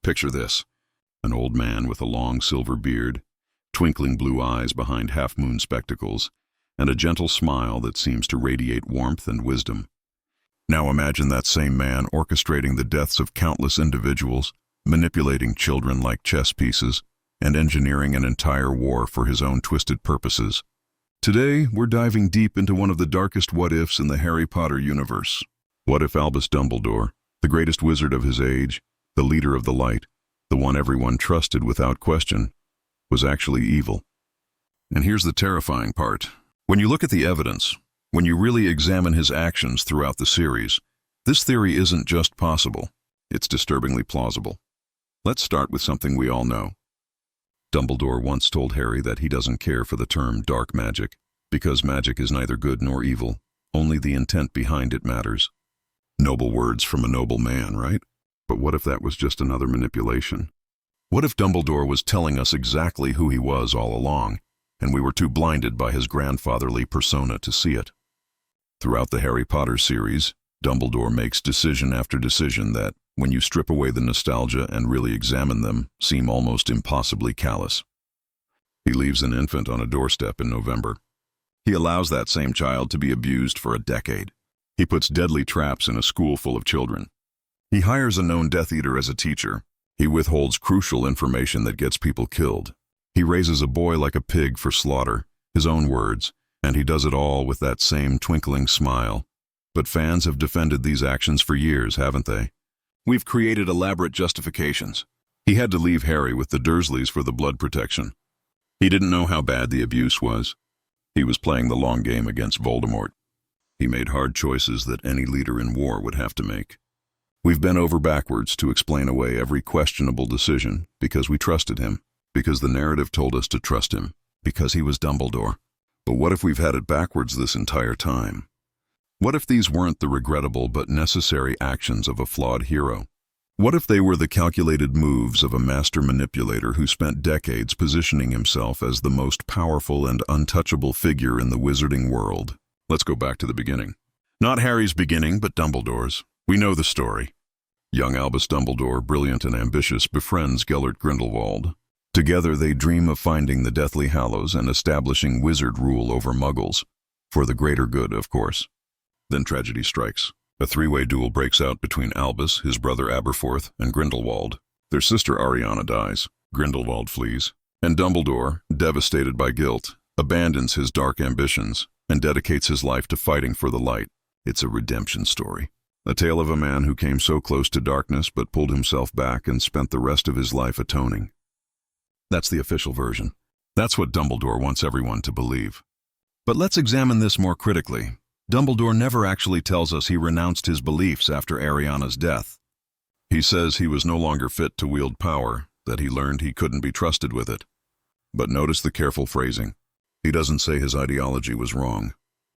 Picture this. An old man with a long silver beard, twinkling blue eyes behind half-moon spectacles, and a gentle smile that seems to radiate warmth and wisdom. Now imagine that same man orchestrating the deaths of countless individuals, manipulating children like chess pieces, and engineering an entire war for his own twisted purposes. Today, we're diving deep into one of the darkest what-ifs in the Harry Potter universe. What if Albus Dumbledore, the greatest wizard of his age, the leader of the light, the one everyone trusted without question, was actually evil? And here's the terrifying part. When you look at the evidence, when you really examine his actions throughout the series, this theory isn't just possible, it's disturbingly plausible. Let's start with something we all know. Dumbledore once told Harry that he doesn't care for the term dark magic, because magic is neither good nor evil, only the intent behind it matters. Noble words from a noble man, right? But what if that was just another manipulation? What if Dumbledore was telling us exactly who he was all along, and we were too blinded by his grandfatherly persona to see it? Throughout the Harry Potter series, Dumbledore makes decision after decision that, when you strip away the nostalgia and really examine them, seem almost impossibly callous. He leaves an infant on a doorstep in November. He allows that same child to be abused for a decade. He puts deadly traps in a school full of children. He hires a known Death Eater as a teacher. He withholds crucial information that gets people killed. He raises a boy like a pig for slaughter, his own words, and he does it all with that same twinkling smile. But fans have defended these actions for years, haven't they? We've created elaborate justifications. He had to leave Harry with the Dursleys for the blood protection. He didn't know how bad the abuse was. He was playing the long game against Voldemort. He made hard choices that any leader in war would have to make. We've bent over backwards to explain away every questionable decision because we trusted him, because the narrative told us to trust him, because he was Dumbledore. But what if we've had it backwards this entire time? What if these weren't the regrettable but necessary actions of a flawed hero? What if they were the calculated moves of a master manipulator who spent decades positioning himself as the most powerful and untouchable figure in the wizarding world? Let's go back to the beginning. Not Harry's beginning, but Dumbledore's. We know the story. Young Albus Dumbledore, brilliant and ambitious, befriends Gellert Grindelwald. Together they dream of finding the Deathly Hallows and establishing wizard rule over muggles. For the greater good, of course. Then tragedy strikes. A three-way duel breaks out between Albus, his brother Aberforth, and Grindelwald. Their sister Ariana dies. Grindelwald flees. And Dumbledore, devastated by guilt, abandons his dark ambitions and dedicates his life to fighting for the light. It's a redemption story. A tale of a man who came so close to darkness but pulled himself back and spent the rest of his life atoning. That's the official version. That's what Dumbledore wants everyone to believe. But let's examine this more critically. Dumbledore never actually tells us he renounced his beliefs after Ariana's death. He says he was no longer fit to wield power, that he learned he couldn't be trusted with it. But notice the careful phrasing. He doesn't say his ideology was wrong.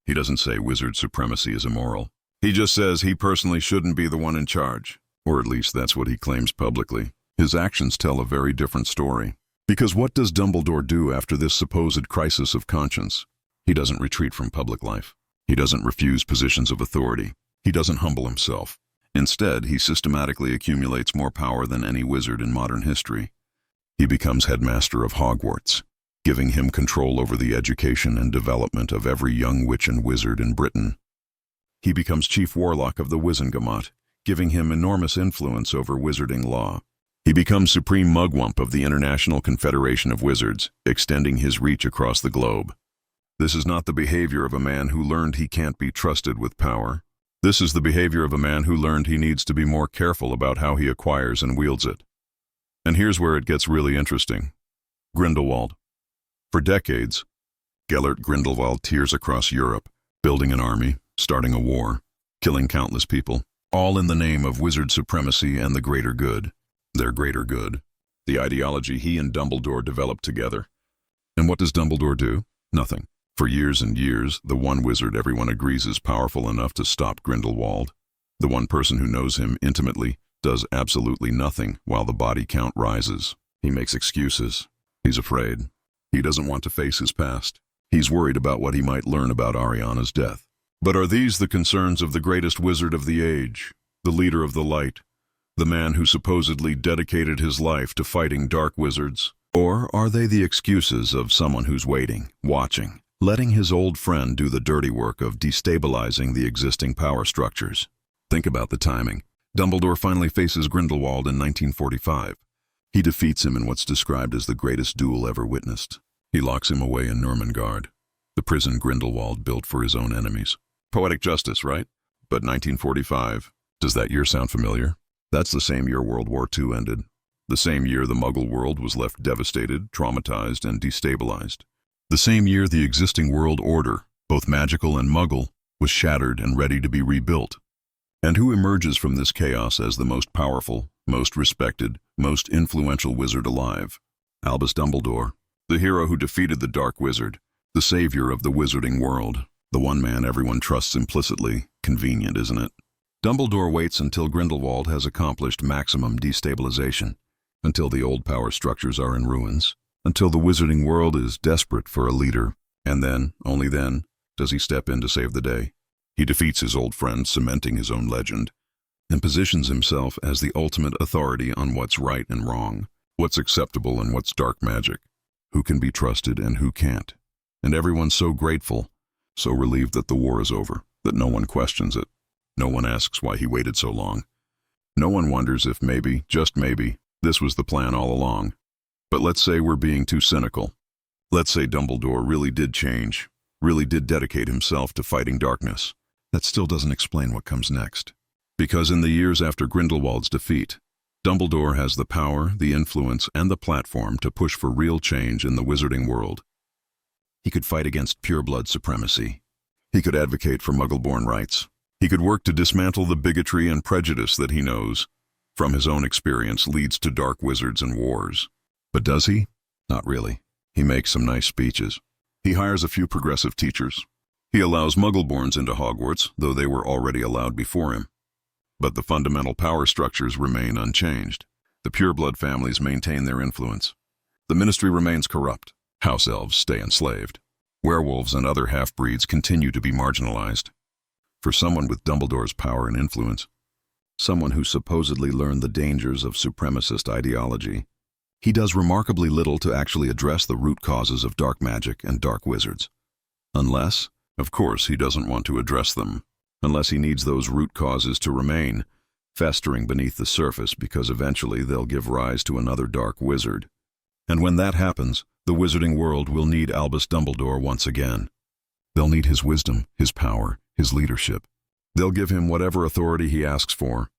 He doesn't say wizard supremacy is immoral. He just says he personally shouldn't be the one in charge. Or at least that's what he claims publicly. His actions tell a very different story. Because what does Dumbledore do after this supposed crisis of conscience? He doesn't retreat from public life. He doesn't refuse positions of authority. He doesn't humble himself. Instead, he systematically accumulates more power than any wizard in modern history. He becomes headmaster of Hogwarts, giving him control over the education and development of every young witch and wizard in Britain. He becomes chief warlock of the Wizengamot, giving him enormous influence over wizarding law. He becomes supreme mugwump of the International Confederation of Wizards, extending his reach across the globe. This is not the behavior of a man who learned he can't be trusted with power. This is the behavior of a man who learned he needs to be more careful about how he acquires and wields it. And here's where it gets really interesting. Grindelwald. For decades, Gellert Grindelwald tears across Europe, building an army, starting a war, killing countless people, all in the name of wizard supremacy and the greater good. Their greater good. The ideology he and Dumbledore developed together. And what does Dumbledore do? Nothing. For years and years, the one wizard everyone agrees is powerful enough to stop Grindelwald, the one person who knows him intimately, does absolutely nothing while the body count rises. He makes excuses. He's afraid. He doesn't want to face his past. He's worried about what he might learn about Ariana's death. But are these the concerns of the greatest wizard of the age, the leader of the light, The man who supposedly dedicated his life to fighting dark wizards? Or are they the excuses of someone who's waiting, watching, letting his old friend do the dirty work of destabilizing the existing power structures? Think about the timing. Dumbledore finally faces Grindelwald in 1945. He defeats him in what's described as the greatest duel ever witnessed. He locks him away in Nurmengard, the prison Grindelwald built for his own enemies. Poetic justice, right? But 1945, does that year sound familiar? That's the same year World War II ended. The same year the Muggle world was left devastated, traumatized, and destabilized. The same year the existing world order, both magical and Muggle, was shattered and ready to be rebuilt. And who emerges from this chaos as the most powerful, most respected, most influential wizard alive? Albus Dumbledore, the hero who defeated the Dark Wizard, the savior of the wizarding world, the one man everyone trusts implicitly. Convenient, isn't it? Dumbledore waits until Grindelwald has accomplished maximum destabilization, until the old power structures are in ruins, until the wizarding world is desperate for a leader, and then, only then, does he step in to save the day. He defeats his old friend, cementing his own legend, and positions himself as the ultimate authority on what's right and wrong, what's acceptable and what's dark magic, who can be trusted and who can't. And everyone's so grateful, so relieved that the war is over, that no one questions it. No one asks why he waited so long. No one wonders if maybe, just maybe, this was the plan all along. But let's say we're being too cynical. Let's say Dumbledore really did change, really did dedicate himself to fighting darkness. That still doesn't explain what comes next. Because in the years after Grindelwald's defeat, Dumbledore has the power, the influence, and the platform to push for real change in the wizarding world. He could fight against pureblood supremacy. He could advocate for Muggle-born rights. He could work to dismantle the bigotry and prejudice that he knows, from his own experience, leads to dark wizards and wars. But does he? Not really. He makes some nice speeches. He hires a few progressive teachers. He allows Muggle-borns into Hogwarts, though they were already allowed before him. But the fundamental power structures remain unchanged. The pureblood families maintain their influence. The ministry remains corrupt. House elves stay enslaved. Werewolves and other half-breeds continue to be marginalized. For someone with Dumbledore's power and influence, someone who supposedly learned the dangers of supremacist ideology, he does remarkably little to actually address the root causes of dark magic and dark wizards. Unless, of course, he doesn't want to address them. Unless he needs those root causes to remain, festering beneath the surface because eventually they'll give rise to another dark wizard. And when that happens, the wizarding world will need Albus Dumbledore once again. They'll need his wisdom, his power, his leadership. They'll give him whatever authority he asks for,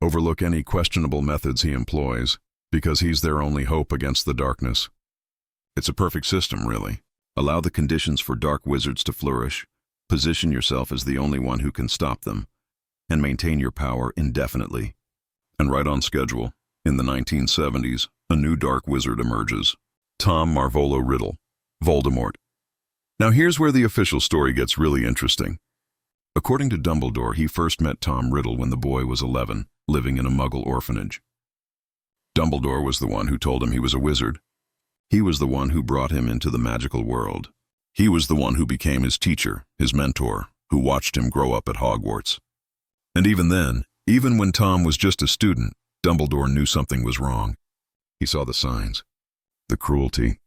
overlook any questionable methods he employs, because he's their only hope against the darkness. It's a perfect system, really. Allow the conditions for dark wizards to flourish, position yourself as the only one who can stop them, and maintain your power indefinitely. And right on schedule, in the 1970s, a new dark wizard emerges. Tom Marvolo Riddle, Voldemort. Now here's where the official story gets really interesting. According to Dumbledore, he first met Tom Riddle when the boy was 11, living in a Muggle orphanage. Dumbledore was the one who told him he was a wizard. He was the one who brought him into the magical world. He was the one who became his teacher, his mentor, who watched him grow up at Hogwarts. And even then, even when Tom was just a student, Dumbledore knew something was wrong. He saw the signs. The cruelty,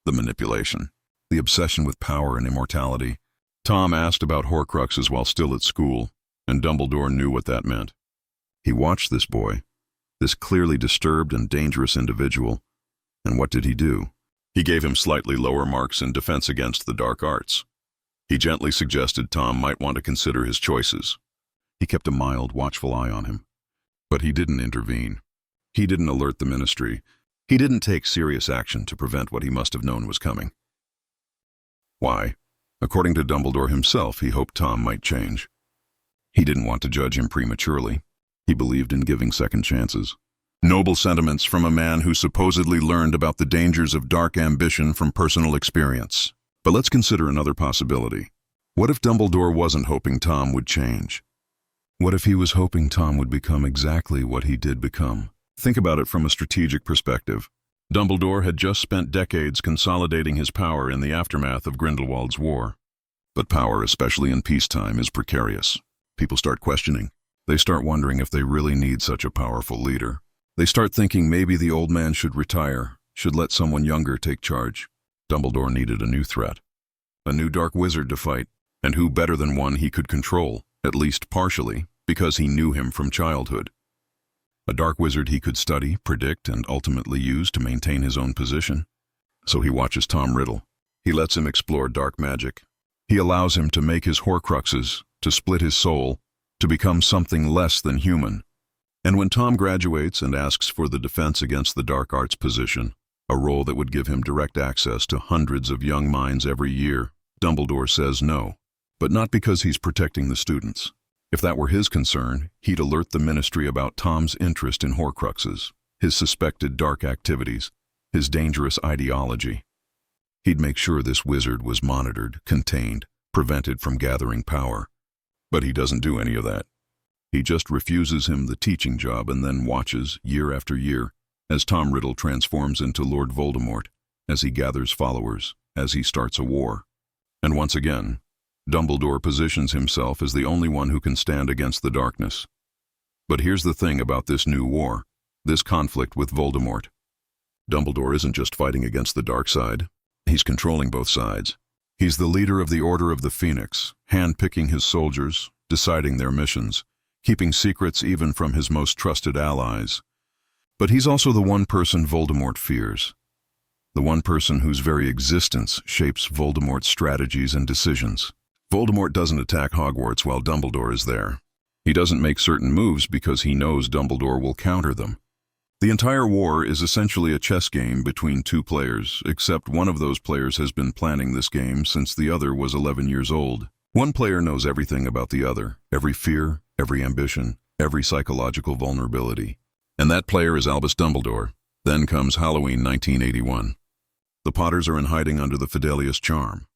the manipulation, the obsession with power and immortality. Tom asked about Horcruxes while still at school, and Dumbledore knew what that meant. He watched this boy, this clearly disturbed and dangerous individual, and what did he do? He gave him slightly lower marks in defense against the dark arts. He gently suggested Tom might want to consider his choices. He kept a mild, watchful eye on him. But he didn't intervene. He didn't alert the ministry. He didn't take serious action to prevent what he must have known was coming. Why? According to Dumbledore himself, he hoped Tom might change. He didn't want to judge him prematurely. He believed in giving second chances. Noble sentiments from a man who supposedly learned about the dangers of dark ambition from personal experience. But let's consider another possibility. What if Dumbledore wasn't hoping Tom would change? What if he was hoping Tom would become exactly what he did become? Think about it from a strategic perspective. Dumbledore had just spent decades consolidating his power in the aftermath of Grindelwald's war. But power, especially in peacetime, is precarious. People start questioning. They start wondering if they really need such a powerful leader. They start thinking maybe the old man should retire, should let someone younger take charge. Dumbledore needed a new threat, a new dark wizard to fight, and who better than one he could control, at least partially, because he knew him from childhood. A dark wizard he could study, predict, and ultimately use to maintain his own position. So he watches Tom Riddle. He lets him explore dark magic. He allows him to make his Horcruxes, to split his soul, to become something less than human. And when Tom graduates and asks for the Defense Against the Dark Arts position, a role that would give him direct access to hundreds of young minds every year, Dumbledore says no. But not because he's protecting the students. If that were his concern, he'd alert the ministry about Tom's interest in Horcruxes, his suspected dark activities, his dangerous ideology. He'd make sure this wizard was monitored, contained, prevented from gathering power. But he doesn't do any of that. He just refuses him the teaching job and then watches, year after year, as Tom Riddle transforms into Lord Voldemort, as he gathers followers, as he starts a war. And once again, Dumbledore positions himself as the only one who can stand against the darkness. But here's the thing about this new war, this conflict with Voldemort. Dumbledore isn't just fighting against the dark side. He's controlling both sides. He's the leader of the Order of the Phoenix, hand-picking his soldiers, deciding their missions, keeping secrets even from his most trusted allies. But he's also the one person Voldemort fears. The one person whose very existence shapes Voldemort's strategies and decisions. Voldemort doesn't attack Hogwarts while Dumbledore is there. He doesn't make certain moves because he knows Dumbledore will counter them. The entire war is essentially a chess game between two players, except one of those players has been planning this game since the other was 11 years old. One player knows everything about the other, every fear, every ambition, every psychological vulnerability. And that player is Albus Dumbledore. Then comes Halloween 1981. The Potters are in hiding under the Fidelius charm.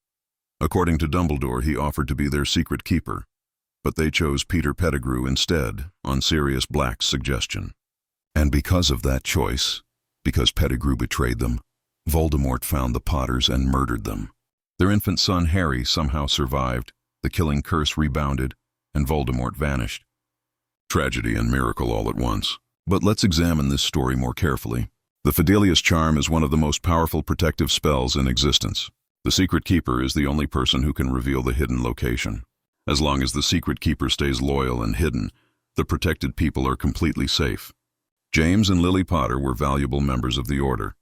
According to Dumbledore, he offered to be their secret keeper, but they chose Peter Pettigrew instead, on Sirius Black's suggestion. And because of that choice, because Pettigrew betrayed them, Voldemort found the Potters and murdered them. Their infant son Harry somehow survived, the killing curse rebounded, and Voldemort vanished. Tragedy and miracle all at once. But let's examine this story more carefully. The Fidelius charm is one of the most powerful protective spells in existence. The secret keeper is the only person who can reveal the hidden location. As long as the secret keeper stays loyal and hidden, the protected people are completely safe. James and Lily Potter were valuable members of the Order.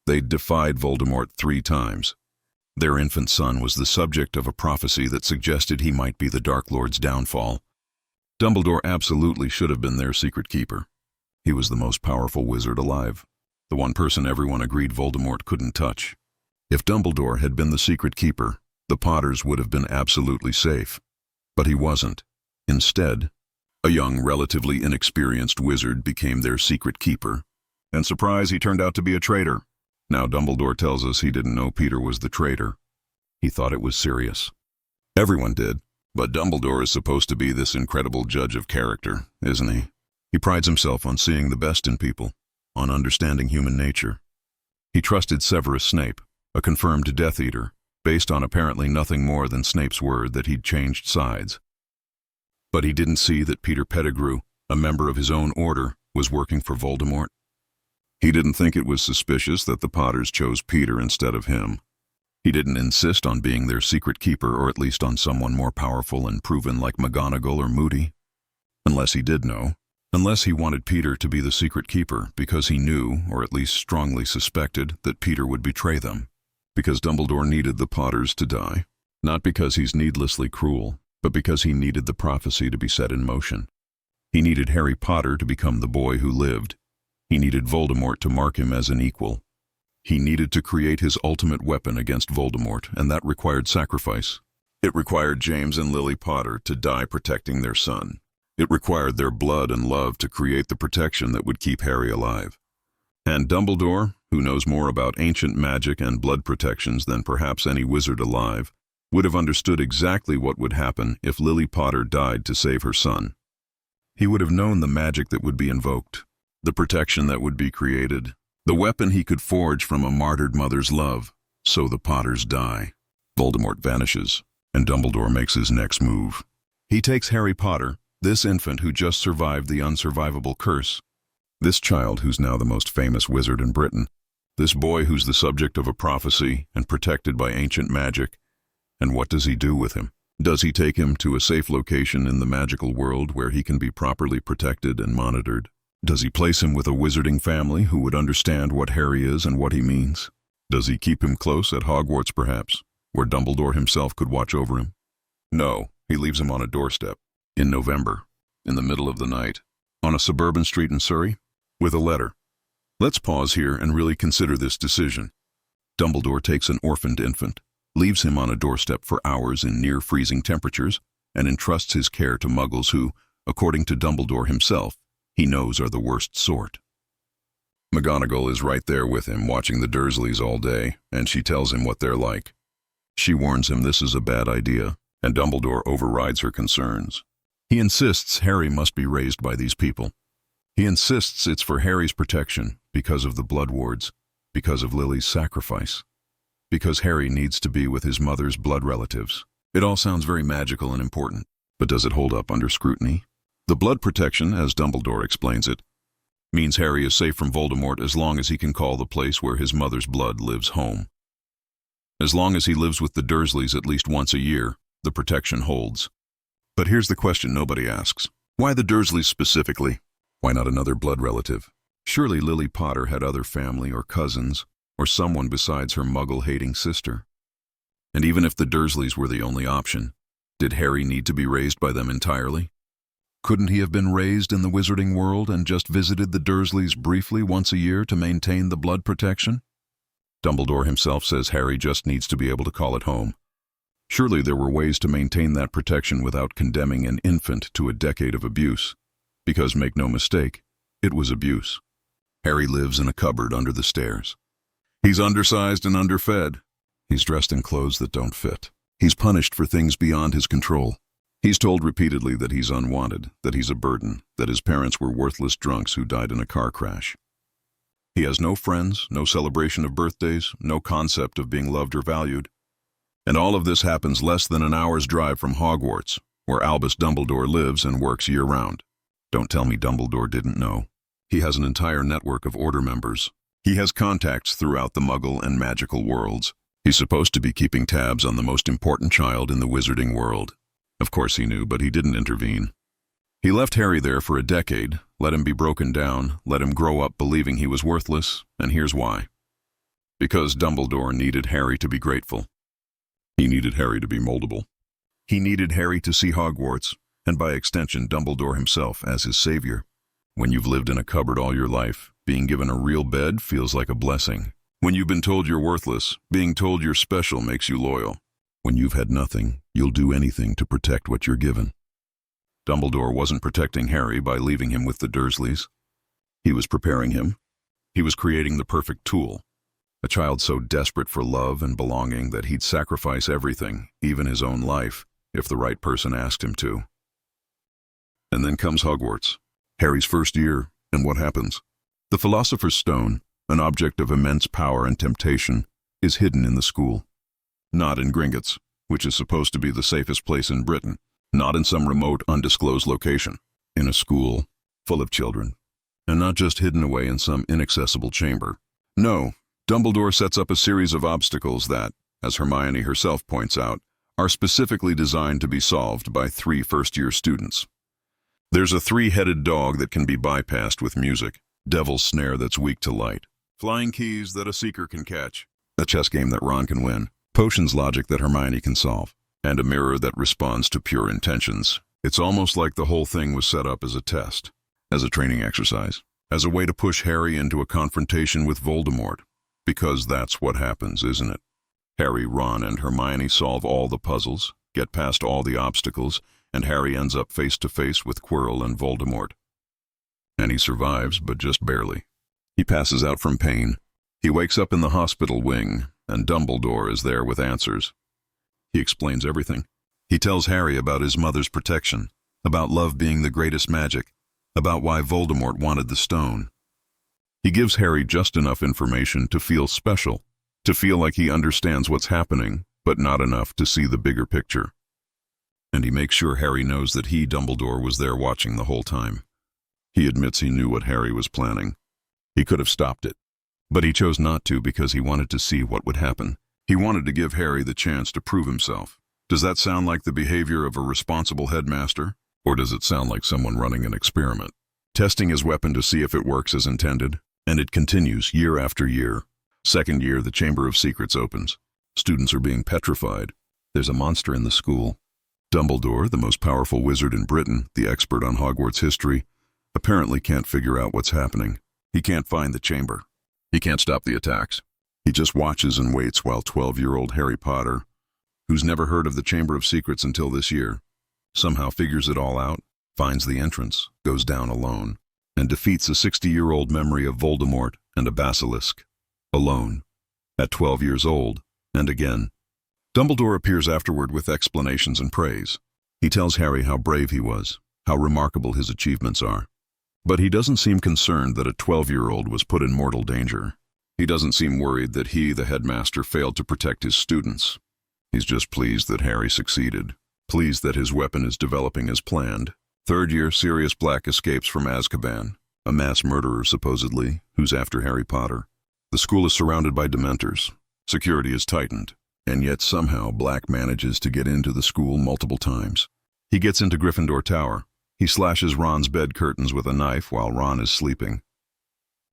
They'd defied Voldemort 3 times. Their infant son was the subject of a prophecy that suggested he might be the Dark Lord's downfall. Dumbledore absolutely should have been their secret keeper. He was the most powerful wizard alive, the one person everyone agreed Voldemort couldn't touch. If Dumbledore had been the secret keeper, the Potters would have been absolutely safe. But he wasn't. Instead, a young, relatively inexperienced wizard became their secret keeper. And surprise, he turned out to be a traitor. Now Dumbledore tells us he didn't know Peter was the traitor. He thought it was Sirius. Everyone did, but Dumbledore is supposed to be this incredible judge of character, isn't he? He prides himself on seeing the best in people, on understanding human nature. He trusted Severus Snape, a confirmed Death Eater, based on apparently nothing more than Snape's word that he'd changed sides. But he didn't see that Peter Pettigrew, a member of his own order, was working for Voldemort. He didn't think it was suspicious that the Potters chose Peter instead of him. He didn't insist on being their secret keeper, or at least on someone more powerful and proven like McGonagall or Moody. Unless he did know. Unless he wanted Peter to be the secret keeper because he knew, or at least strongly suspected, that Peter would betray them. Because Dumbledore needed the Potters to die. Not because he's needlessly cruel, but because he needed the prophecy to be set in motion. He needed Harry Potter to become the boy who lived. He needed Voldemort to mark him as an equal. He needed to create his ultimate weapon against Voldemort, and that required sacrifice. It required James and Lily Potter to die protecting their son. It required their blood and love to create the protection that would keep Harry alive. And Dumbledore, who knows more about ancient magic and blood protections than perhaps any wizard alive, would have understood exactly what would happen if Lily Potter died to save her son. He would have known the magic that would be invoked, the protection that would be created, the weapon he could forge from a martyred mother's love. So the Potters die. Voldemort vanishes, and Dumbledore makes his next move. He takes Harry Potter, This infant who just survived the unsurvivable curse. This child who's now the most famous wizard in Britain. This boy who's the subject of a prophecy and protected by ancient magic. And what does he do with him? Does he take him to a safe location in the magical world where he can be properly protected and monitored? Does he place him with a wizarding family who would understand what Harry is and what he means? Does he keep him close at Hogwarts, perhaps, where Dumbledore himself could watch over him? No, he leaves him on a doorstep, in November, in the middle of the night, on a suburban street in Surrey, with a letter. Let's pause here and really consider this decision. Dumbledore takes an orphaned infant, leaves him on a doorstep for hours in near-freezing temperatures, and entrusts his care to Muggles who, according to Dumbledore himself, he knows are the worst sort. McGonagall is right there with him, watching the Dursleys all day, and she tells him what they're like. She warns him this is a bad idea, and Dumbledore overrides her concerns. He insists Harry must be raised by these people. He insists it's for Harry's protection, because of the Blood Wards, because of Lily's sacrifice, because Harry needs to be with his mother's blood relatives. It all sounds very magical and important, but does it hold up under scrutiny? The blood protection, as Dumbledore explains it, means Harry is safe from Voldemort as long as he can call the place where his mother's blood lives home. As long as he lives with the Dursleys at least once a year, the protection holds. But here's the question nobody asks. Why the Dursleys specifically? Why not another blood relative? Surely Lily Potter had other family or cousins, or someone besides her Muggle-hating sister. And even if the Dursleys were the only option, did Harry need to be raised by them entirely? Couldn't he have been raised in the wizarding world and just visited the Dursleys briefly once a year to maintain the blood protection? Dumbledore himself says Harry just needs to be able to call it home. Surely there were ways to maintain that protection without condemning an infant to a decade of abuse. Because, make no mistake, it was abuse. Harry lives in a cupboard under the stairs. He's undersized and underfed. He's dressed in clothes that don't fit. He's punished for things beyond his control. He's told repeatedly that he's unwanted, that he's a burden, that his parents were worthless drunks who died in a car crash. He has no friends, no celebration of birthdays, no concept of being loved or valued. And all of this happens less than an hour's drive from Hogwarts, where Albus Dumbledore lives and works year-round. Don't tell me Dumbledore didn't know. He has an entire network of Order members. He has contacts throughout the Muggle and magical worlds. He's supposed to be keeping tabs on the most important child in the wizarding world. Of course he knew, but he didn't intervene. He left Harry there for a decade, let him be broken down, let him grow up believing he was worthless, and here's why. Because Dumbledore needed Harry to be grateful. He needed Harry to be moldable. He needed Harry to see Hogwarts, and by extension Dumbledore himself, as his savior. When you've lived in a cupboard all your life, being given a real bed feels like a blessing. When you've been told you're worthless, being told you're special makes you loyal. When you've had nothing, you'll do anything to protect what you're given. Dumbledore wasn't protecting Harry by leaving him with the Dursleys. He was preparing him. He was creating the perfect tool. A child so desperate for love and belonging that he'd sacrifice everything, even his own life, if the right person asked him to. And then comes Hogwarts, Harry's first year, and what happens? The Philosopher's Stone, an object of immense power and temptation, is hidden in the school. Not in Gringotts, which is supposed to be the safest place in Britain. Not in some remote, undisclosed location. In a school, full of children. And not just hidden away in some inaccessible chamber. No, Dumbledore sets up a series of obstacles that, as Hermione herself points out, are specifically designed to be solved by 3 first-year students. There's a 3-headed dog that can be bypassed with music, devil's snare that's weak to light, flying keys that a seeker can catch, a chess game that Ron can win, potions logic that Hermione can solve, and a mirror that responds to pure intentions. It's almost like the whole thing was set up as a test, as a training exercise, as a way to push Harry into a confrontation with Voldemort. Because that's what happens, isn't it? Harry, Ron, and Hermione solve all the puzzles, get past all the obstacles, and Harry ends up face to face with Quirrell and Voldemort. And he survives, but just barely. He passes out from pain. He wakes up in the hospital wing, and Dumbledore is there with answers. He explains everything. He tells Harry about his mother's protection, about love being the greatest magic, about why Voldemort wanted the stone. He gives Harry just enough information to feel special, to feel like he understands what's happening, but not enough to see the bigger picture. and he makes sure Harry knows that he, Dumbledore, was there watching the whole time. He admits he knew what Harry was planning. He could have stopped it, but he chose not to because he wanted to see what would happen. He wanted to give Harry the chance to prove himself. Does that sound like the behavior of a responsible headmaster? Or does it sound like someone running an experiment, testing his weapon to see if it works as intended? And it continues year after year. Second year, the Chamber of Secrets opens. Students are being petrified. There's a monster in the school. Dumbledore, the most powerful wizard in Britain, the expert on Hogwarts history, apparently can't figure out what's happening. He can't find the chamber. He can't stop the attacks. He just watches and waits while 12-year-old Harry Potter, who's never heard of the Chamber of Secrets until this year, somehow figures it all out, finds the entrance, goes down alone, and defeats a 60-year-old memory of Voldemort and a basilisk. Alone. At 12 years old. And again. Dumbledore appears afterward with explanations and praise. He tells Harry how brave he was, how remarkable his achievements are. But he doesn't seem concerned that a 12-year-old was put in mortal danger. He doesn't seem worried that he, the headmaster, failed to protect his students. He's just pleased that Harry succeeded, pleased that his weapon is developing as planned. Third year, Sirius Black escapes from Azkaban, a mass murderer supposedly, who's after Harry Potter. The school is surrounded by Dementors. Security is tightened, and yet somehow Black manages to get into the school multiple times. He gets into Gryffindor Tower. He slashes Ron's bed curtains with a knife while Ron is sleeping.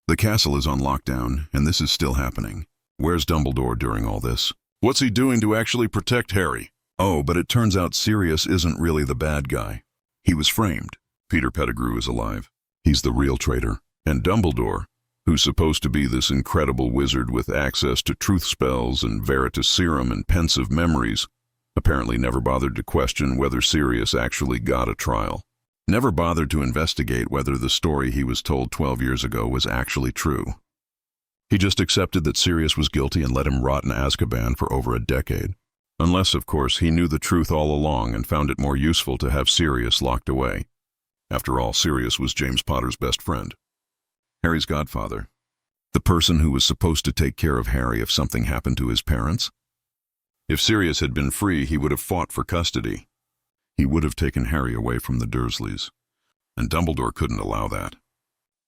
The castle is on lockdown, and this is still happening. Where's Dumbledore during all this? What's he doing to actually protect Harry? Oh, but it turns out Sirius isn't really the bad guy. He was framed. Peter Pettigrew is alive. He's the real traitor. And Dumbledore, who's supposed to be this incredible wizard with access to truth spells and Veritas serum and pensive memories, apparently never bothered to question whether Sirius actually got a trial. Never bothered to investigate whether the story he was told 12 years ago was actually true. He just accepted that Sirius was guilty and let him rot in Azkaban for over a decade. Unless, of course, he knew the truth all along and found it more useful to have Sirius locked away. After all, Sirius was James Potter's best friend. Harry's godfather. The person who was supposed to take care of Harry if something happened to his parents. If Sirius had been free, he would have fought for custody. He would have taken Harry away from the Dursleys. And Dumbledore couldn't allow that.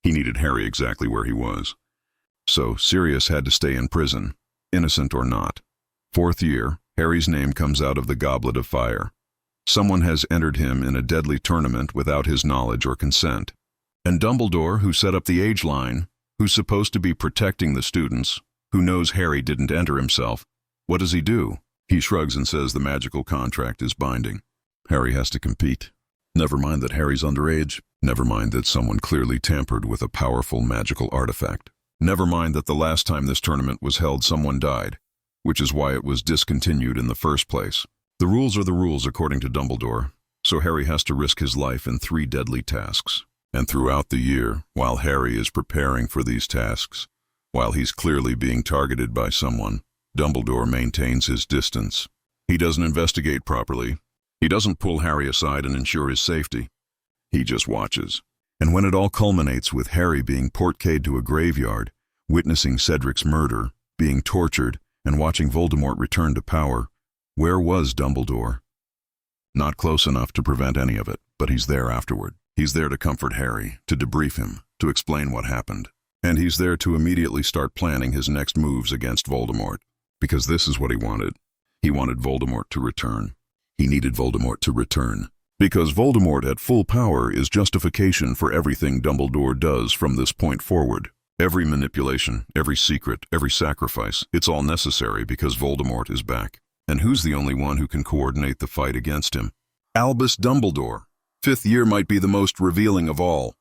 He needed Harry exactly where he was. So Sirius had to stay in prison, innocent or not. Fourth year, Harry's name comes out of the Goblet of Fire. Someone has entered him in a deadly tournament without his knowledge or consent. And Dumbledore, who set up the age line, who's supposed to be protecting the students, who knows Harry didn't enter himself, what does he do? He shrugs and says the magical contract is binding. Harry has to compete. Never mind that Harry's underage. Never mind that someone clearly tampered with a powerful magical artifact. Never mind that the last time this tournament was held someone died, which is why it was discontinued in the first place. The rules are the rules according to Dumbledore, so Harry has to risk his life in 3 deadly tasks. And throughout the year, while Harry is preparing for these tasks, while he's clearly being targeted by someone, Dumbledore maintains his distance. He doesn't investigate properly. He doesn't pull Harry aside and ensure his safety. He just watches. And when it all culminates with Harry being portcade to a graveyard, witnessing Cedric's murder, being tortured, and watching Voldemort return to power, where was Dumbledore? Not close enough to prevent any of it, but he's there afterward. He's there to comfort Harry, to debrief him, to explain what happened. And he's there to immediately start planning his next moves against Voldemort. Because this is what he wanted. He wanted Voldemort to return. He needed Voldemort to return. Because Voldemort at full power is justification for everything Dumbledore does from this point forward. Every manipulation, every secret, every sacrifice, it's all necessary because Voldemort is back. And who's the only one who can coordinate the fight against him? Albus Dumbledore. 5th year might be the most revealing of all.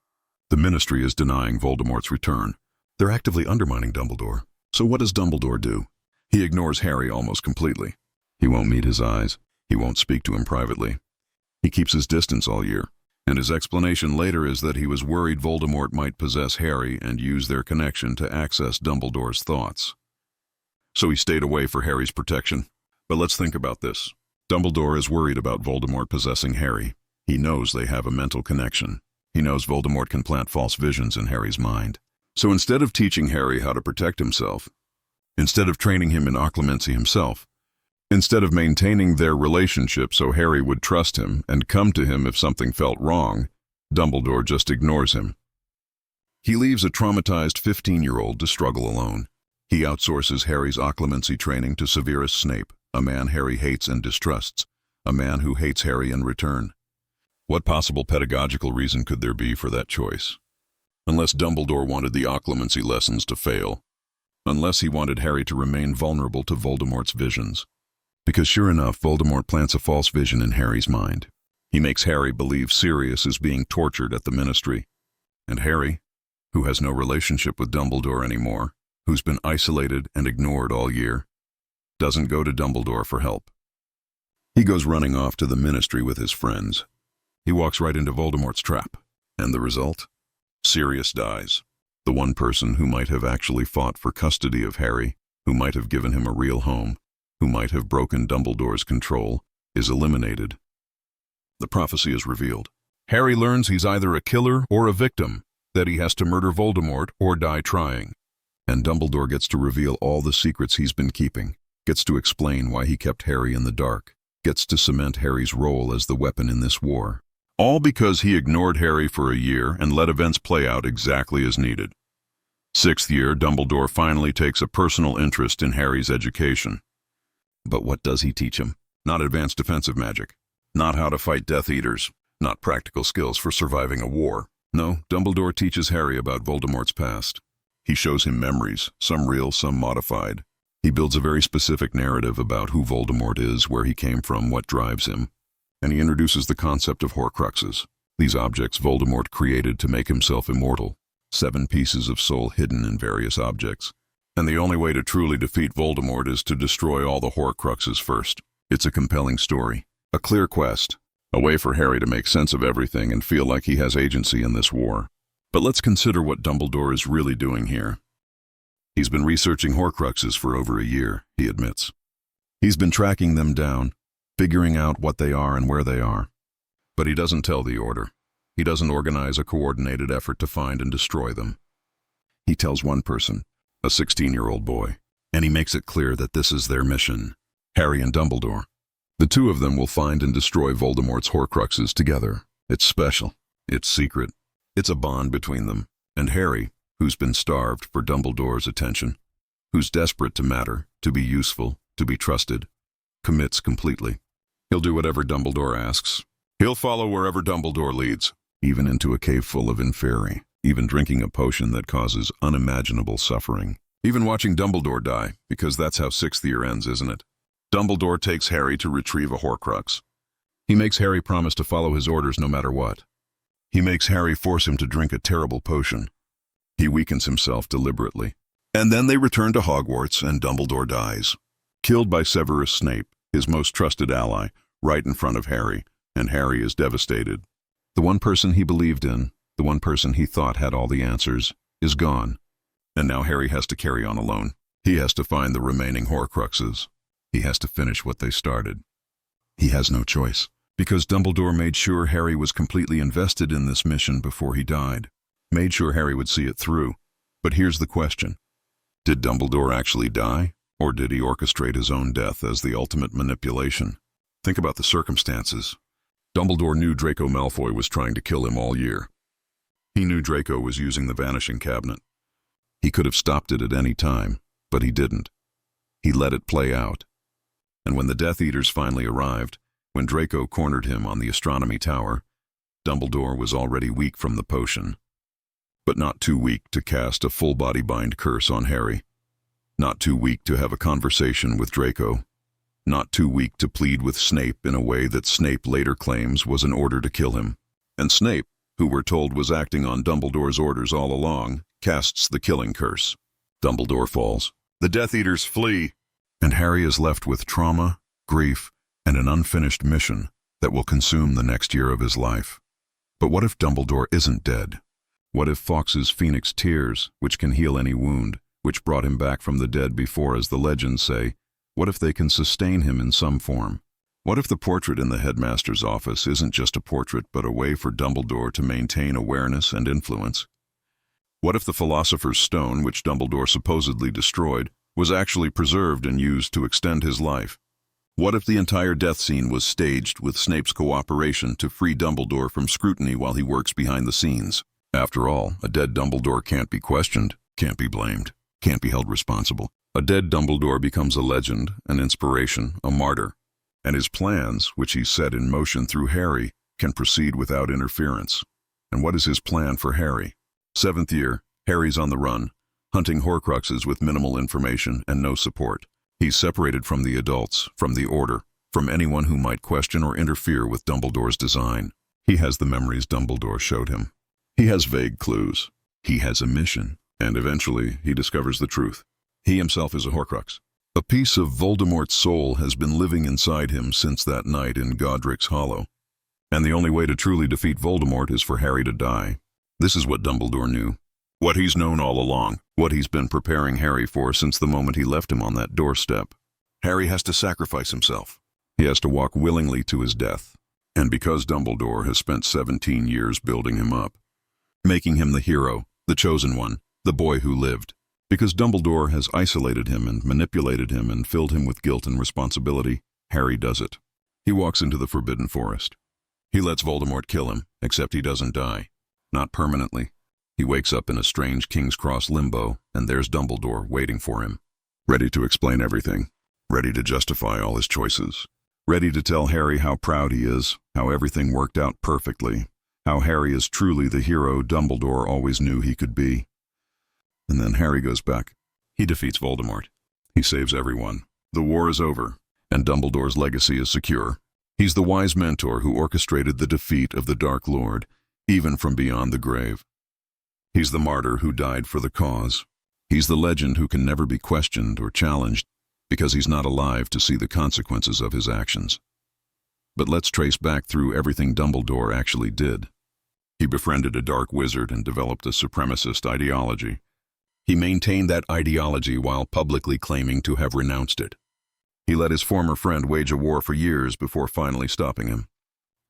The Ministry is denying Voldemort's return. They're actively undermining Dumbledore. So what does Dumbledore do? He ignores Harry almost completely. He won't meet his eyes. He won't speak to him privately. He keeps his distance all year. And his explanation later is that he was worried Voldemort might possess Harry and use their connection to access Dumbledore's thoughts. So he stayed away for Harry's protection. But let's think about this. Dumbledore is worried about Voldemort possessing Harry. He knows they have a mental connection. He knows Voldemort can plant false visions in Harry's mind. So instead of teaching Harry how to protect himself, instead of training him in occlumency himself, Instead of maintaining their relationship so Harry would trust him and come to him if something felt wrong, Dumbledore just ignores him. He leaves a traumatized 15-year-old to struggle alone. He outsources Harry's occlumency training to Severus Snape, a man Harry hates and distrusts, a man who hates Harry in return. What possible pedagogical reason could there be for that choice? Unless Dumbledore wanted the occlumency lessons to fail. Unless he wanted Harry to remain vulnerable to Voldemort's visions. Because sure enough, Voldemort plants a false vision in Harry's mind. He makes Harry believe Sirius is being tortured at the Ministry. And Harry, who has no relationship with Dumbledore anymore, who's been isolated and ignored all year, doesn't go to Dumbledore for help. He goes running off to the Ministry with his friends. He walks right into Voldemort's trap. And the result? Sirius dies. The one person who might have actually fought for custody of Harry, who might have given him a real home, who might have broken Dumbledore's control, is eliminated. The prophecy is revealed. Harry learns he's either a killer or a victim, that he has to murder Voldemort or die trying. And Dumbledore gets to reveal all the secrets he's been keeping, gets to explain why he kept Harry in the dark, gets to cement Harry's role as the weapon in this war. All because he ignored Harry for a year and let events play out exactly as needed. 6th year, Dumbledore finally takes a personal interest in Harry's education. But what does he teach him? Not advanced defensive magic. Not how to fight Death Eaters. Not practical skills for surviving a war. No, Dumbledore teaches Harry about Voldemort's past. He shows him memories, some real, some modified. He builds a very specific narrative about who Voldemort is, where he came from, what drives him. And he introduces the concept of Horcruxes, these objects Voldemort created to make himself immortal. 7 pieces of soul hidden in various objects. And the only way to truly defeat Voldemort is to destroy all the Horcruxes first. It's a compelling story, a clear quest, a way for Harry to make sense of everything and feel like he has agency in this war. But let's consider what Dumbledore is really doing here. He's been researching Horcruxes for over a year, he admits. He's been tracking them down, figuring out what they are and where they are. But he doesn't tell the Order. He doesn't organize a coordinated effort to find and destroy them. He tells one person, a 16-year-old boy, and he makes it clear that this is their mission, Harry and Dumbledore. The two of them will find and destroy Voldemort's Horcruxes together. It's special. It's secret. It's a bond between them. And Harry, who's been starved for Dumbledore's attention, who's desperate to matter, to be useful, to be trusted, commits completely. He'll do whatever Dumbledore asks. He'll follow wherever Dumbledore leads, even into a cave full of inferi, even drinking a potion that causes unimaginable suffering, even watching Dumbledore die, because that's how 6th year ends, isn't it? Dumbledore takes Harry to retrieve a Horcrux. He makes Harry promise to follow his orders no matter what. He makes Harry force him to drink a terrible potion. He weakens himself deliberately. And then they return to Hogwarts and Dumbledore dies. Killed by Severus Snape, his most trusted ally, right in front of Harry, and Harry is devastated. The one person he believed in, the one person he thought had all the answers, is gone. And now Harry has to carry on alone. He has to find the remaining Horcruxes. He has to finish what they started. He has no choice, because Dumbledore made sure Harry was completely invested in this mission before he died. Made sure Harry would see it through. But here's the question. Did Dumbledore actually die, or did he orchestrate his own death as the ultimate manipulation? Think about the circumstances. Dumbledore knew Draco Malfoy was trying to kill him all year. He knew Draco was using the Vanishing Cabinet. He could have stopped it at any time, but he didn't. He let it play out. And when the Death Eaters finally arrived, when Draco cornered him on the astronomy tower, Dumbledore was already weak from the potion. But not too weak to cast a full-body bind curse on Harry. Not too weak to have a conversation with Draco. Not too weak to plead with Snape in a way that Snape later claims was an order to kill him. And Snape, who we're told was acting on Dumbledore's orders all along, casts the killing curse. Dumbledore falls. The Death Eaters flee. And Harry is left with trauma, grief, and an unfinished mission that will consume the next year of his life. But what if Dumbledore isn't dead? What if Fawkes's Phoenix Tears, which can heal any wound, which brought him back from the dead before, as the legends say, what if they can sustain him in some form? What if the portrait in the headmaster's office isn't just a portrait but a way for Dumbledore to maintain awareness and influence? What if the Philosopher's Stone, which Dumbledore supposedly destroyed, was actually preserved and used to extend his life? What if the entire death scene was staged with Snape's cooperation to free Dumbledore from scrutiny while he works behind the scenes? After all, a dead Dumbledore can't be questioned, can't be blamed, can't be held responsible. A dead Dumbledore becomes a legend, an inspiration, a martyr. And his plans, which he set in motion through Harry, can proceed without interference. And what is his plan for Harry? 7th year, Harry's on the run, hunting Horcruxes with minimal information and no support. He's separated from the adults, from the Order, from anyone who might question or interfere with Dumbledore's design. He has the memories Dumbledore showed him. He has vague clues. He has a mission, and eventually he discovers the truth. He himself is a Horcrux. A piece of Voldemort's soul has been living inside him since that night in Godric's Hollow. And the only way to truly defeat Voldemort is for Harry to die. This is what Dumbledore knew. What he's known all along. What he's been preparing Harry for since the moment he left him on that doorstep. Harry has to sacrifice himself. He has to walk willingly to his death. And because Dumbledore has spent 17 years building him up, making him the hero, the chosen one, the boy who lived. Because Dumbledore has isolated him and manipulated him and filled him with guilt and responsibility, Harry does it. He walks into the Forbidden Forest. He lets Voldemort kill him, except he doesn't die. Not permanently. He wakes up in a strange King's Cross limbo, and there's Dumbledore waiting for him. Ready to explain everything. Ready to justify all his choices. Ready to tell Harry how proud he is, how everything worked out perfectly, how Harry is truly the hero Dumbledore always knew he could be. And then Harry goes back. He defeats Voldemort. He saves everyone. The war is over, and Dumbledore's legacy is secure. He's the wise mentor who orchestrated the defeat of the Dark Lord, even from beyond the grave. He's the martyr who died for the cause. He's the legend who can never be questioned or challenged because he's not alive to see the consequences of his actions. But let's trace back through everything Dumbledore actually did. He befriended a dark wizard and developed a supremacist ideology. He maintained that ideology while publicly claiming to have renounced it. He let his former friend wage a war for years before finally stopping him.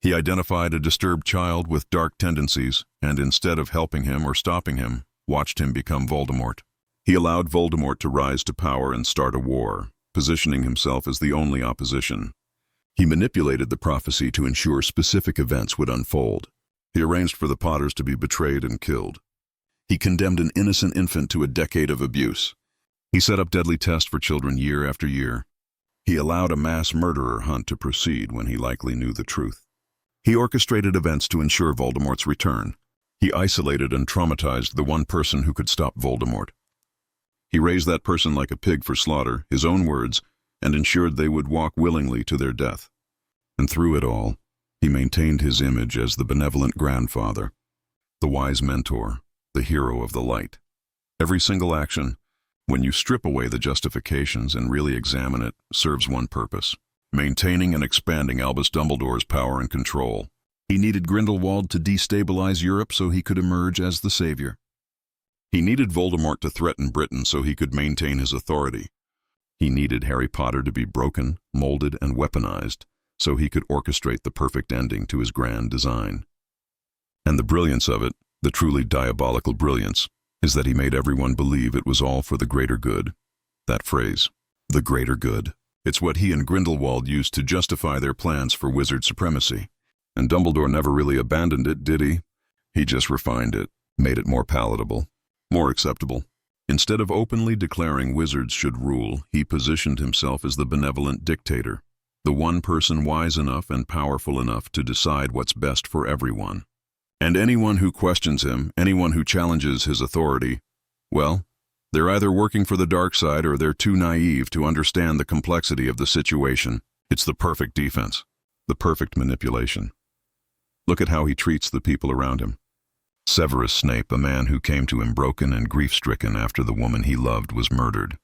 He identified a disturbed child with dark tendencies, and instead of helping him or stopping him, watched him become Voldemort. He allowed Voldemort to rise to power and start a war, positioning himself as the only opposition. He manipulated the prophecy to ensure specific events would unfold. He arranged for the Potters to be betrayed and killed. He condemned an innocent infant to a decade of abuse. He set up deadly tests for children year after year. He allowed a mass murderer hunt to proceed when he likely knew the truth. He orchestrated events to ensure Voldemort's return. He isolated and traumatized the one person who could stop Voldemort. He raised that person like a pig for slaughter, his own words, and ensured they would walk willingly to their death. And through it all, he maintained his image as the benevolent grandfather, the wise mentor, the hero of the light. Every single action, when you strip away the justifications and really examine it, serves one purpose: maintaining and expanding Albus Dumbledore's power and control. He needed Grindelwald to destabilize Europe so he could emerge as the savior. He needed Voldemort to threaten Britain so he could maintain his authority. He needed Harry Potter to be broken, molded, and weaponized so he could orchestrate the perfect ending to his grand design. And the brilliance of it, the truly diabolical brilliance, is that he made everyone believe it was all for the greater good. That phrase, the greater good. It's what he and Grindelwald used to justify their plans for wizard supremacy. And Dumbledore never really abandoned it, did he? He just refined it, made it more palatable, more acceptable. Instead of openly declaring wizards should rule, he positioned himself as the benevolent dictator, the one person wise enough and powerful enough to decide what's best for everyone. And anyone who questions him, anyone who challenges his authority, well, they're either working for the dark side or they're too naive to understand the complexity of the situation. It's the perfect defense, the perfect manipulation. Look at how he treats the people around him. Severus Snape, a man who came to him broken and grief-stricken after the woman he loved was murdered.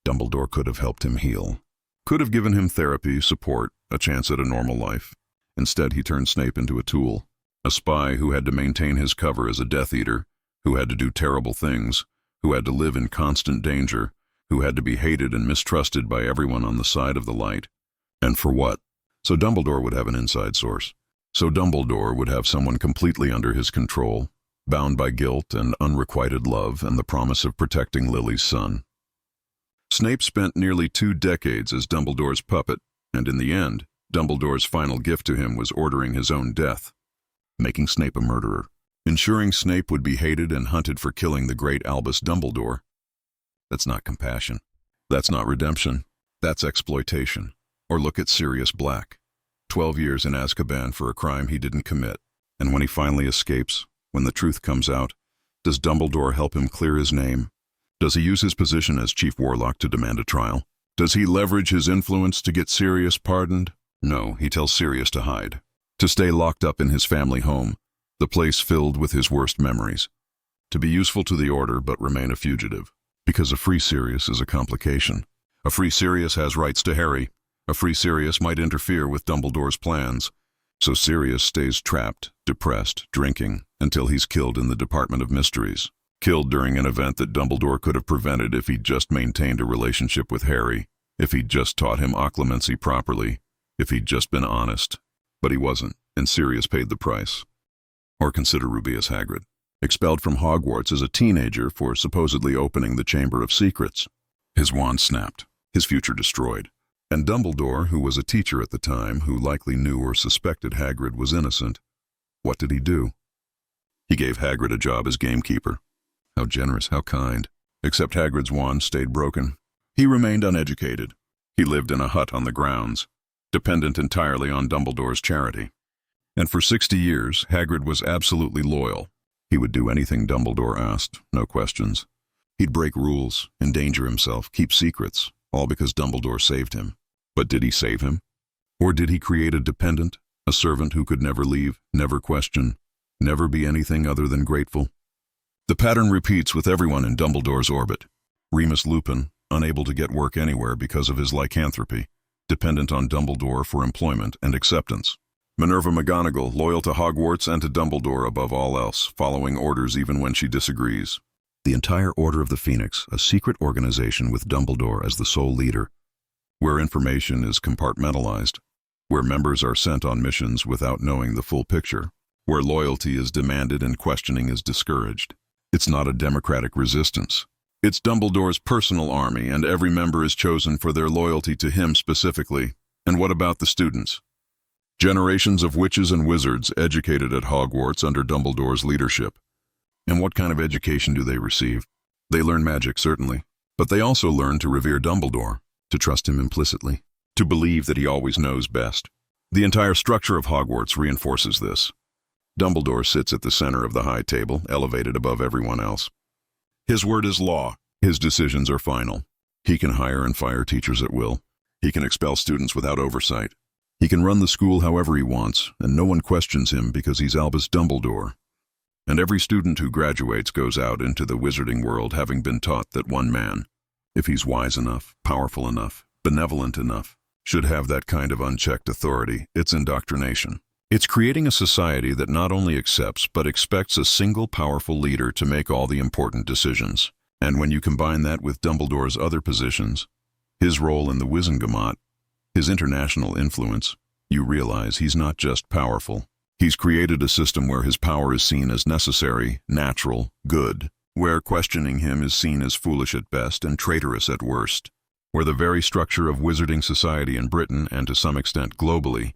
Dumbledore could have helped him heal, could have given him therapy, support, a chance at a normal life. Instead, he turned Snape into a tool, a spy who had to maintain his cover as a Death Eater, who had to do terrible things, who had to live in constant danger, who had to be hated and mistrusted by everyone on the side of the light. And for what? So Dumbledore would have an inside source. So Dumbledore would have someone completely under his control, bound by guilt and unrequited love and the promise of protecting Lily's son. Snape spent nearly 2 decades as Dumbledore's puppet, and in the end, Dumbledore's final gift to him was ordering his own death, making Snape a murderer, ensuring Snape would be hated and hunted for killing the great Albus Dumbledore. That's not compassion. That's not redemption. That's exploitation. Or look at Sirius Black. 12 years in Azkaban for a crime he didn't commit. And when he finally escapes, when the truth comes out, does Dumbledore help him clear his name? Does he use his position as Chief Warlock to demand a trial? Does he leverage his influence to get Sirius pardoned? No, he tells Sirius to hide, to stay locked up in his family home, the place filled with his worst memories, to be useful to the Order but remain a fugitive. Because a free Sirius is a complication. A free Sirius has rights to Harry. A free Sirius might interfere with Dumbledore's plans. So Sirius stays trapped, depressed, drinking, until he's killed in the Department of Mysteries. Killed during an event that Dumbledore could have prevented if he'd just maintained a relationship with Harry, if he'd just taught him occlumency properly, if he'd just been honest. But he wasn't, and Sirius paid the price. Or consider Rubeus Hagrid, expelled from Hogwarts as a teenager for supposedly opening the Chamber of Secrets. His wand snapped, his future destroyed. And Dumbledore, who was a teacher at the time, who likely knew or suspected Hagrid was innocent, what did he do? He gave Hagrid a job as gamekeeper. How generous, how kind. Except Hagrid's wand stayed broken. He remained uneducated. He lived in a hut on the grounds, dependent entirely on Dumbledore's charity. And for 60 years, Hagrid was absolutely loyal. He would do anything Dumbledore asked, no questions. He'd break rules, endanger himself, keep secrets, all because Dumbledore saved him. But did he save him? Or did he create a dependent, a servant who could never leave, never question, never be anything other than grateful? The pattern repeats with everyone in Dumbledore's orbit. Remus Lupin, unable to get work anywhere because of his lycanthropy, dependent on Dumbledore for employment and acceptance. Minerva McGonagall, loyal to Hogwarts and to Dumbledore above all else, following orders even when she disagrees. The entire Order of the Phoenix, a secret organization with Dumbledore as the sole leader, where information is compartmentalized, where members are sent on missions without knowing the full picture, where loyalty is demanded and questioning is discouraged. It's not a democratic resistance. It's Dumbledore's personal army, and every member is chosen for their loyalty to him specifically. And what about the students? Generations of witches and wizards educated at Hogwarts under Dumbledore's leadership. And what kind of education do they receive? They learn magic, certainly, but they also learn to revere Dumbledore, to trust him implicitly, to believe that he always knows best. The entire structure of Hogwarts reinforces this. Dumbledore sits at the center of the high table, elevated above everyone else. His word is law. His decisions are final. He can hire and fire teachers at will. He can expel students without oversight. He can run the school however he wants, and no one questions him because he's Albus Dumbledore. And every student who graduates goes out into the wizarding world having been taught that one man, if he's wise enough, powerful enough, benevolent enough, should have that kind of unchecked authority. It's indoctrination. It's creating a society that not only accepts but expects a single powerful leader to make all the important decisions. And when you combine that with Dumbledore's other positions, his role in the Wizengamot, his international influence, you realize he's not just powerful. He's created a system where his power is seen as necessary, natural, good, where questioning him is seen as foolish at best and traitorous at worst, where the very structure of wizarding society in Britain, and to some extent globally,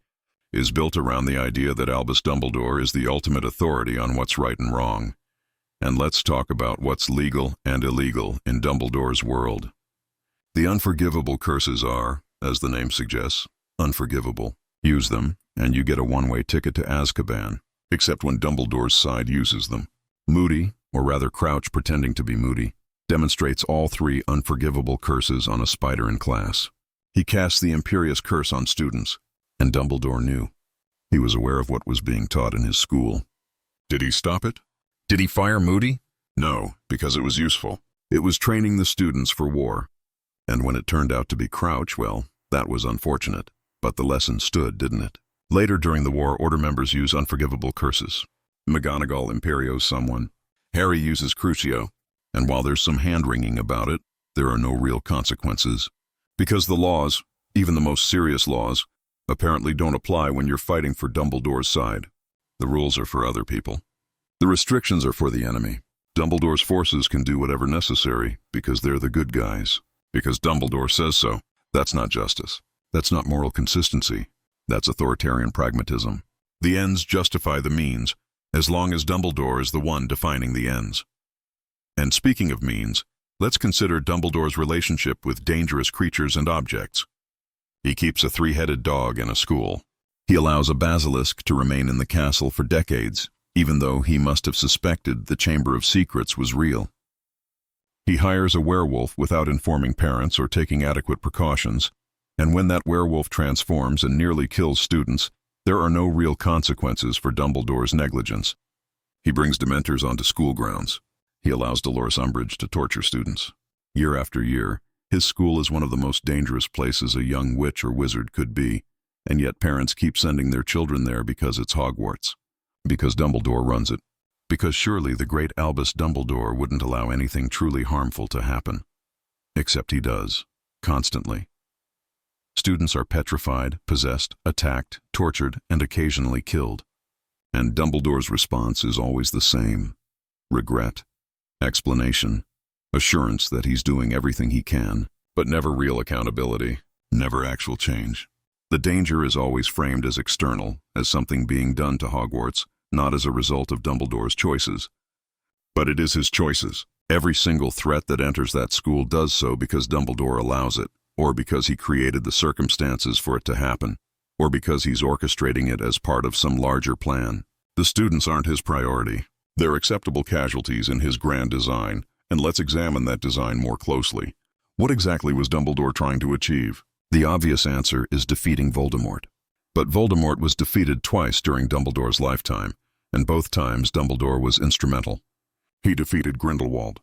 is built around the idea that Albus Dumbledore is the ultimate authority on what's right and wrong. And let's talk about what's legal and illegal in Dumbledore's world. The unforgivable curses are, as the name suggests, unforgivable. Use them, and you get a one-way ticket to Azkaban, except when Dumbledore's side uses them. Moody, or rather Crouch pretending to be Moody, demonstrates all 3 unforgivable curses on a spider in class. He casts the Imperious Curse on students, and Dumbledore knew. He was aware of what was being taught in his school. Did he stop it? Did he fire Moody? No, because it was useful. It was training the students for war. And when it turned out to be Crouch, well, that was unfortunate. But the lesson stood, didn't it? Later during the war, Order members use unforgivable curses. McGonagall imperios someone. Harry uses Crucio. And while there's some hand-wringing about it, there are no real consequences. Because the laws, even the most serious laws, apparently don't apply when you're fighting for Dumbledore's side. The rules are for other people. The restrictions are for the enemy. Dumbledore's forces can do whatever necessary because they're the good guys. Because Dumbledore says so. That's not justice. That's not moral consistency. That's authoritarian pragmatism. The ends justify the means, as long as Dumbledore is the one defining the ends. And speaking of means, let's consider Dumbledore's relationship with dangerous creatures and objects. He keeps a three-headed dog in a school. He allows a basilisk to remain in the castle for decades, even though he must have suspected the Chamber of Secrets was real. He hires a werewolf without informing parents or taking adequate precautions, and when that werewolf transforms and nearly kills students, there are no real consequences for Dumbledore's negligence. He brings Dementors onto school grounds. He allows Dolores Umbridge to torture students. Year after year, his school is one of the most dangerous places a young witch or wizard could be, and yet parents keep sending their children there because it's Hogwarts. Because Dumbledore runs it. Because surely the great Albus Dumbledore wouldn't allow anything truly harmful to happen. Except he does. Constantly. Students are petrified, possessed, attacked, tortured, and occasionally killed. And Dumbledore's response is always the same. Regret. Explanation. Assurance that he's doing everything he can, but never real accountability, never actual change. The danger is always framed as external, as something being done to Hogwarts, not as a result of Dumbledore's choices. But it is his choices. Every single threat that enters that school does so because Dumbledore allows it, or because he created the circumstances for it to happen, or because he's orchestrating it as part of some larger plan. The students aren't his priority. They're acceptable casualties in his grand design, and let's examine that design more closely. What exactly was Dumbledore trying to achieve? The obvious answer is defeating Voldemort. But Voldemort was defeated twice during Dumbledore's lifetime, and both times Dumbledore was instrumental. He defeated Grindelwald.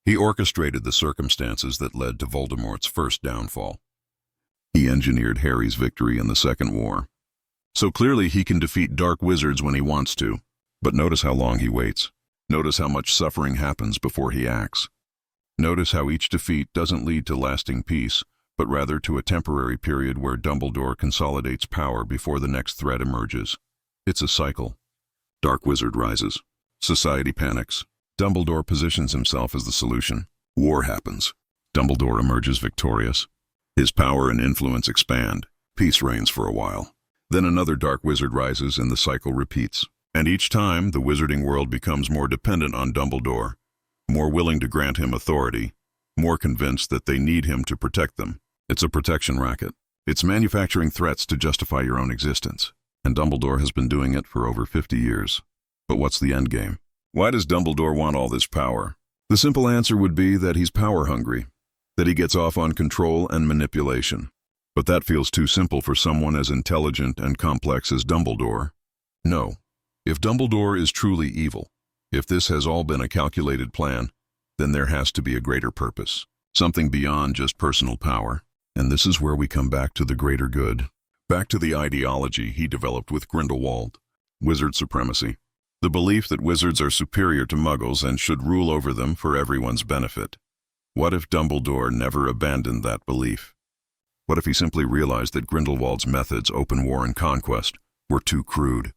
He orchestrated the circumstances that led to Voldemort's first downfall. He engineered Harry's victory in the Second War. So clearly he can defeat dark wizards when he wants to, but notice how long he waits. Notice how much suffering happens before he acts. Notice how each defeat doesn't lead to lasting peace, but rather to a temporary period where Dumbledore consolidates power before the next threat emerges. It's a cycle. Dark wizard rises. Society panics. Dumbledore positions himself as the solution. War happens. Dumbledore emerges victorious. His power and influence expand. Peace reigns for a while. Then another dark wizard rises and the cycle repeats. And each time, the wizarding world becomes more dependent on Dumbledore, more willing to grant him authority, more convinced that they need him to protect them. It's a protection racket. It's manufacturing threats to justify your own existence. And Dumbledore has been doing it for over 50 years. But what's the end game? Why does Dumbledore want all this power? The simple answer would be that he's power hungry, that he gets off on control and manipulation. But that feels too simple for someone as intelligent and complex as Dumbledore. No. If Dumbledore is truly evil, if this has all been a calculated plan, then there has to be a greater purpose, something beyond just personal power. And this is where we come back to the greater good, back to the ideology he developed with Grindelwald, wizard supremacy, the belief that wizards are superior to muggles and should rule over them for everyone's benefit. What if Dumbledore never abandoned that belief? What if he simply realized that Grindelwald's methods, open war and conquest, were too crude?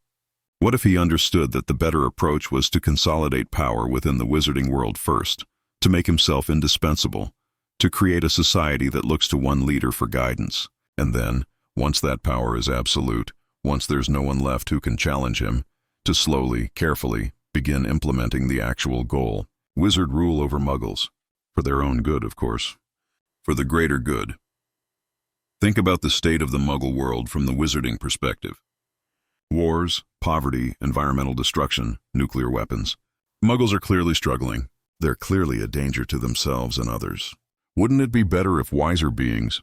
What if he understood that the better approach was to consolidate power within the wizarding world first, to make himself indispensable, to create a society that looks to one leader for guidance, and then, once that power is absolute, once there's no one left who can challenge him, to slowly, carefully, begin implementing the actual goal, wizard rule over muggles, for their own good, of course, for the greater good. Think about the state of the muggle world from the wizarding perspective. Wars, poverty, environmental destruction, nuclear weapons. Muggles are clearly struggling. They're clearly a danger to themselves and others. Wouldn't it be better if wiser beings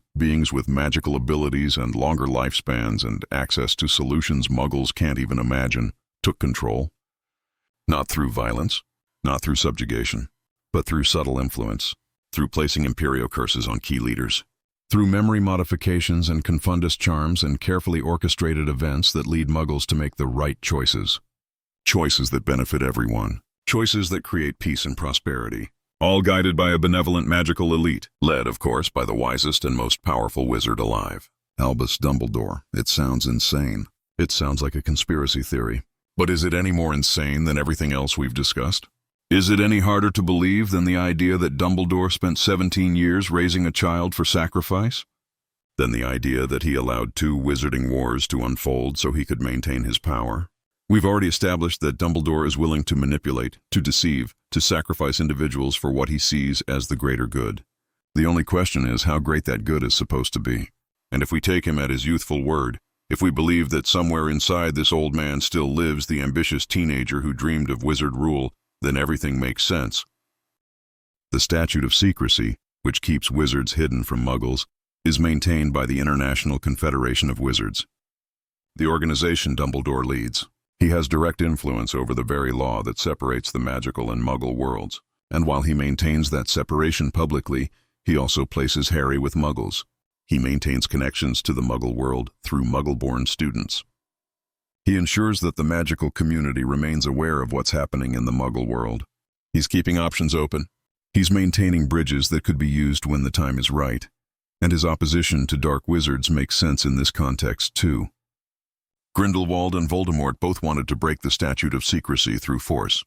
with magical abilities and longer lifespans and access to solutions muggles can't even imagine, took control? Not through violence, not through subjugation, but through subtle influence, through placing Imperio curses on key leaders, through memory modifications and confundus charms and carefully orchestrated events that lead muggles to make the right choices. Choices that benefit everyone. Choices that create peace and prosperity. All guided by a benevolent magical elite, led, of course, by the wisest and most powerful wizard alive, Albus Dumbledore. It sounds insane. It sounds like a conspiracy theory. But is it any more insane than everything else we've discussed? Is it any harder to believe than the idea that Dumbledore spent 17 years raising a child for sacrifice? Than the idea that he allowed 2 wizarding wars to unfold so he could maintain his power? We've already established that Dumbledore is willing to manipulate, to deceive, to sacrifice individuals for what he sees as the greater good. The only question is how great that good is supposed to be. And if we take him at his youthful word, if we believe that somewhere inside this old man still lives the ambitious teenager who dreamed of wizard rule, then everything makes sense. The statute of secrecy, which keeps wizards hidden from muggles, is maintained by the International Confederation of Wizards, the organization Dumbledore leads. He has direct influence over the very law that separates the magical and muggle worlds, and while he maintains that separation publicly, he also places Harry with muggles. He maintains connections to the muggle world through muggle-born students. He ensures that the magical community remains aware of what's happening in the muggle world. He's keeping options open. He's maintaining bridges that could be used when the time is right. And his opposition to dark wizards makes sense in this context too. Grindelwald and Voldemort both wanted to break the statute of secrecy through force.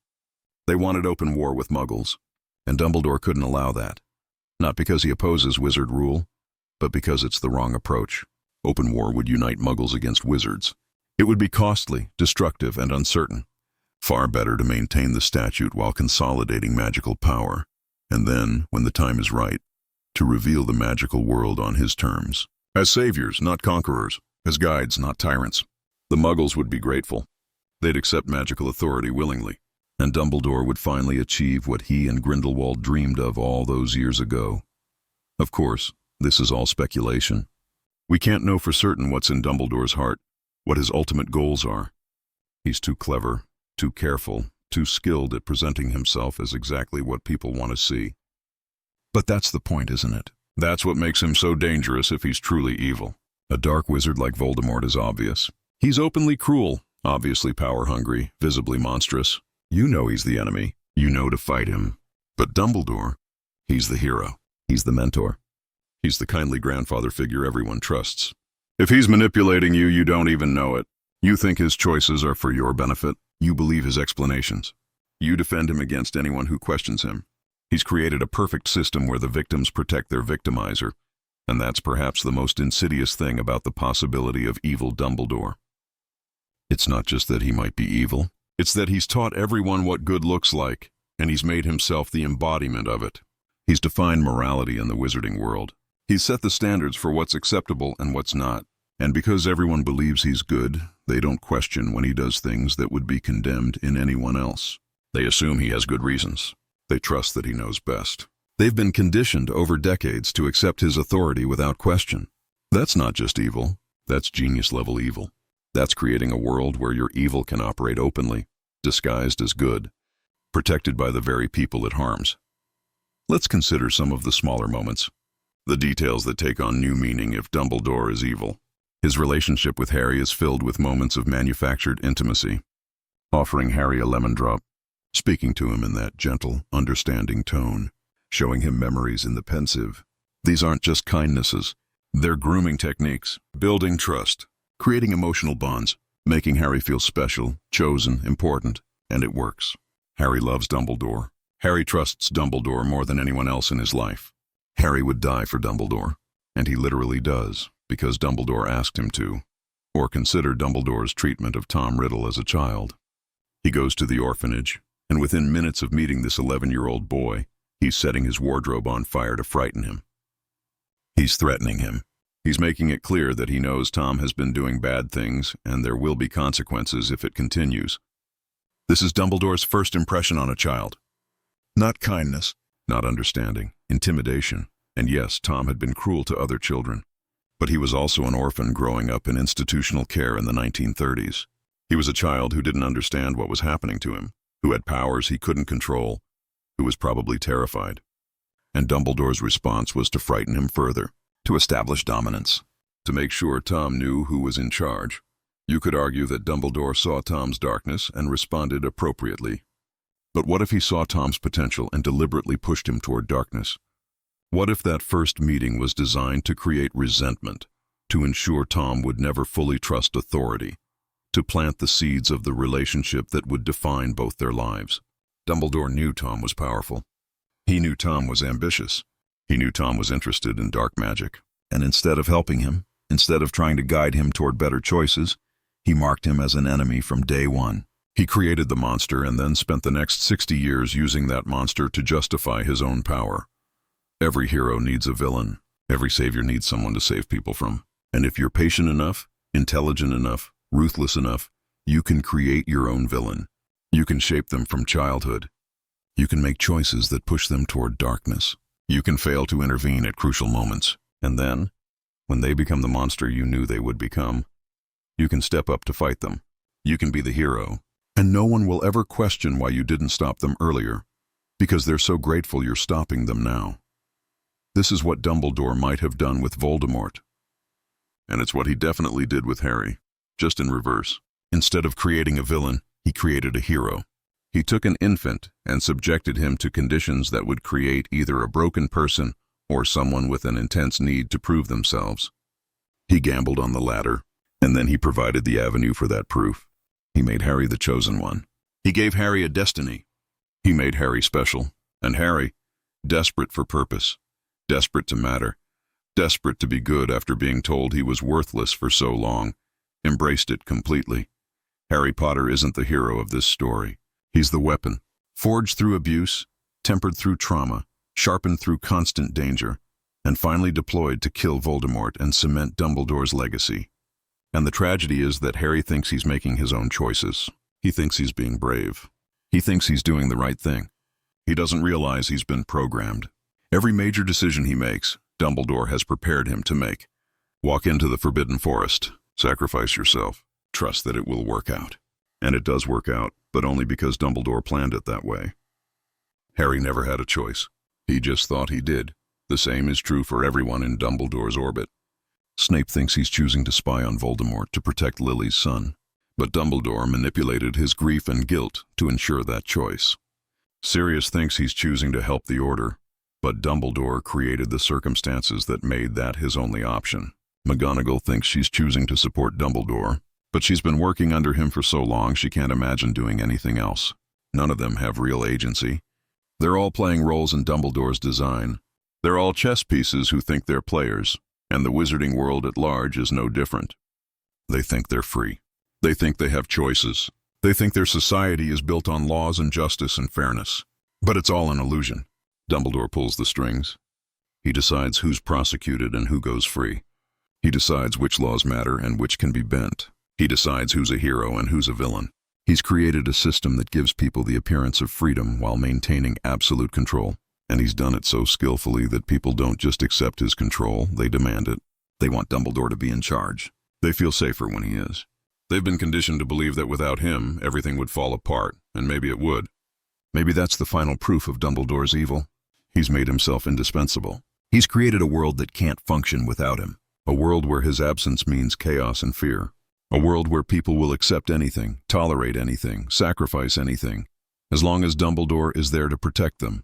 They wanted open war with muggles, and Dumbledore couldn't allow that. Not because he opposes wizard rule, but because it's the wrong approach. Open war would unite muggles against wizards. It would be costly, destructive, and uncertain. Far better to maintain the statute while consolidating magical power, and then, when the time is right, to reveal the magical world on his terms. As saviors, not conquerors. As guides, not tyrants. The muggles would be grateful. They'd accept magical authority willingly, and Dumbledore would finally achieve what he and Grindelwald dreamed of all those years ago. Of course, this is all speculation. We can't know for certain what's in Dumbledore's heart, what his ultimate goals are. He's too clever, too careful, too skilled at presenting himself as exactly what people want to see. But that's the point, isn't it? That's what makes him so dangerous if he's truly evil. A dark wizard like Voldemort is obvious. He's openly cruel, obviously power-hungry, visibly monstrous. You know he's the enemy. You know to fight him. But Dumbledore, he's the hero. He's the mentor. He's the kindly grandfather figure everyone trusts. If he's manipulating you, you don't even know it. You think his choices are for your benefit. You believe his explanations. You defend him against anyone who questions him. He's created a perfect system where the victims protect their victimizer, and that's perhaps the most insidious thing about the possibility of evil Dumbledore. It's not just that he might be evil, it's that he's taught everyone what good looks like, and he's made himself the embodiment of it. He's defined morality in the wizarding world. He's set the standards for what's acceptable and what's not, and because everyone believes he's good, they don't question when he does things that would be condemned in anyone else. They assume he has good reasons. They trust that he knows best. They've been conditioned over decades to accept his authority without question. That's not just evil, that's genius-level evil. That's creating a world where your evil can operate openly, disguised as good, protected by the very people it harms. Let's consider some of the smaller moments, the details that take on new meaning if Dumbledore is evil. His relationship with Harry is filled with moments of manufactured intimacy, offering Harry a lemon drop, speaking to him in that gentle, understanding tone, showing him memories in the pensive. These aren't just kindnesses, they're grooming techniques, building trust, creating emotional bonds, making Harry feel special, chosen, important, and it works. Harry loves Dumbledore. Harry trusts Dumbledore more than anyone else in his life. Harry would die for Dumbledore, and he literally does, because Dumbledore asked him to. Or consider Dumbledore's treatment of Tom Riddle as a child. He goes to the orphanage, and within minutes of meeting this 11-year-old boy, he's setting his wardrobe on fire to frighten him. He's threatening him. He's making it clear that he knows Tom has been doing bad things, and there will be consequences if it continues. This is Dumbledore's first impression on a child. Not kindness, not understanding, intimidation. And yes, Tom had been cruel to other children. But he was also an orphan growing up in institutional care in the 1930s. He was a child who didn't understand what was happening to him, who had powers he couldn't control, who was probably terrified. And Dumbledore's response was to frighten him further, to establish dominance, to make sure Tom knew who was in charge. You could argue that Dumbledore saw Tom's darkness and responded appropriately. But what if he saw Tom's potential and deliberately pushed him toward darkness? What if that first meeting was designed to create resentment, to ensure Tom would never fully trust authority, to plant the seeds of the relationship that would define both their lives? Dumbledore knew Tom was powerful. He knew Tom was ambitious. He knew Tom was interested in dark magic. And instead of helping him, instead of trying to guide him toward better choices, he marked him as an enemy from day one. He created the monster and then spent the next 60 years using that monster to justify his own power. Every hero needs a villain. Every savior needs someone to save people from. And if you're patient enough, intelligent enough, ruthless enough, you can create your own villain. You can shape them from childhood. You can make choices that push them toward darkness. You can fail to intervene at crucial moments. And then, when they become the monster you knew they would become, you can step up to fight them. You can be the hero. And no one will ever question why you didn't stop them earlier, because they're so grateful you're stopping them now. This is what Dumbledore might have done with Voldemort. And it's what he definitely did with Harry, just in reverse. Instead of creating a villain, he created a hero. He took an infant and subjected him to conditions that would create either a broken person or someone with an intense need to prove themselves. He gambled on the latter, and then he provided the avenue for that proof. He made Harry the chosen one. He gave Harry a destiny. He made Harry special, and Harry, desperate for purpose, desperate to matter, desperate to be good after being told he was worthless for so long, embraced it completely. Harry Potter isn't the hero of this story. He's the weapon, forged through abuse, tempered through trauma, sharpened through constant danger, and finally deployed to kill Voldemort and cement Dumbledore's legacy. And the tragedy is that Harry thinks he's making his own choices. He thinks he's being brave. He thinks he's doing the right thing. He doesn't realize he's been programmed. Every major decision he makes, Dumbledore has prepared him to make. Walk into the Forbidden Forest. Sacrifice yourself. Trust that it will work out. And it does work out, but only because Dumbledore planned it that way. Harry never had a choice. He just thought he did. The same is true for everyone in Dumbledore's orbit. Snape thinks he's choosing to spy on Voldemort to protect Lily's son, but Dumbledore manipulated his grief and guilt to ensure that choice. Sirius thinks he's choosing to help the Order, but Dumbledore created the circumstances that made that his only option. McGonagall thinks she's choosing to support Dumbledore, but she's been working under him for so long she can't imagine doing anything else. None of them have real agency. They're all playing roles in Dumbledore's design. They're all chess pieces who think they're players. And the wizarding world at large is no different. They think they're free. They think they have choices. They think their society is built on laws and justice and fairness. But it's all an illusion. Dumbledore pulls the strings. He decides who's prosecuted and who goes free. He decides which laws matter and which can be bent. He decides who's a hero and who's a villain. He's created a system that gives people the appearance of freedom while maintaining absolute control. And he's done it so skillfully that people don't just accept his control, they demand it. They want Dumbledore to be in charge. They feel safer when he is. They've been conditioned to believe that without him, everything would fall apart, and maybe it would. Maybe that's the final proof of Dumbledore's evil. He's made himself indispensable. He's created a world that can't function without him. A world where his absence means chaos and fear. A world where people will accept anything, tolerate anything, sacrifice anything, as long as Dumbledore is there to protect them.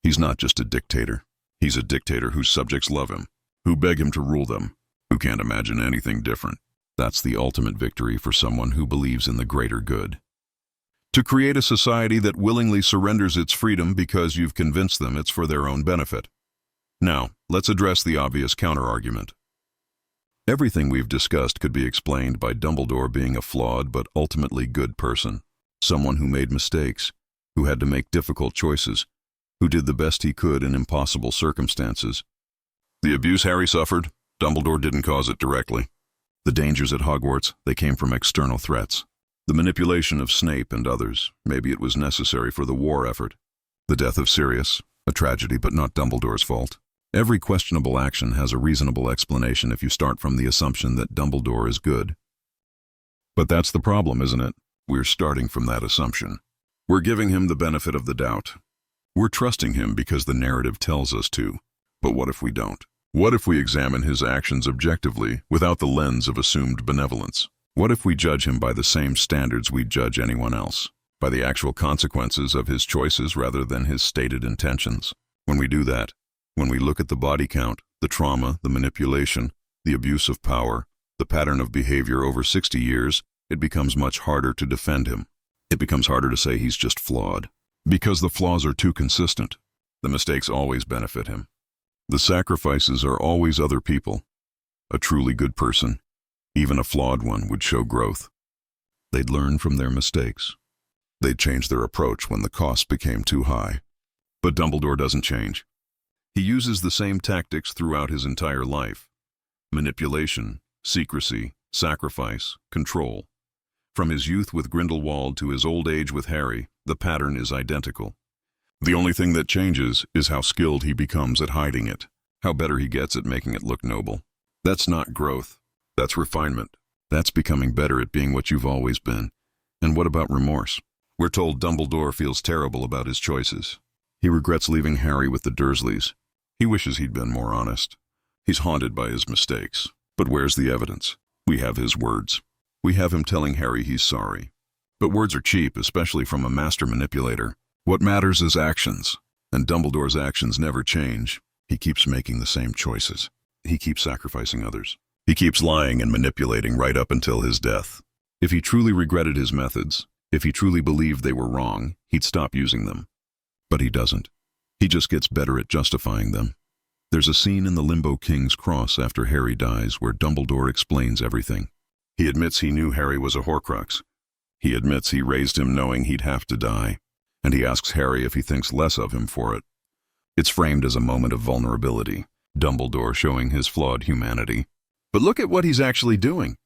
He's not just a dictator. He's a dictator whose subjects love him, who beg him to rule them, who can't imagine anything different. That's the ultimate victory for someone who believes in the greater good. To create a society that willingly surrenders its freedom because you've convinced them it's for their own benefit. Now, let's address the obvious counterargument. Everything we've discussed could be explained by Dumbledore being a flawed but ultimately good person, someone who made mistakes, who had to make difficult choices, who did the best he could in impossible circumstances. The abuse Harry suffered, Dumbledore didn't cause it directly. The dangers at Hogwarts, they came from external threats. The manipulation of Snape and others, maybe it was necessary for the war effort. The death of Sirius, a tragedy but not Dumbledore's fault. Every questionable action has a reasonable explanation if you start from the assumption that Dumbledore is good. But that's the problem, isn't it? We're starting from that assumption. We're giving him the benefit of the doubt. We're trusting him because the narrative tells us to. But what if we don't? What if we examine his actions objectively without the lens of assumed benevolence? What if we judge him by the same standards we'd judge anyone else? By the actual consequences of his choices rather than his stated intentions? When we do that, when we look at the body count, the trauma, the manipulation, the abuse of power, the pattern of behavior over 60 years, it becomes much harder to defend him. It becomes harder to say he's just flawed. Because the flaws are too consistent. The mistakes always benefit him. The sacrifices are always other people. A truly good person, even a flawed one, would show growth. They'd learn from their mistakes. They'd change their approach when the cost became too high. But Dumbledore doesn't change. He uses the same tactics throughout his entire life. Manipulation, secrecy, sacrifice, control. From his youth with Grindelwald to his old age with Harry, the pattern is identical. The only thing that changes is how skilled he becomes at hiding it, how better he gets at making it look noble. That's not growth. That's refinement. That's becoming better at being what you've always been. And what about remorse? We're told Dumbledore feels terrible about his choices. He regrets leaving Harry with the Dursleys. He wishes he'd been more honest. He's haunted by his mistakes. But where's the evidence? We have his words. We have him telling Harry he's sorry. But words are cheap, especially from a master manipulator. What matters is actions. And Dumbledore's actions never change. He keeps making the same choices. He keeps sacrificing others. He keeps lying and manipulating right up until his death. If he truly regretted his methods, if he truly believed they were wrong, he'd stop using them. But he doesn't. He just gets better at justifying them. There's a scene in the Limbo King's Cross after Harry dies where Dumbledore explains everything. He admits he knew Harry was a Horcrux. He admits he raised him knowing he'd have to die. And he asks Harry if he thinks less of him for it. It's framed as a moment of vulnerability, Dumbledore showing his flawed humanity. But look at what he's actually doing.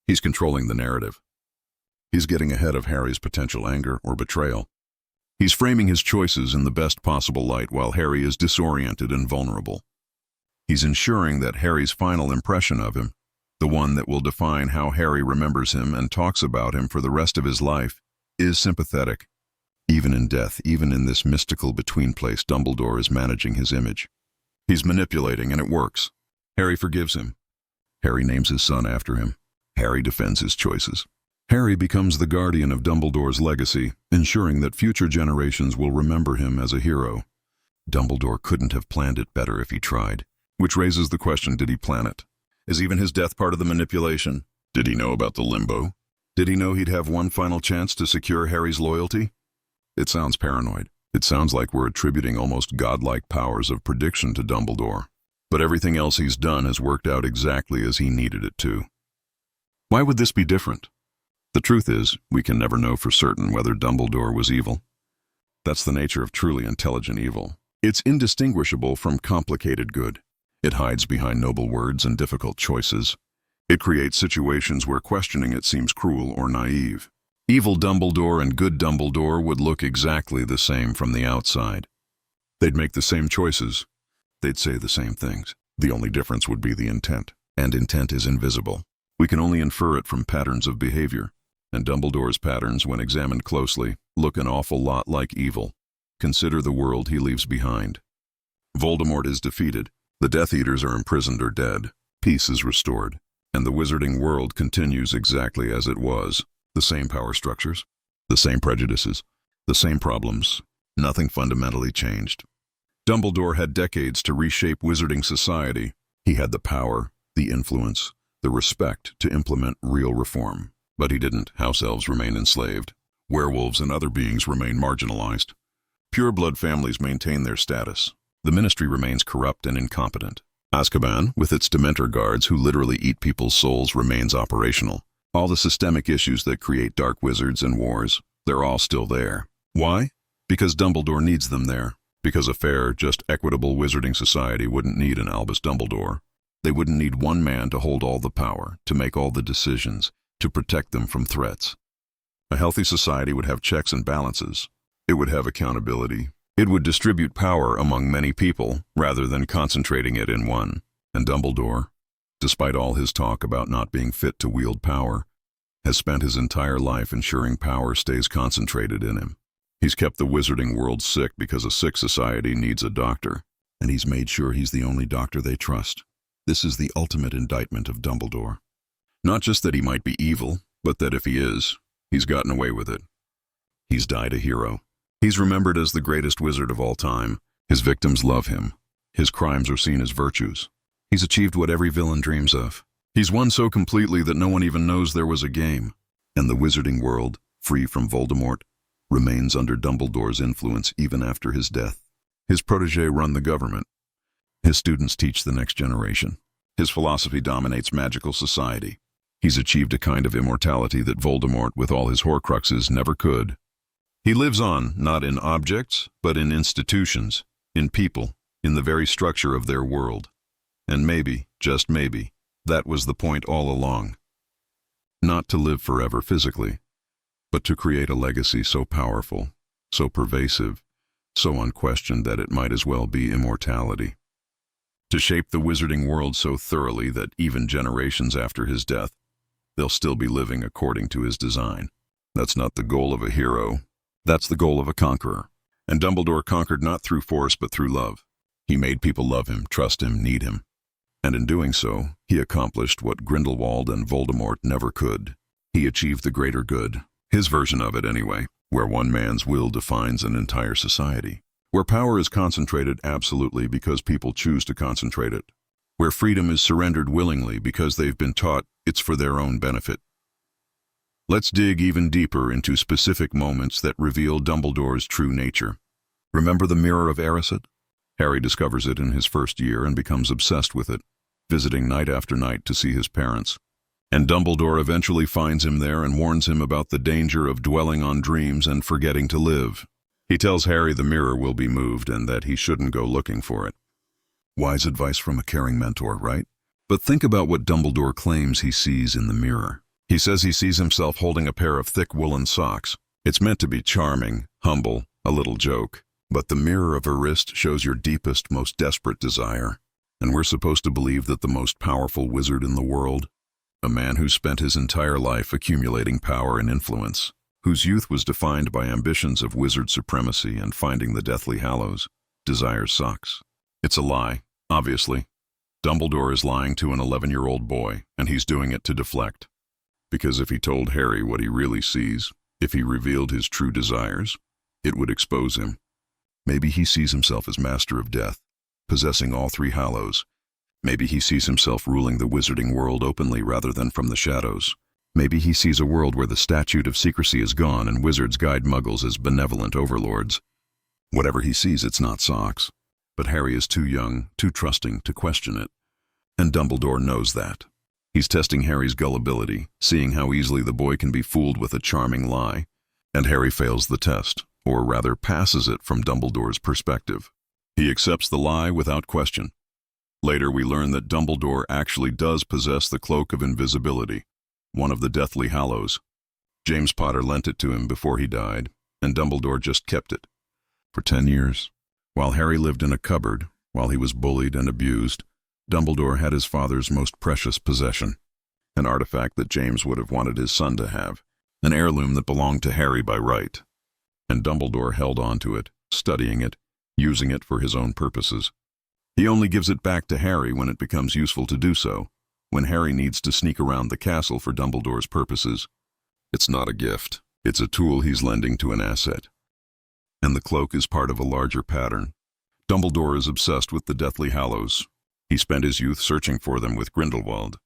He's controlling the narrative. He's getting ahead of Harry's potential anger or betrayal. He's framing his choices in the best possible light while Harry is disoriented and vulnerable. He's ensuring that Harry's final impression of him, the one that will define how Harry remembers him and talks about him for the rest of his life, is sympathetic. Even in death, even in this mystical between place, Dumbledore is managing his image. He's manipulating, and it works. Harry forgives him. Harry names his son after him. Harry defends his choices. Harry becomes the guardian of Dumbledore's legacy, ensuring that future generations will remember him as a hero. Dumbledore couldn't have planned it better if he tried. Which raises the question, did he plan it? Is even his death part of the manipulation? Did he know about the limbo? Did he know he'd have one final chance to secure Harry's loyalty? It sounds paranoid. It sounds like we're attributing almost godlike powers of prediction to Dumbledore. But everything else he's done has worked out exactly as he needed it to. Why would this be different? The truth is, we can never know for certain whether Dumbledore was evil. That's the nature of truly intelligent evil. It's indistinguishable from complicated good. It hides behind noble words and difficult choices. It creates situations where questioning it seems cruel or naive. Evil Dumbledore and good Dumbledore would look exactly the same from the outside. They'd make the same choices. They'd say the same things. The only difference would be the intent. And intent is invisible. We can only infer it from patterns of behavior. And Dumbledore's patterns, when examined closely, look an awful lot like evil. Consider the world he leaves behind. Voldemort is defeated. The Death Eaters are imprisoned or dead. Peace is restored. And the wizarding world continues exactly as it was. The same power structures, the same prejudices, the same problems. Nothing fundamentally changed. Dumbledore had decades to reshape wizarding society. He had the power, the influence, the respect to implement real reform. But he didn't. House elves remain enslaved. Werewolves and other beings remain marginalized. Pure-blood families maintain their status. The ministry remains corrupt and incompetent. Azkaban, with its Dementor guards who literally eat people's souls, remains operational. All the systemic issues that create dark wizards and wars, they're all still there. Why? Because Dumbledore needs them there. Because a fair, just equitable wizarding society wouldn't need an Albus Dumbledore. They wouldn't need one man to hold all the power, to make all the decisions, to protect them from threats. A healthy society would have checks and balances. It would have accountability. It would distribute power among many people, rather than concentrating it in one. And Dumbledore, despite all his talk about not being fit to wield power, has spent his entire life ensuring power stays concentrated in him. He's kept the wizarding world sick because a sick society needs a doctor, and he's made sure he's the only doctor they trust. This is the ultimate indictment of Dumbledore. Not just that he might be evil, but that if he is, he's gotten away with it. He's died a hero. He's remembered as the greatest wizard of all time. His victims love him. His crimes are seen as virtues. He's achieved what every villain dreams of. He's won so completely that no one even knows there was a game. And the wizarding world, free from Voldemort, remains under Dumbledore's influence even after his death. His protégés run the government. His students teach the next generation. His philosophy dominates magical society. He's achieved a kind of immortality that Voldemort, with all his Horcruxes, never could. He lives on, not in objects, but in institutions, in people, in the very structure of their world. And maybe, just maybe, that was the point all along. Not to live forever physically, but to create a legacy so powerful, so pervasive, so unquestioned that it might as well be immortality. To shape the wizarding world so thoroughly that even generations after his death, they'll still be living according to his design. That's not the goal of a hero. That's the goal of a conqueror. And Dumbledore conquered not through force but through love. He made people love him, trust him, need him. And in doing so, he accomplished what Grindelwald and Voldemort never could. He achieved the greater good, his version of it anyway, where one man's will defines an entire society, where power is concentrated absolutely because people choose to concentrate it, where freedom is surrendered willingly because they've been taught it's for their own benefit. Let's dig even deeper into specific moments that reveal Dumbledore's true nature. Remember the Mirror of Erised? Harry discovers it in his first year and becomes obsessed with it, visiting night after night to see his parents. And Dumbledore eventually finds him there and warns him about the danger of dwelling on dreams and forgetting to live. He tells Harry the mirror will be moved and that he shouldn't go looking for it. Wise advice from a caring mentor, right? But think about what Dumbledore claims he sees in the mirror. He says he sees himself holding a pair of thick woolen socks. It's meant to be charming, humble, a little joke. But the Mirror of Erised shows your deepest, most desperate desire. And we're supposed to believe that the most powerful wizard in the world, a man who spent his entire life accumulating power and influence, whose youth was defined by ambitions of wizard supremacy and finding the Deathly Hallows, desires socks. It's a lie, obviously. Dumbledore is lying to an 11-year-old boy, and he's doing it to deflect. Because if he told Harry what he really sees, if he revealed his true desires, it would expose him. Maybe he sees himself as Master of Death, possessing all three Hallows. Maybe he sees himself ruling the wizarding world openly rather than from the shadows. Maybe he sees a world where the statute of secrecy is gone and wizards guide muggles as benevolent overlords. Whatever he sees, it's not socks. But Harry is too young, too trusting to question it. And Dumbledore knows that. He's testing Harry's gullibility, seeing how easily the boy can be fooled with a charming lie. And Harry fails the test, or rather passes it from Dumbledore's perspective. He accepts the lie without question. Later we learn that Dumbledore actually does possess the Cloak of Invisibility, one of the Deathly Hallows. James Potter lent it to him before he died, and Dumbledore just kept it. For 10 years. While Harry lived in a cupboard, while he was bullied and abused, Dumbledore had his father's most precious possession, an artifact that James would have wanted his son to have, an heirloom that belonged to Harry by right. And Dumbledore held on to it, studying it, using it for his own purposes. He only gives it back to Harry when it becomes useful to do so, when Harry needs to sneak around the castle for Dumbledore's purposes. It's not a gift. It's a tool he's lending to an asset. And the cloak is part of a larger pattern. Dumbledore is obsessed with the Deathly Hallows. He spent his youth searching for them with Grindelwald.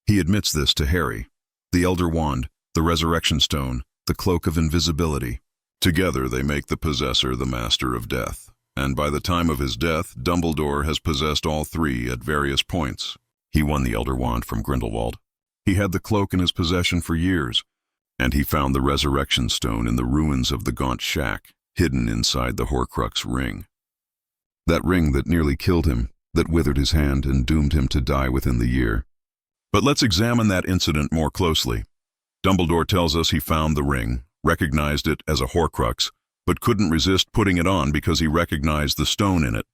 He admits this to Harry. The Elder Wand, the Resurrection Stone, the Cloak of Invisibility. Together they make the possessor the Master of Death. And by the time of his death, Dumbledore has possessed all three at various points. He won the Elder Wand from Grindelwald. He had the cloak in his possession for years. And he found the Resurrection Stone in the ruins of the Gaunt Shack, hidden inside the Horcrux ring. That ring that nearly killed him, that withered his hand and doomed him to die within the year. But let's examine that incident more closely. Dumbledore tells us he found the ring, recognized it as a Horcrux, but couldn't resist putting it on because he recognized the stone in it.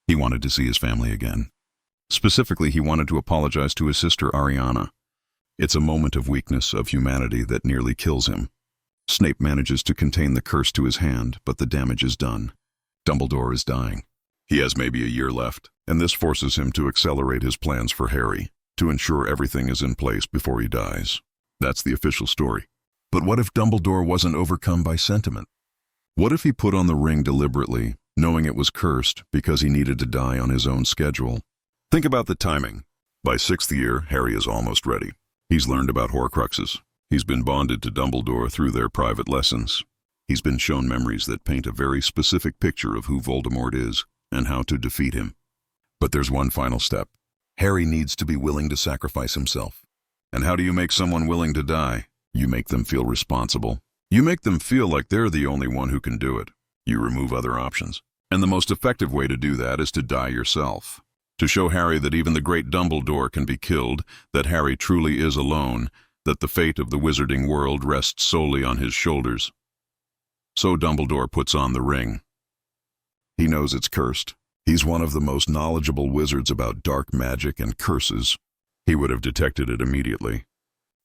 He wanted to see his family again. Specifically, he wanted to apologize to his sister Ariana. It's a moment of weakness, of humanity that nearly kills him. Snape manages to contain the curse to his hand, but the damage is done. Dumbledore is dying. He has maybe a year left, and this forces him to accelerate his plans for Harry, to ensure everything is in place before he dies. That's the official story. But what if Dumbledore wasn't overcome by sentiment? What if he put on the ring deliberately, knowing it was cursed because he needed to die on his own schedule? Think about the timing. By 6th year, Harry is almost ready. He's learned about Horcruxes. He's been bonded to Dumbledore through their private lessons. He's been shown memories that paint a very specific picture of who Voldemort is and how to defeat him. But there's one final step. Harry needs to be willing to sacrifice himself. And how do you make someone willing to die? You make them feel responsible. You make them feel like they're the only one who can do it. You remove other options. And the most effective way to do that is to die yourself. To show Harry that even the great Dumbledore can be killed, that Harry truly is alone, that the fate of the wizarding world rests solely on his shoulders. So Dumbledore puts on the ring. He knows it's cursed. He's one of the most knowledgeable wizards about dark magic and curses. He would have detected it immediately.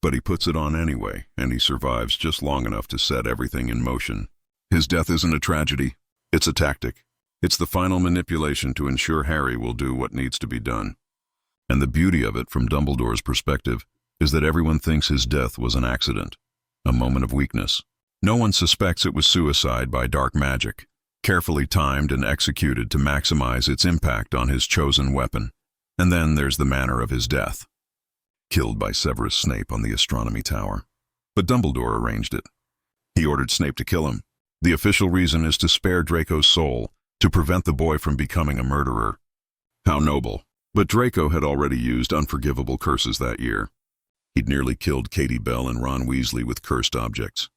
But he puts it on anyway, and he survives just long enough to set everything in motion. His death isn't a tragedy. It's a tactic. It's the final manipulation to ensure Harry will do what needs to be done. And the beauty of it from Dumbledore's perspective is that everyone thinks his death was an accident, a moment of weakness. No one suspects it was suicide by dark magic, carefully timed and executed to maximize its impact on his chosen weapon. And then there's the manner of his death. Killed by Severus Snape on the Astronomy Tower. But Dumbledore arranged it. He ordered Snape to kill him. The official reason is to spare Draco's soul, to prevent the boy from becoming a murderer. How noble. But Draco had already used unforgivable curses that year. He'd nearly killed Katie Bell and Ron Weasley with cursed objects.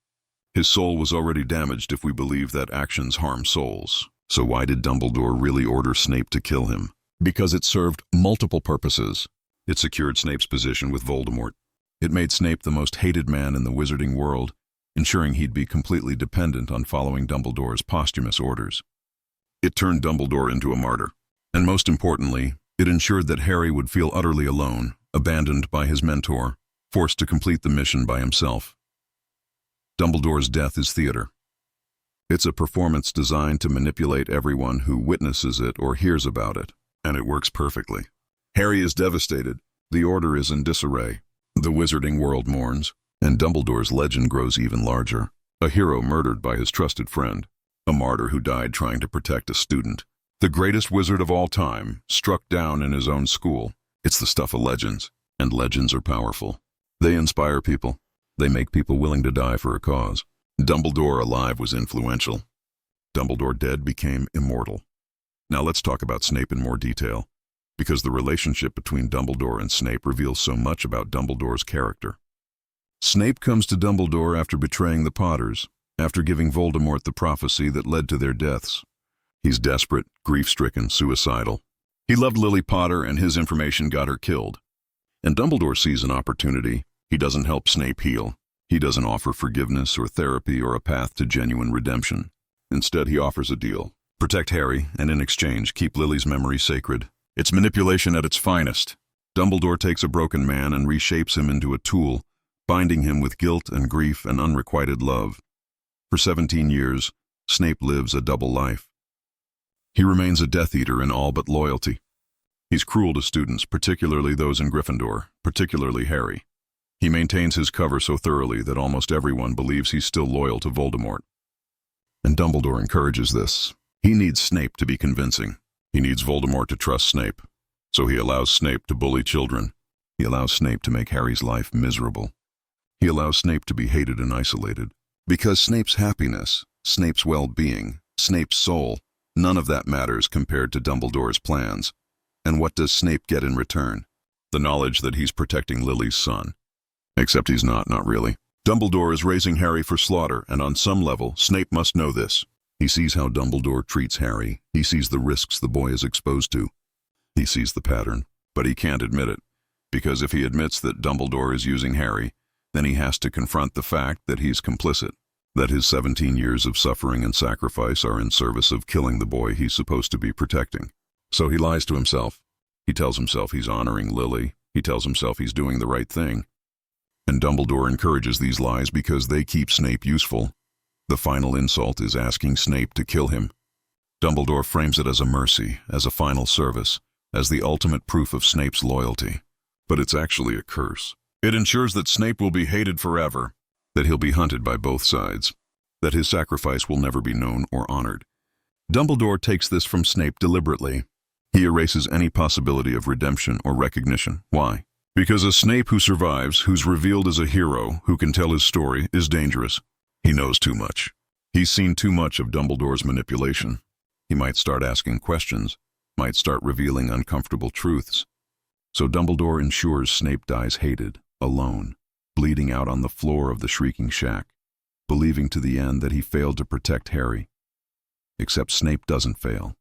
His soul was already damaged if we believe that actions harm souls. So why did Dumbledore really order Snape to kill him? Because it served multiple purposes. It secured Snape's position with Voldemort. It made Snape the most hated man in the wizarding world, ensuring he'd be completely dependent on following Dumbledore's posthumous orders. It turned Dumbledore into a martyr. And most importantly, it ensured that Harry would feel utterly alone, abandoned by his mentor, forced to complete the mission by himself. Dumbledore's death is theater. It's a performance designed to manipulate everyone who witnesses it or hears about it, and it works perfectly. Harry is devastated. The Order is in disarray. The wizarding world mourns, and Dumbledore's legend grows even larger. A hero murdered by his trusted friend. A martyr who died trying to protect a student. The greatest wizard of all time, struck down in his own school. It's the stuff of legends, and legends are powerful. They inspire people. They make people willing to die for a cause. Dumbledore alive was influential. Dumbledore dead became immortal. Now let's talk about Snape in more detail, because the relationship between Dumbledore and Snape reveals so much about Dumbledore's character. Snape comes to Dumbledore after betraying the Potters, after giving Voldemort the prophecy that led to their deaths. He's desperate, grief-stricken, suicidal. He loved Lily Potter and his information got her killed. And Dumbledore sees an opportunity. He doesn't help Snape heal. He doesn't offer forgiveness or therapy or a path to genuine redemption. Instead, he offers a deal. Protect Harry, and in exchange, keep Lily's memory sacred. It's manipulation at its finest. Dumbledore takes a broken man and reshapes him into a tool, binding him with guilt and grief and unrequited love. For 17 years, Snape lives a double life. He remains a Death Eater in all but loyalty. He's cruel to students, particularly those in Gryffindor, particularly Harry. He maintains his cover so thoroughly that almost everyone believes he's still loyal to Voldemort. And Dumbledore encourages this. He needs Snape to be convincing. He needs Voldemort to trust Snape. So he allows Snape to bully children. He allows Snape to make Harry's life miserable. He allows Snape to be hated and isolated. Because Snape's happiness, Snape's well-being, Snape's soul, none of that matters compared to Dumbledore's plans. And what does Snape get in return? The knowledge that he's protecting Lily's son. Except he's not really. Dumbledore is raising Harry for slaughter, and on some level, Snape must know this. He sees how Dumbledore treats Harry. He sees the risks the boy is exposed to. He sees the pattern, but he can't admit it. Because if he admits that Dumbledore is using Harry, then he has to confront the fact that he's complicit. That his 17 years of suffering and sacrifice are in service of killing the boy he's supposed to be protecting. So he lies to himself. He tells himself he's honoring Lily. He tells himself he's doing the right thing. And Dumbledore encourages these lies because they keep Snape useful. The final insult is asking Snape to kill him. Dumbledore frames it as a mercy, as a final service, as the ultimate proof of Snape's loyalty. But it's actually a curse. It ensures that Snape will be hated forever, that he'll be hunted by both sides, that his sacrifice will never be known or honored. Dumbledore takes this from Snape deliberately. He erases any possibility of redemption or recognition. Why? Because a Snape who survives, who's revealed as a hero, who can tell his story, is dangerous. He knows too much. He's seen too much of Dumbledore's manipulation. He might start asking questions, might start revealing uncomfortable truths. So Dumbledore ensures Snape dies hated, alone, bleeding out on the floor of the Shrieking Shack, believing to the end that he failed to protect Harry. Except Snape doesn't fail.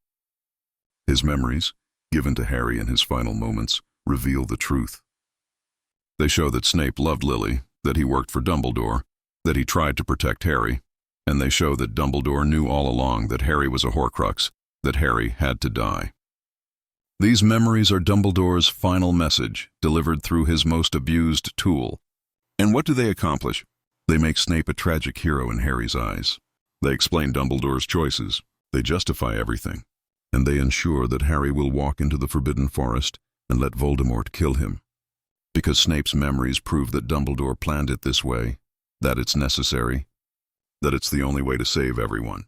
His memories, given to Harry in his final moments, reveal the truth. They show that Snape loved Lily, that he worked for Dumbledore, that he tried to protect Harry, and they show that Dumbledore knew all along that Harry was a Horcrux, that Harry had to die. These memories are Dumbledore's final message, delivered through his most abused tool. And what do they accomplish? They make Snape a tragic hero in Harry's eyes. They explain Dumbledore's choices. They justify everything. And they ensure that Harry will walk into the Forbidden Forest and let Voldemort kill him. Because Snape's memories prove that Dumbledore planned it this way, that it's necessary, that it's the only way to save everyone.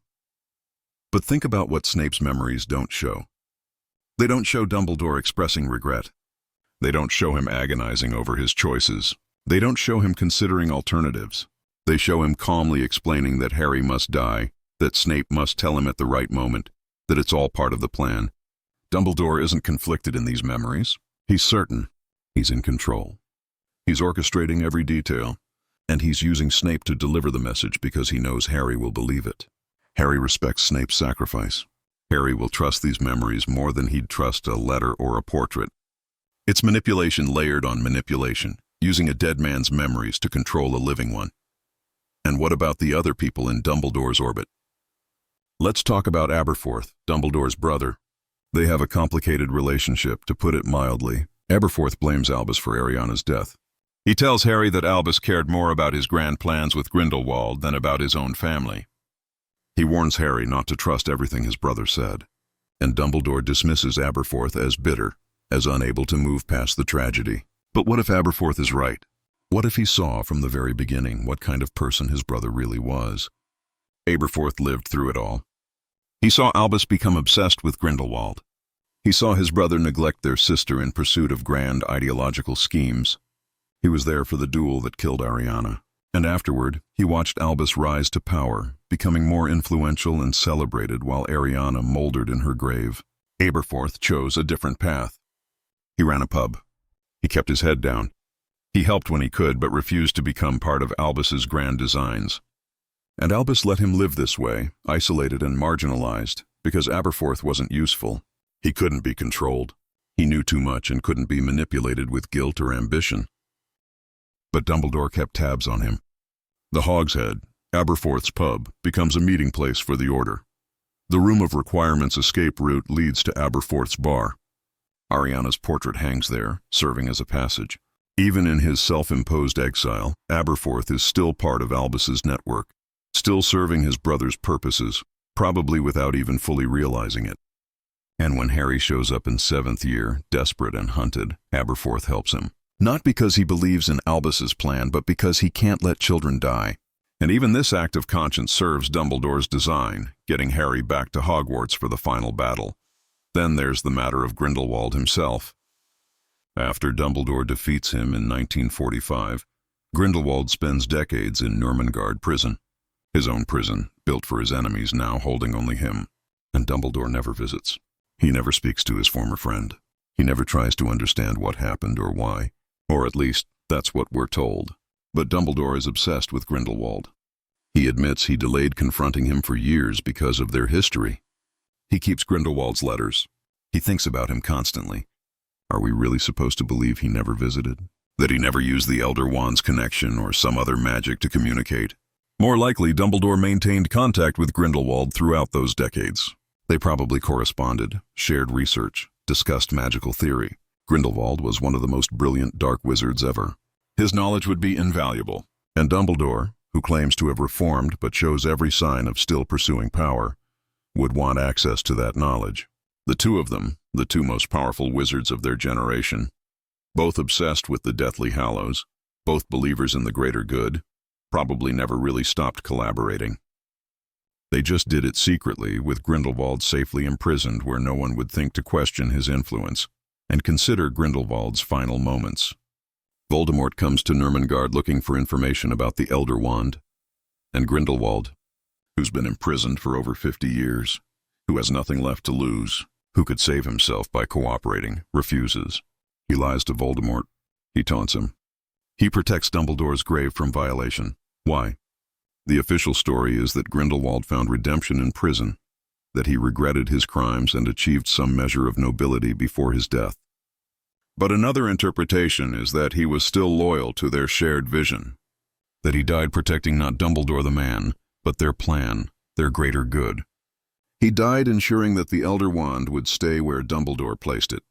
But think about what Snape's memories don't show. They don't show Dumbledore expressing regret. They don't show him agonizing over his choices. They don't show him considering alternatives. They show him calmly explaining that Harry must die, that Snape must tell him at the right moment, that it's all part of the plan. Dumbledore isn't conflicted in these memories. He's certain. He's in control. He's orchestrating every detail, and he's using Snape to deliver the message because he knows Harry will believe it. Harry respects Snape's sacrifice. Harry will trust these memories more than he'd trust a letter or a portrait. It's manipulation layered on manipulation, using a dead man's memories to control a living one. And what about the other people in Dumbledore's orbit? Let's talk about Aberforth, Dumbledore's brother. They have a complicated relationship, to put it mildly. Aberforth blames Albus for Ariana's death. He tells Harry that Albus cared more about his grand plans with Grindelwald than about his own family. He warns Harry not to trust everything his brother said, and Dumbledore dismisses Aberforth as bitter, as unable to move past the tragedy. But what if Aberforth is right? What if he saw from the very beginning what kind of person his brother really was? Aberforth lived through it all. He saw Albus become obsessed with Grindelwald. He saw his brother neglect their sister in pursuit of grand ideological schemes. He was there for the duel that killed Ariana. And afterward, he watched Albus rise to power, becoming more influential and celebrated while Ariana moldered in her grave. Aberforth chose a different path. He ran a pub. He kept his head down. He helped when he could, but refused to become part of Albus's grand designs. And Albus let him live this way, isolated and marginalized, because Aberforth wasn't useful. He couldn't be controlled. He knew too much and couldn't be manipulated with guilt or ambition. But Dumbledore kept tabs on him. The Hogshead, Aberforth's pub, becomes a meeting place for the Order. The Room of Requirements escape route leads to Aberforth's bar. Ariana's portrait hangs there, serving as a passage. Even in his self-imposed exile, Aberforth is still part of Albus's network, still serving his brother's purposes, probably without even fully realizing it. And when Harry shows up in 7th year, desperate and hunted, Aberforth helps him. Not because he believes in Albus's plan, but because he can't let children die. And even this act of conscience serves Dumbledore's design, getting Harry back to Hogwarts for the final battle. Then there's the matter of Grindelwald himself. After Dumbledore defeats him in 1945, Grindelwald spends decades in Nurmengard prison. His own prison, built for his enemies, now holding only him. And Dumbledore never visits. He never speaks to his former friend. He never tries to understand what happened or why. Or at least, that's what we're told. But Dumbledore is obsessed with Grindelwald. He admits he delayed confronting him for years because of their history. He keeps Grindelwald's letters. He thinks about him constantly. Are we really supposed to believe he never visited? That he never used the Elder Wand's connection or some other magic to communicate? More likely, Dumbledore maintained contact with Grindelwald throughout those decades. They probably corresponded, shared research, discussed magical theory. Grindelwald was one of the most brilliant dark wizards ever. His knowledge would be invaluable, and Dumbledore, who claims to have reformed but shows every sign of still pursuing power, would want access to that knowledge. The two of them, the two most powerful wizards of their generation, both obsessed with the Deathly Hallows, both believers in the greater good, probably never really stopped collaborating. They just did it secretly, with Grindelwald safely imprisoned where no one would think to question his influence. And consider Grindelwald's final moments. Voldemort comes to Nurmengard looking for information about the Elder Wand, and Grindelwald, who's been imprisoned for over 50 years, who has nothing left to lose, who could save himself by cooperating, refuses. He lies to Voldemort. He taunts him. He protects Dumbledore's grave from violation. Why? The official story is that Grindelwald found redemption in prison, that he regretted his crimes and achieved some measure of nobility before his death. But another interpretation is that he was still loyal to their shared vision, that he died protecting not Dumbledore the man, but their plan, their greater good. He died ensuring that the Elder Wand would stay where Dumbledore placed it,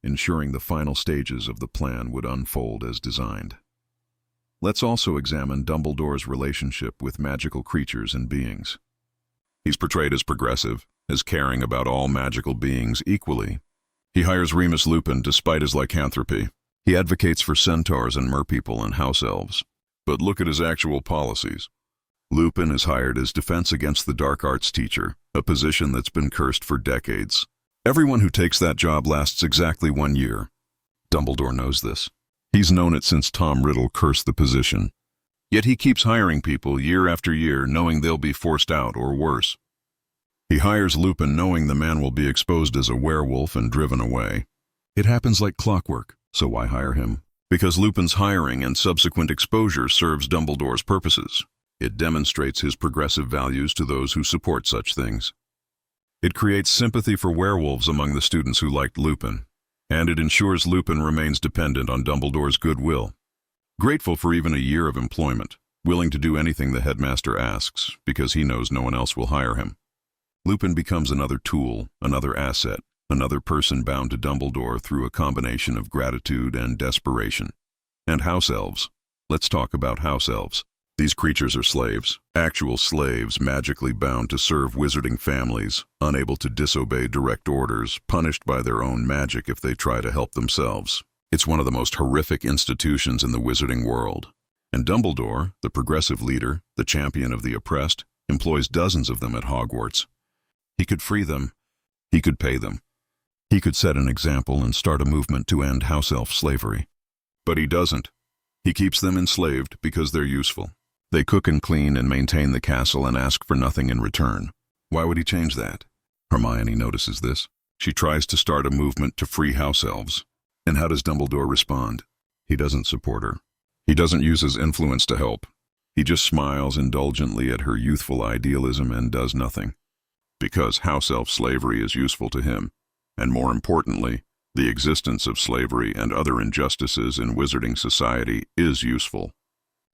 ensuring the final stages of the plan would unfold as designed. Let's also examine Dumbledore's relationship with magical creatures and beings. He's portrayed as progressive, as caring about all magical beings equally. He hires Remus Lupin despite his lycanthropy. He advocates for centaurs and merpeople and house elves. But look at his actual policies. Lupin is hired as defense against the dark arts teacher, a position that's been cursed for decades. Everyone who takes that job lasts exactly 1 year. Dumbledore knows this. He's known it since Tom Riddle cursed the position. Yet he keeps hiring people year after year, knowing they'll be forced out or worse. He hires Lupin knowing the man will be exposed as a werewolf and driven away. It happens like clockwork, so why hire him? Because Lupin's hiring and subsequent exposure serves Dumbledore's purposes. It demonstrates his progressive values to those who support such things. It creates sympathy for werewolves among the students who liked Lupin, and it ensures Lupin remains dependent on Dumbledore's goodwill. Grateful for even a year of employment, willing to do anything the headmaster asks because he knows no one else will hire him. Lupin becomes another tool, another asset, another person bound to Dumbledore through a combination of gratitude and desperation. And house elves. Let's talk about house elves. These creatures are slaves, actual slaves magically bound to serve wizarding families, unable to disobey direct orders, punished by their own magic if they try to help themselves. It's one of the most horrific institutions in the wizarding world. And Dumbledore, the progressive leader, the champion of the oppressed, employs dozens of them at Hogwarts. He could free them. He could pay them. He could set an example and start a movement to end house elf slavery. But he doesn't. He keeps them enslaved because they're useful. They cook and clean and maintain the castle and ask for nothing in return. Why would he change that? Hermione notices this. She tries to start a movement to free house elves. And how does Dumbledore respond? He doesn't support her. He doesn't use his influence to help. He just smiles indulgently at her youthful idealism and does nothing. Because house elf slavery is useful to him. And more importantly, the existence of slavery and other injustices in wizarding society is useful.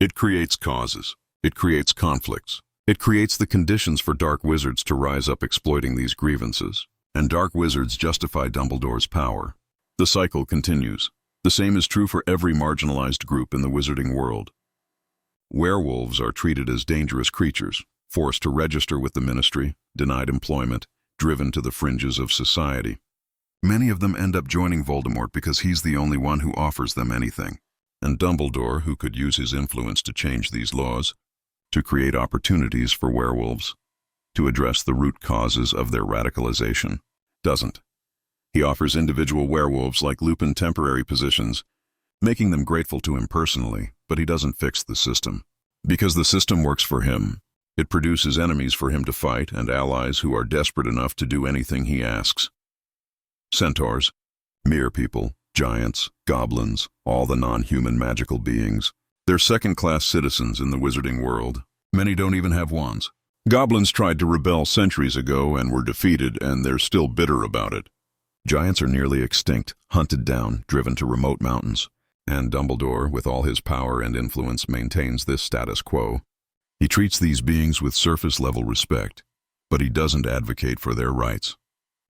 It creates causes. It creates conflicts. It creates the conditions for dark wizards to rise up exploiting these grievances. And dark wizards justify Dumbledore's power. The cycle continues. The same is true for every marginalized group in the wizarding world. Werewolves are treated as dangerous creatures, forced to register with the ministry, denied employment, driven to the fringes of society. Many of them end up joining Voldemort because he's the only one who offers them anything. And Dumbledore, who could use his influence to change these laws, to create opportunities for werewolves, to address the root causes of their radicalization, doesn't. He offers individual werewolves like Lupin temporary positions, making them grateful to him personally, but he doesn't fix the system. Because the system works for him, it produces enemies for him to fight and allies who are desperate enough to do anything he asks. Centaurs, mere people, giants, goblins, all the non-human magical beings. They're second-class citizens in the wizarding world. Many don't even have wands. Goblins tried to rebel centuries ago and were defeated, and they're still bitter about it. Giants are nearly extinct, hunted down, driven to remote mountains. And Dumbledore, with all his power and influence, maintains this status quo. He treats these beings with surface-level respect, but he doesn't advocate for their rights.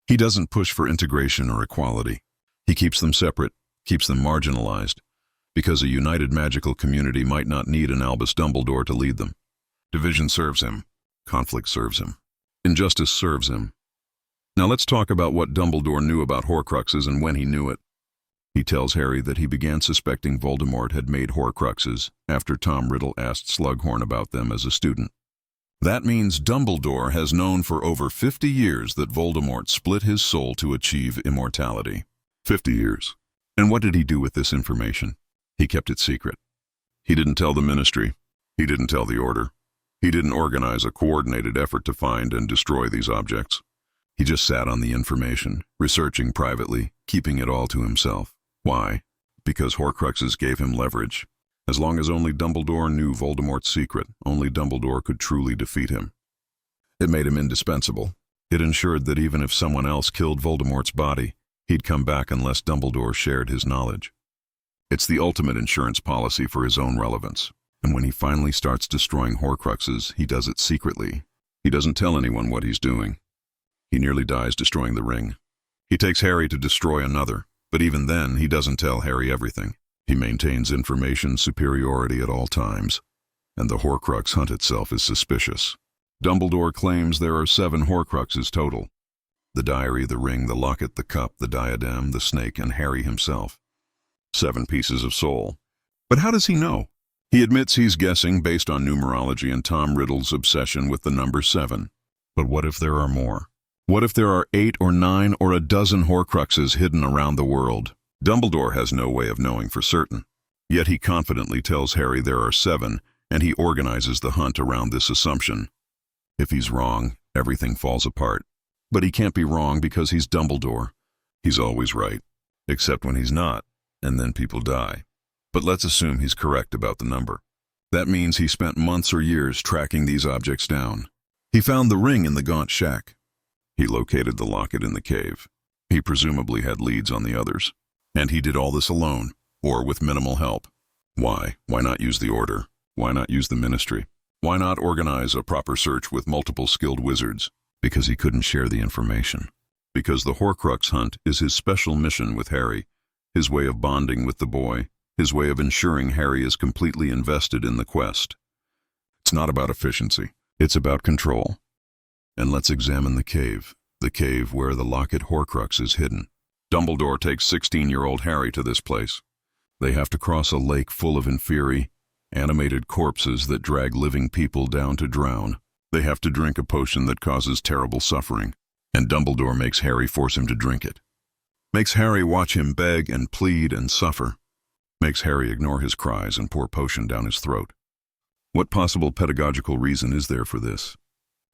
He doesn't push for integration or equality. He keeps them separate, keeps them marginalized, because a united magical community might not need an Albus Dumbledore to lead them. Division serves him. Conflict serves him. Injustice serves him. Now let's talk about what Dumbledore knew about Horcruxes and when he knew it. He tells Harry that he began suspecting Voldemort had made Horcruxes after Tom Riddle asked Slughorn about them as a student. That means Dumbledore has known for over 50 years that Voldemort split his soul to achieve immortality. 50 years. And what did he do with this information? He kept it secret. He didn't tell the ministry. He didn't tell the Order. He didn't organize a coordinated effort to find and destroy these objects. He just sat on the information, researching privately, keeping it all to himself. Why? Because Horcruxes gave him leverage. As long as only Dumbledore knew Voldemort's secret, only Dumbledore could truly defeat him. It made him indispensable. It ensured that even if someone else killed Voldemort's body, he'd come back unless Dumbledore shared his knowledge. It's the ultimate insurance policy for his own relevance. And when he finally starts destroying Horcruxes, he does it secretly. He doesn't tell anyone what he's doing. He nearly dies destroying the ring. He takes Harry to destroy another, but even then, he doesn't tell Harry everything. He maintains information superiority at all times, and the Horcrux hunt itself is suspicious. Dumbledore claims there are 7 Horcruxes total. The diary, the ring, the locket, the cup, the diadem, the snake, and Harry himself. 7 pieces of soul. But how does he know? He admits he's guessing based on numerology and Tom Riddle's obsession with the number 7. But what if there are more? What if there are 8 or 9 or a dozen Horcruxes hidden around the world? Dumbledore has no way of knowing for certain. Yet he confidently tells Harry there are 7, and he organizes the hunt around this assumption. If he's wrong, everything falls apart. But he can't be wrong because he's Dumbledore. He's always right, except when he's not, and then people die. But let's assume he's correct about the number. That means he spent months or years tracking these objects down. He found the ring in the Gaunt Shack. He located the locket in the cave. He presumably had leads on the others. And he did all this alone, or with minimal help. Why? Why not use the Order? Why not use the Ministry? Why not organize a proper search with multiple skilled wizards? Because he couldn't share the information. Because the Horcrux hunt is his special mission with Harry, his way of bonding with the boy, his way of ensuring Harry is completely invested in the quest. It's not about efficiency. It's about control. And let's examine the cave where the locket Horcrux is hidden. Dumbledore takes 16-year-old Harry to this place. They have to cross a lake full of inferi, animated corpses that drag living people down to drown. They have to drink a potion that causes terrible suffering, and Dumbledore makes Harry force him to drink it. Makes Harry watch him beg and plead and suffer. Makes Harry ignore his cries and pour potion down his throat. What possible pedagogical reason is there for this?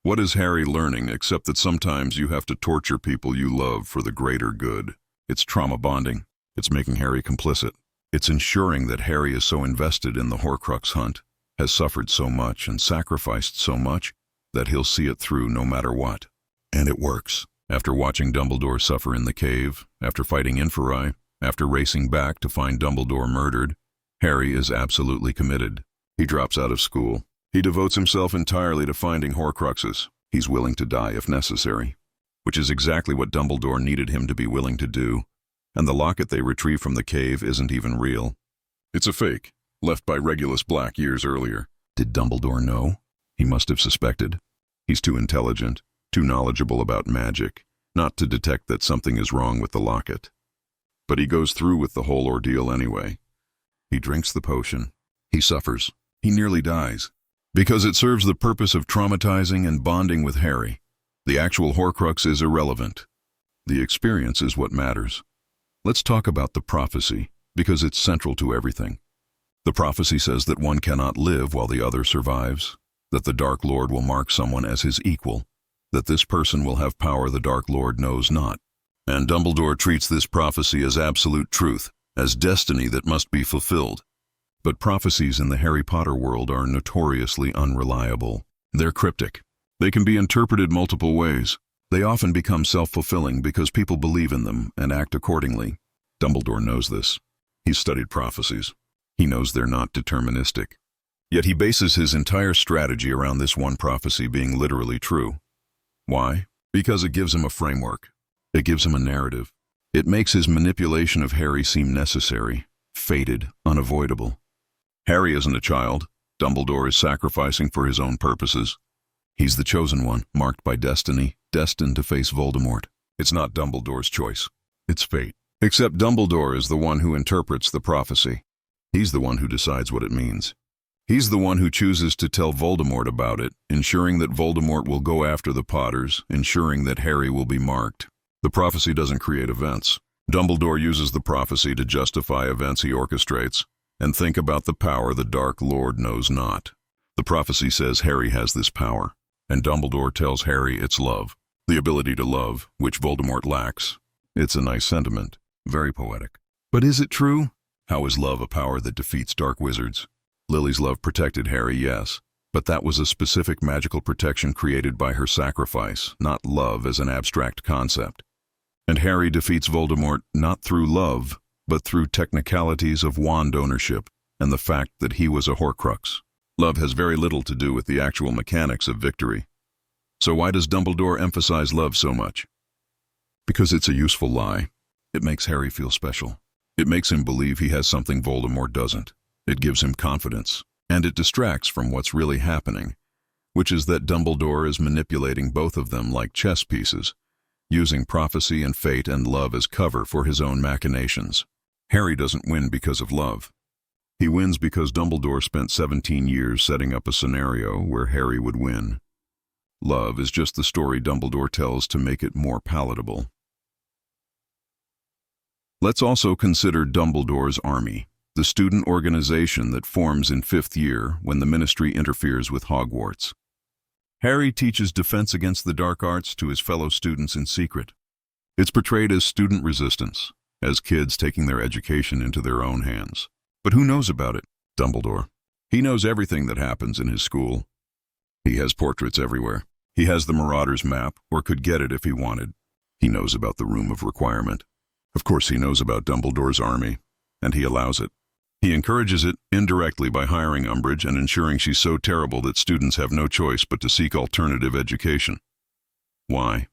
What is Harry learning except that sometimes you have to torture people you love for the greater good? It's trauma bonding. It's making Harry complicit. It's ensuring that Harry is so invested in the Horcrux hunt, has suffered so much and sacrificed so much, that he'll see it through no matter what. And it works. After watching Dumbledore suffer in the cave, after fighting inferi, after racing back to find Dumbledore murdered, Harry is absolutely committed. He drops out of school. He devotes himself entirely to finding Horcruxes. He's willing to die if necessary, which is exactly what Dumbledore needed him to be willing to do. And the locket they retrieve from the cave isn't even real. It's a fake, left by Regulus Black years earlier. Did Dumbledore know? He must have suspected. He's too intelligent, too knowledgeable about magic, not to detect that something is wrong with the locket. But he goes through with the whole ordeal anyway. He drinks the potion. He suffers. He nearly dies. Because it serves the purpose of traumatizing and bonding with Harry. The actual Horcrux is irrelevant. The experience is what matters. Let's talk about the prophecy, because it's central to everything. The prophecy says that one cannot live while the other survives, that the Dark Lord will mark someone as his equal, that this person will have power the Dark Lord knows not. And Dumbledore treats this prophecy as absolute truth, as destiny that must be fulfilled. But prophecies in the Harry Potter world are notoriously unreliable. They're cryptic. They can be interpreted multiple ways. They often become self-fulfilling because people believe in them and act accordingly. Dumbledore knows this. He's studied prophecies. He knows they're not deterministic. Yet he bases his entire strategy around this one prophecy being literally true. Why? Because it gives him a framework. It gives him a narrative. It makes his manipulation of Harry seem necessary, fated, unavoidable. Harry isn't a child. Dumbledore is sacrificing for his own purposes. He's the chosen one, marked by destiny, destined to face Voldemort. It's not Dumbledore's choice. It's fate. Except Dumbledore is the one who interprets the prophecy. He's the one who decides what it means. He's the one who chooses to tell Voldemort about it, ensuring that Voldemort will go after the Potters, ensuring that Harry will be marked. The prophecy doesn't create events. Dumbledore uses the prophecy to justify events he orchestrates, and think about the power the Dark Lord knows not. The prophecy says Harry has this power, and Dumbledore tells Harry it's love. The ability to love, which Voldemort lacks. It's a nice sentiment, very poetic. But is it true? How is love a power that defeats dark wizards? Lily's love protected Harry, yes, but that was a specific magical protection created by her sacrifice, not love as an abstract concept. And Harry defeats Voldemort not through love, but through technicalities of wand ownership and the fact that he was a Horcrux. Love has very little to do with the actual mechanics of victory. So why does Dumbledore emphasize love so much? Because it's a useful lie. It makes Harry feel special. It makes him believe he has something Voldemort doesn't. It gives him confidence, and it distracts from what's really happening, which is that Dumbledore is manipulating both of them like chess pieces, using prophecy and fate and love as cover for his own machinations. Harry doesn't win because of love. He wins because Dumbledore spent 17 years setting up a scenario where Harry would win. Love is just the story Dumbledore tells to make it more palatable. Let's also consider Dumbledore's army, the student organization that forms in 5th year when the Ministry interferes with Hogwarts. Harry teaches defense against the dark arts to his fellow students in secret. It's portrayed as student resistance, as kids taking their education into their own hands. But who knows about it? Dumbledore. He knows everything that happens in his school. He has portraits everywhere. He has the Marauder's map, or could get it if he wanted. He knows about the Room of Requirement. Of course he knows about Dumbledore's army, and he allows it. He encourages it indirectly by hiring Umbridge and ensuring she's so terrible that students have no choice but to seek alternative education. Why?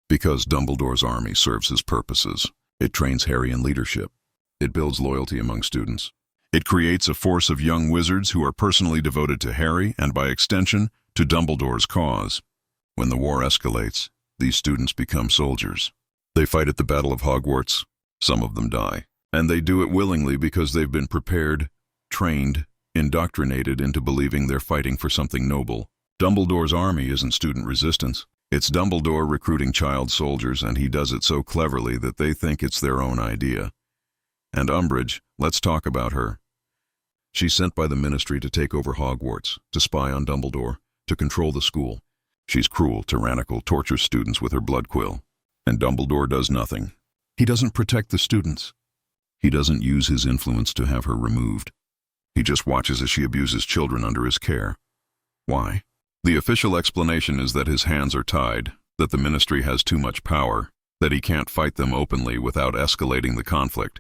Because Dumbledore's army serves his purposes. It trains Harry in leadership. It builds loyalty among students. It creates a force of young wizards who are personally devoted to Harry and, by extension, to Dumbledore's cause. When the war escalates, these students become soldiers. They fight at the Battle of Hogwarts. Some of them die. And they do it willingly because they've been prepared, trained, indoctrinated into believing they're fighting for something noble. Dumbledore's army isn't student resistance. It's Dumbledore recruiting child soldiers, and he does it so cleverly that they think it's their own idea. And Umbridge, let's talk about her. She's sent by the Ministry to take over Hogwarts, to spy on Dumbledore, to control the school. She's cruel, tyrannical, tortures students with her blood quill. And Dumbledore does nothing. He doesn't protect the students. He doesn't use his influence to have her removed. He just watches as she abuses children under his care. Why? The official explanation is that his hands are tied, that the Ministry has too much power, that he can't fight them openly without escalating the conflict.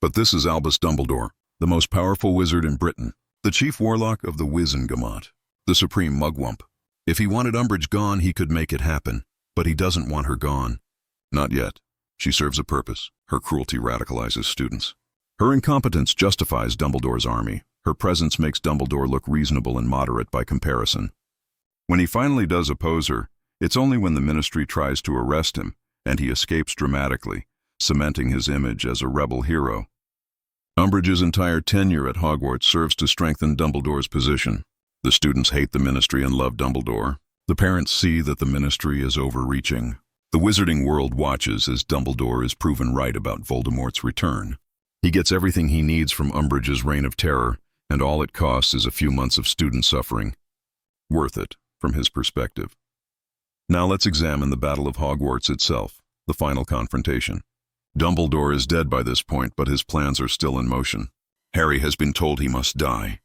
But this is Albus Dumbledore, the most powerful wizard in Britain, the chief warlock of the Wizengamot, the supreme mugwump. If he wanted Umbridge gone, he could make it happen, but he doesn't want her gone. Not yet. She serves a purpose. Her cruelty radicalizes students. Her incompetence justifies Dumbledore's army. Her presence makes Dumbledore look reasonable and moderate by comparison. When he finally does oppose her, it's only when the Ministry tries to arrest him, and he escapes dramatically, cementing his image as a rebel hero. Umbridge's entire tenure at Hogwarts serves to strengthen Dumbledore's position. The students hate the Ministry and love Dumbledore. The parents see that the Ministry is overreaching. The wizarding world watches as Dumbledore is proven right about Voldemort's return. He gets everything he needs from Umbridge's reign of terror, and all it costs is a few months of student suffering. Worth it, from his perspective. Now let's examine the Battle of Hogwarts itself, the final confrontation. Dumbledore is dead by this point, but his plans are still in motion. Harry has been told he must die.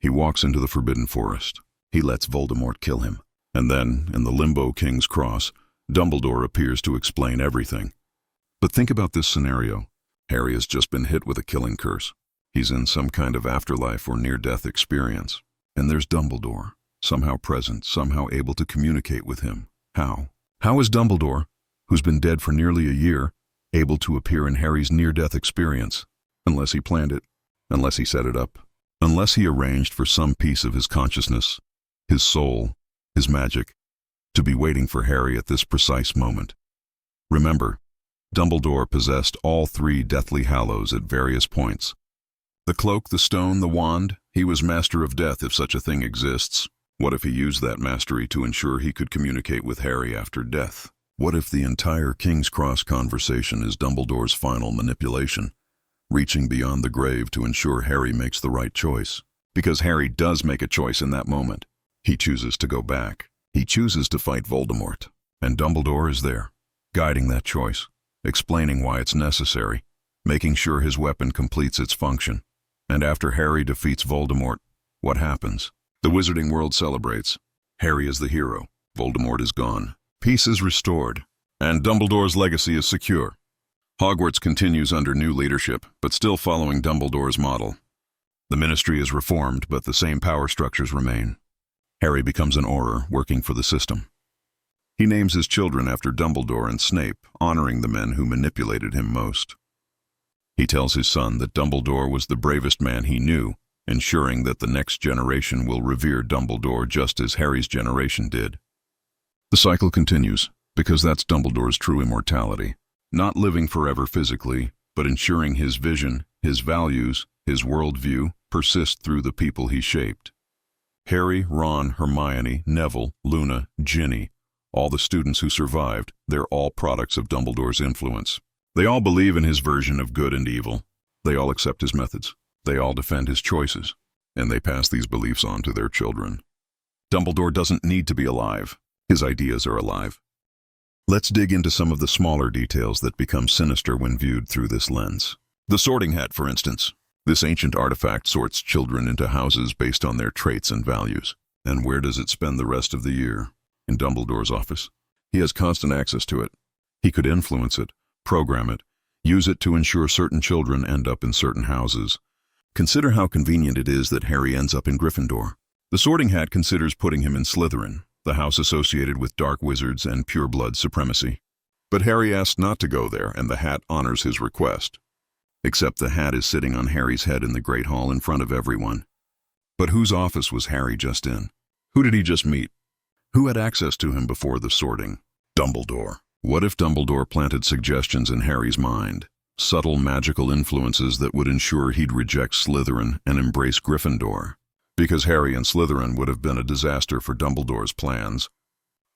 He walks into the Forbidden Forest. He lets Voldemort kill him. And then, in the Limbo King's Cross, Dumbledore appears to explain everything. But think about this scenario. Harry has just been hit with a killing curse. He's in some kind of afterlife or near-death experience. And there's Dumbledore, somehow present, somehow able to communicate with him. How? How is Dumbledore, who's been dead for nearly a year, able to appear in Harry's near-death experience? Unless he planned it, unless he set it up, unless he arranged for some piece of his consciousness, his soul, his magic, to be waiting for Harry at this precise moment. Remember, Dumbledore possessed all 3 Deathly Hallows at various points. The cloak, the stone, the wand, he was master of death if such a thing exists. What if he used that mastery to ensure he could communicate with Harry after death? What if the entire King's Cross conversation is Dumbledore's final manipulation, reaching beyond the grave to ensure Harry makes the right choice? Because Harry does make a choice in that moment. He chooses to go back. He chooses to fight Voldemort. And Dumbledore is there, guiding that choice, explaining why it's necessary, making sure his weapon completes its function. And after Harry defeats Voldemort, what happens? The wizarding world celebrates. Harry is the hero. Voldemort is gone. Peace is restored. And Dumbledore's legacy is secure. Hogwarts continues under new leadership, but still following Dumbledore's model. The Ministry is reformed, but the same power structures remain. Harry becomes an Auror, working for the system. He names his children after Dumbledore and Snape, honoring the men who manipulated him most. He tells his son that Dumbledore was the bravest man he knew, ensuring that the next generation will revere Dumbledore just as Harry's generation did. The cycle continues, because that's Dumbledore's true immortality. Not living forever physically, but ensuring his vision, his values, his worldview persist through the people he shaped. Harry, Ron, Hermione, Neville, Luna, Ginny, all the students who survived, they're all products of Dumbledore's influence. They all believe in his version of good and evil. They all accept his methods. They all defend his choices. And they pass these beliefs on to their children. Dumbledore doesn't need to be alive. His ideas are alive. Let's dig into some of the smaller details that become sinister when viewed through this lens. The sorting hat, for instance. This ancient artifact sorts children into houses based on their traits and values. And where does it spend the rest of the year? In Dumbledore's office. He has constant access to it. He could influence it, program it, use it to ensure certain children end up in certain houses. Consider how convenient it is that Harry ends up in Gryffindor. The sorting hat considers putting him in Slytherin, the house associated with dark wizards and pure-blood supremacy. But Harry asks not to go there, and the hat honors his request. Except the hat is sitting on Harry's head in the Great Hall in front of everyone. But whose office was Harry just in? Who did he just meet? Who had access to him before the sorting? Dumbledore. What if Dumbledore planted suggestions in Harry's mind? Subtle magical influences that would ensure he'd reject Slytherin and embrace Gryffindor. Because Harry and Slytherin would have been a disaster for Dumbledore's plans.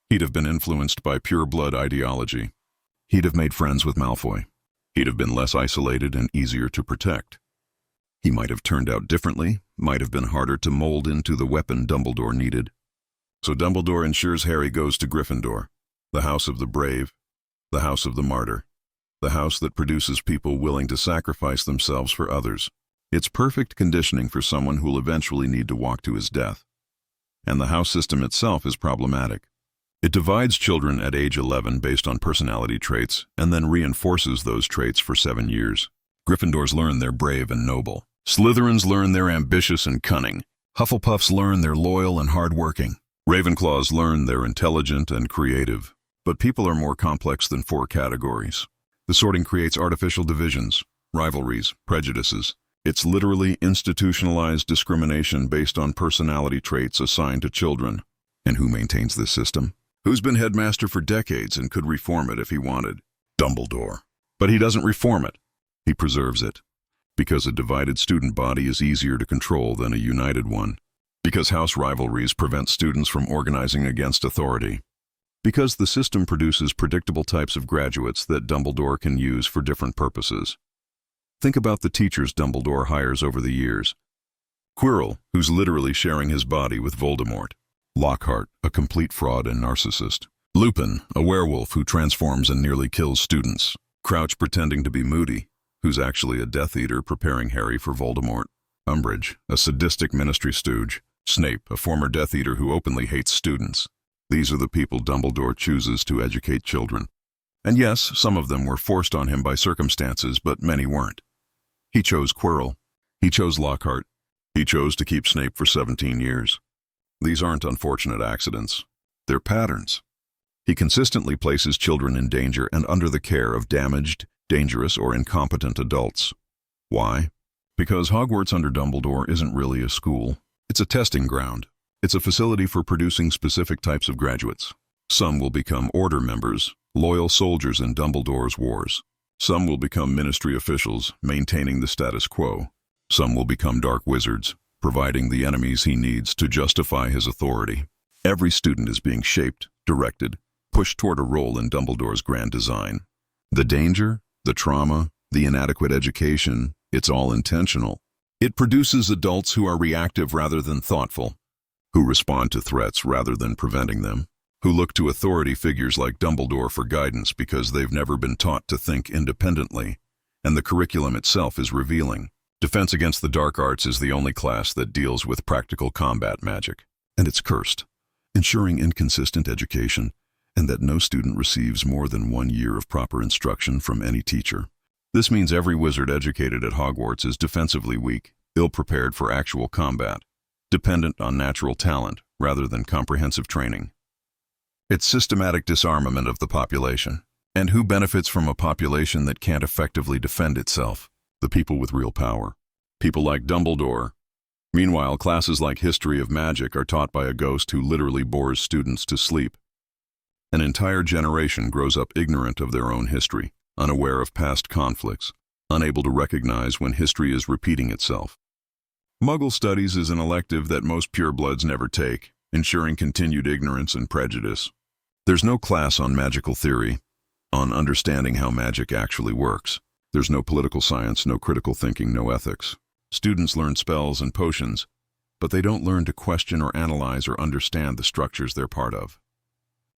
He'd have been influenced by pure-blood ideology. He'd have made friends with Malfoy. He'd have been less isolated and easier to protect. He might have turned out differently, might have been harder to mold into the weapon Dumbledore needed. So Dumbledore ensures Harry goes to Gryffindor, the house of the brave, the house of the martyr, the house that produces people willing to sacrifice themselves for others. It's perfect conditioning for someone who'll eventually need to walk to his death. And the house system itself is problematic. It divides children at age 11 based on personality traits and then reinforces those traits for 7 years. Gryffindors learn they're brave and noble. Slytherins learn they're ambitious and cunning. Hufflepuffs learn they're loyal and hardworking. Ravenclaws learn they're intelligent and creative. But people are more complex than 4 categories. The sorting creates artificial divisions, rivalries, prejudices. It's literally institutionalized discrimination based on personality traits assigned to children. And who maintains this system? Who's been headmaster for decades and could reform it if he wanted? Dumbledore. But he doesn't reform it. He preserves it. Because a divided student body is easier to control than a united one. Because house rivalries prevent students from organizing against authority. Because the system produces predictable types of graduates that Dumbledore can use for different purposes. Think about the teachers Dumbledore hires over the years. Quirrell, who's literally sharing his body with Voldemort. Lockhart, a complete fraud and narcissist. Lupin, a werewolf who transforms and nearly kills students. Crouch pretending to be Moody, who's actually a Death Eater preparing Harry for Voldemort. Umbridge, a sadistic ministry stooge. Snape, a former Death Eater who openly hates students. These are the people Dumbledore chooses to educate children. And yes, some of them were forced on him by circumstances, but many weren't. He chose Quirrell. He chose Lockhart. He chose to keep Snape for 17 years. These aren't unfortunate accidents. They're patterns. He consistently places children in danger and under the care of damaged, dangerous, or incompetent adults. Why? Because Hogwarts under Dumbledore isn't really a school. It's a testing ground. It's a facility for producing specific types of graduates. Some will become Order members, loyal soldiers in Dumbledore's wars. Some will become Ministry officials, maintaining the status quo. Some will become Dark Wizards, providing the enemies he needs to justify his authority. Every student is being shaped, directed, pushed toward a role in Dumbledore's grand design. The danger, the trauma, the inadequate education, it's all intentional. It produces adults who are reactive rather than thoughtful, who respond to threats rather than preventing them, who look to authority figures like Dumbledore for guidance because they've never been taught to think independently, and the curriculum itself is revealing. Defense Against the Dark Arts is the only class that deals with practical combat magic, and it's cursed, ensuring inconsistent education and that no student receives more than 1 year of proper instruction from any teacher. This means every wizard educated at Hogwarts is defensively weak, ill-prepared for actual combat, dependent on natural talent rather than comprehensive training. It's systematic disarmament of the population. And who benefits from a population that can't effectively defend itself? The people with real power. People like Dumbledore. Meanwhile, classes like History of Magic are taught by a ghost who literally bores students to sleep. An entire generation grows up ignorant of their own history, unaware of past conflicts, unable to recognize when history is repeating itself. Muggle studies is an elective that most purebloods never take, ensuring continued ignorance and prejudice. There's no class on magical theory, on understanding how magic actually works. There's no political science, no critical thinking, no ethics. Students learn spells and potions, but they don't learn to question or analyze or understand the structures they're part of.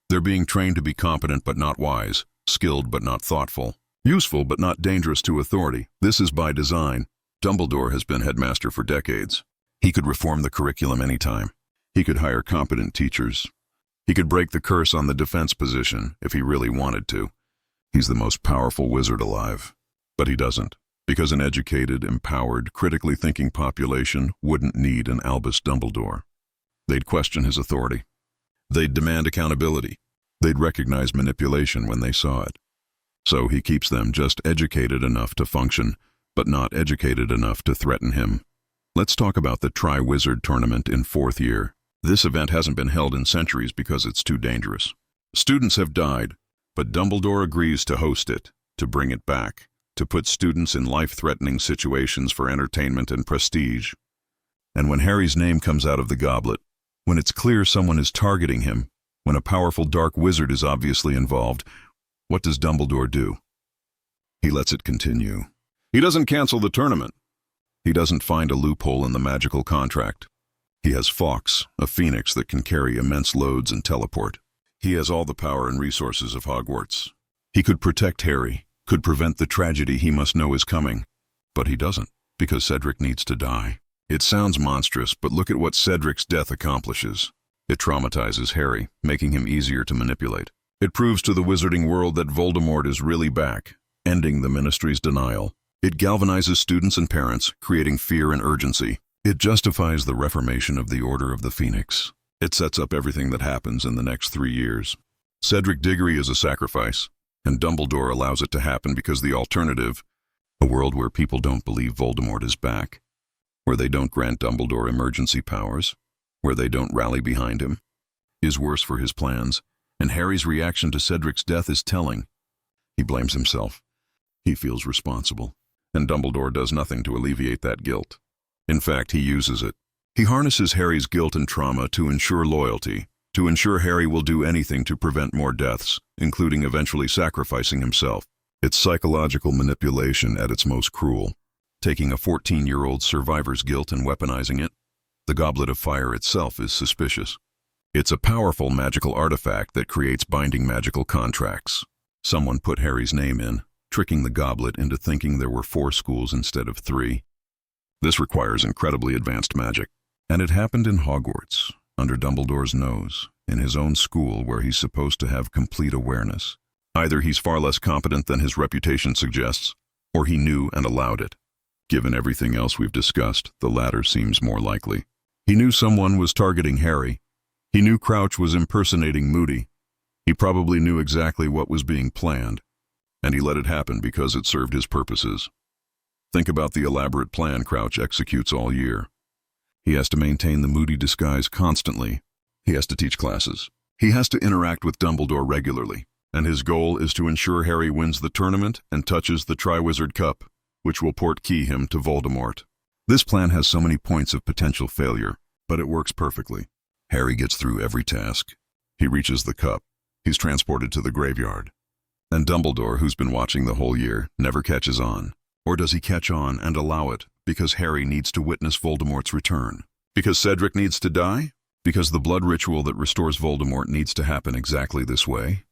They're being trained to be competent but not wise, skilled but not thoughtful, useful but not dangerous to authority. This is by design. Dumbledore has been headmaster for decades. He could reform the curriculum anytime. He could hire competent teachers. He could break the curse on the defense position if he really wanted to. He's the most powerful wizard alive. But he doesn't, because an educated, empowered, critically thinking population wouldn't need an Albus Dumbledore. They'd question his authority. They'd demand accountability. They'd recognize manipulation when they saw it. So he keeps them just educated enough to function, but not educated enough to threaten him. Let's talk about the Tri-Wizard Tournament in 4th year. This event hasn't been held in centuries because it's too dangerous. Students have died, but Dumbledore agrees to host it, to bring it back, to put students in life-threatening situations for entertainment and prestige. And when Harry's name comes out of the goblet, when it's clear someone is targeting him, when a powerful dark wizard is obviously involved, what does Dumbledore do? He lets it continue. He doesn't cancel the tournament. He doesn't find a loophole in the magical contract. He has Fawkes, a phoenix that can carry immense loads and teleport. He has all the power and resources of Hogwarts. He could protect Harry, could prevent the tragedy he must know is coming. But he doesn't, because Cedric needs to die. It sounds monstrous, but look at what Cedric's death accomplishes. It traumatizes Harry, making him easier to manipulate. It proves to the wizarding world that Voldemort is really back, ending the Ministry's denial. It galvanizes students and parents, creating fear and urgency. It justifies the reformation of the Order of the Phoenix. It sets up everything that happens in the next 3 years. Cedric Diggory is a sacrifice, and Dumbledore allows it to happen because the alternative, a world where people don't believe Voldemort is back, where they don't grant Dumbledore emergency powers, where they don't rally behind him, is worse for his plans, and Harry's reaction to Cedric's death is telling. He blames himself. He feels responsible, and Dumbledore does nothing to alleviate that guilt. In fact, he uses it. He harnesses Harry's guilt and trauma to ensure loyalty, to ensure Harry will do anything to prevent more deaths, including eventually sacrificing himself. It's psychological manipulation at its most cruel, taking a 14-year-old survivor's guilt and weaponizing it. The Goblet of Fire itself is suspicious. It's a powerful magical artifact that creates binding magical contracts. Someone put Harry's name in, tricking the goblet into thinking there were 4 schools instead of 3. This requires incredibly advanced magic. And it happened in Hogwarts, under Dumbledore's nose, in his own school where he's supposed to have complete awareness. Either he's far less competent than his reputation suggests, or he knew and allowed it. Given everything else we've discussed, the latter seems more likely. He knew someone was targeting Harry. He knew Crouch was impersonating Moody. He probably knew exactly what was being planned, and he let it happen because it served his purposes. Think about the elaborate plan Crouch executes all year. He has to maintain the Moody disguise constantly. He has to teach classes. He has to interact with Dumbledore regularly, and his goal is to ensure Harry wins the tournament and touches the Triwizard Cup, which will portkey him to Voldemort. This plan has so many points of potential failure, but it works perfectly. Harry gets through every task. He reaches the cup. He's transported to the graveyard. And Dumbledore, who's been watching the whole year, never catches on. Or does he catch on and allow it, Because Harry needs to witness Voldemort's return. Because Cedric needs to die? Because the blood ritual that restores Voldemort needs to happen exactly this way?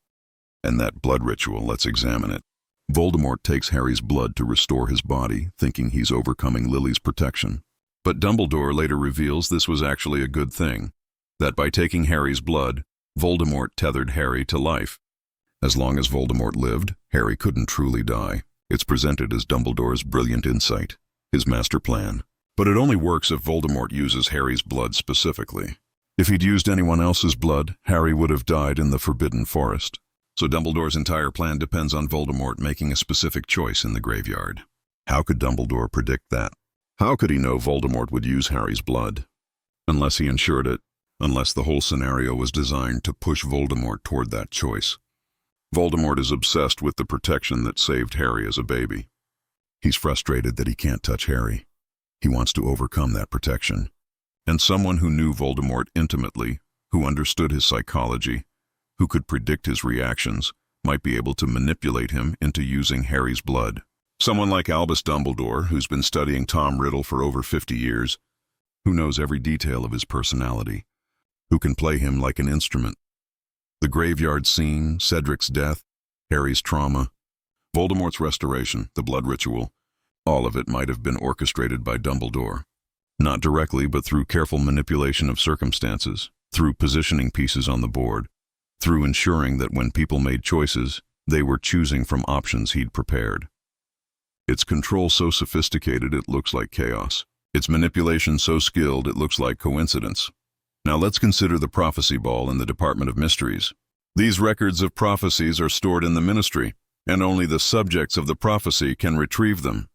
And that blood ritual, let's examine it. Voldemort takes Harry's blood to restore his body, thinking he's overcoming Lily's protection. But Dumbledore later reveals this was actually a good thing, that by taking Harry's blood, Voldemort tethered Harry to life. As long as Voldemort lived, Harry couldn't truly die. It's presented as Dumbledore's brilliant insight, his master plan. But it only works if Voldemort uses Harry's blood specifically. If he'd used anyone else's blood, Harry would have died in the Forbidden Forest. So Dumbledore's entire plan depends on Voldemort making a specific choice in the graveyard. How could Dumbledore predict that? How could he know Voldemort would use Harry's blood? Unless he ensured it, unless the whole scenario was designed to push Voldemort toward that choice. Voldemort is obsessed with the protection that saved Harry as a baby. He's frustrated that he can't touch Harry. He wants to overcome that protection. And someone who knew Voldemort intimately, who understood his psychology, who could predict his reactions, might be able to manipulate him into using Harry's blood. Someone like Albus Dumbledore, who's been studying Tom Riddle for over 50 years, who knows every detail of his personality, who can play him like an instrument. The graveyard scene, Cedric's death, Harry's trauma, Voldemort's restoration, the blood ritual, all of it might have been orchestrated by Dumbledore. Not directly, but through careful manipulation of circumstances, through positioning pieces on the board, through ensuring that when people made choices, they were choosing from options he'd prepared. Its control so sophisticated it looks like chaos. Its manipulation so skilled it looks like coincidence. Now let's consider the prophecy ball in the Department of Mysteries. These records of prophecies are stored in the Ministry, and only the subjects of the prophecy can retrieve them.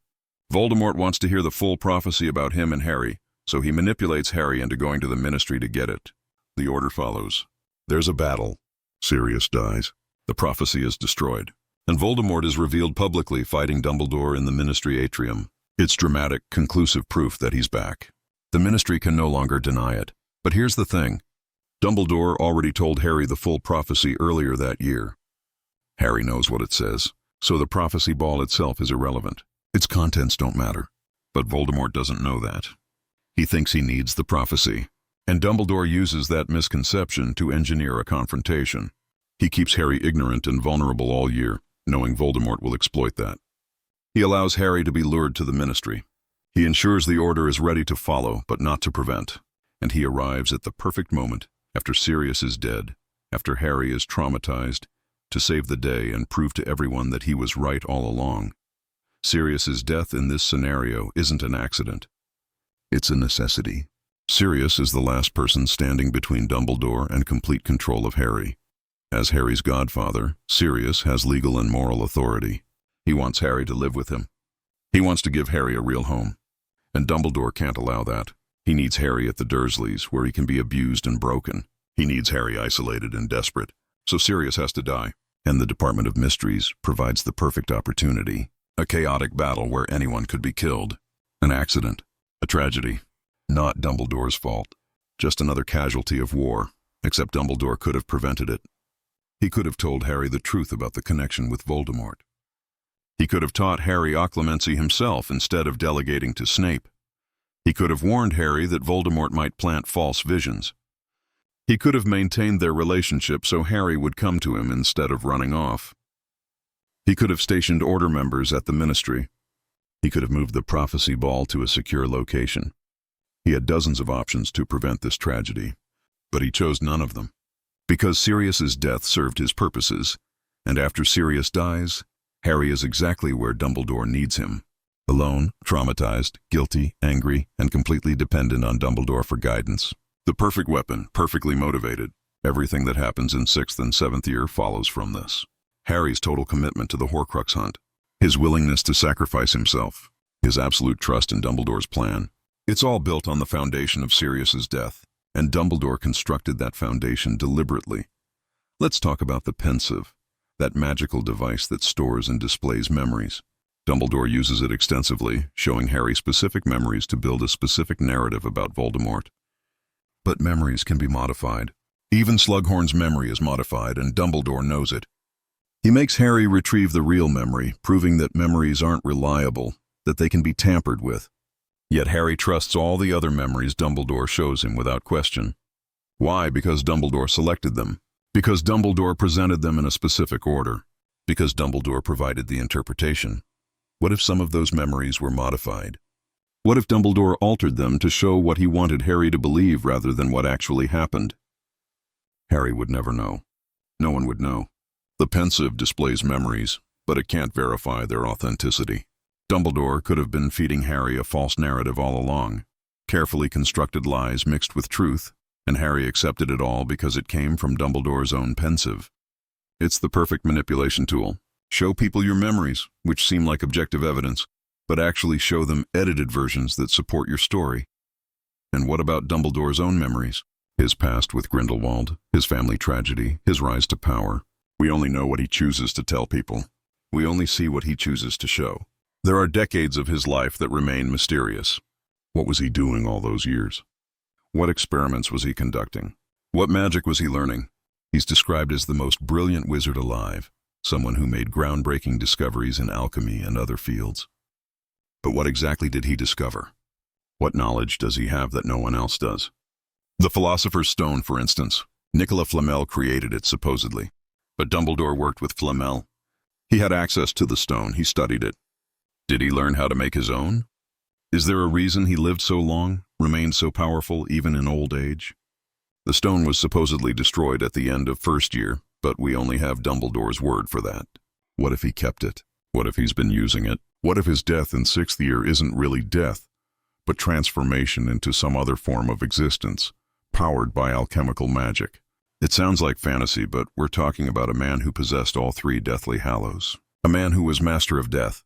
Voldemort wants to hear the full prophecy about him and Harry, so he manipulates Harry into going to the Ministry to get it. The order follows. There's a battle. Sirius dies. The prophecy is destroyed. And Voldemort is revealed publicly fighting Dumbledore in the Ministry atrium. It's dramatic, conclusive proof that he's back. The Ministry can no longer deny it. But here's the thing. Dumbledore already told Harry the full prophecy earlier that year. Harry knows what it says, so the prophecy ball itself is irrelevant. Its contents don't matter. But Voldemort doesn't know that. He thinks he needs the prophecy. And Dumbledore uses that misconception to engineer a confrontation. He keeps Harry ignorant and vulnerable all year, knowing Voldemort will exploit that. He allows Harry to be lured to the Ministry. He ensures the order is ready to follow, but not to prevent. And he arrives at the perfect moment, after Sirius is dead, after Harry is traumatized, to save the day and prove to everyone that he was right all along. Sirius's death in this scenario isn't an accident. It's a necessity. Sirius is the last person standing between Dumbledore and complete control of Harry. As Harry's godfather, Sirius has legal and moral authority. He wants Harry to live with him. He wants to give Harry a real home. And Dumbledore can't allow that. He needs Harry at the Dursleys, where he can be abused and broken. He needs Harry isolated and desperate. So Sirius has to die. And the Department of Mysteries provides the perfect opportunity. A chaotic battle where anyone could be killed. An accident. A tragedy. Not Dumbledore's fault. Just another casualty of war. Except Dumbledore could have prevented it. He could have told Harry the truth about the connection with Voldemort. He could have taught Harry occlumency himself instead of delegating to Snape. He could have warned Harry that Voldemort might plant false visions. He could have maintained their relationship so Harry would come to him instead of running off. He could have stationed Order members at the Ministry. He could have moved the prophecy ball to a secure location. He had dozens of options to prevent this tragedy, but he chose none of them. Because Sirius's death served his purposes, and after Sirius dies, Harry is exactly where Dumbledore needs him. Alone, traumatized, guilty, angry, and completely dependent on Dumbledore for guidance. The perfect weapon, perfectly motivated. Everything that happens in 6th and 7th year follows from this. Harry's total commitment to the Horcrux hunt. His willingness to sacrifice himself. His absolute trust in Dumbledore's plan. It's all built on the foundation of Sirius's death, and Dumbledore constructed that foundation deliberately. Let's talk about the pensive, that magical device that stores and displays memories. Dumbledore uses it extensively, showing Harry specific memories to build a specific narrative about Voldemort. But memories can be modified. Even Slughorn's memory is modified, and Dumbledore knows it. He makes Harry retrieve the real memory, proving that memories aren't reliable, that they can be tampered with. Yet Harry trusts all the other memories Dumbledore shows him without question. Why? Because Dumbledore selected them. Because Dumbledore presented them in a specific order. Because Dumbledore provided the interpretation. What if some of those memories were modified? What if Dumbledore altered them to show what he wanted Harry to believe rather than what actually happened? Harry would never know. No one would know. The pensive displays memories, but it can't verify their authenticity. Dumbledore could have been feeding Harry a false narrative all along, carefully constructed lies mixed with truth, and Harry accepted it all because it came from Dumbledore's own pensive. It's the perfect manipulation tool. Show people your memories, which seem like objective evidence, but actually show them edited versions that support your story. And what about Dumbledore's own memories? His past with Grindelwald, his family tragedy, his rise to power. We only know what he chooses to tell people. We only see what he chooses to show. There are decades of his life that remain mysterious. What was he doing all those years? What experiments was he conducting? What magic was he learning? He's described as the most brilliant wizard alive, someone who made groundbreaking discoveries in alchemy and other fields. But what exactly did he discover? What knowledge does he have that no one else does? The Philosopher's Stone, for instance. Nicolas Flamel created it, supposedly. But Dumbledore worked with Flamel. He had access to the stone, he studied it. Did he learn how to make his own? Is there a reason he lived so long, remained so powerful even in old age? The stone was supposedly destroyed at the end of first year, but we only have Dumbledore's word for that. What if he kept it? What if he's been using it? What if his death in sixth year isn't really death, but transformation into some other form of existence, powered by alchemical magic? It sounds like fantasy, but we're talking about a man who possessed all three Deathly Hallows. A man who was master of death.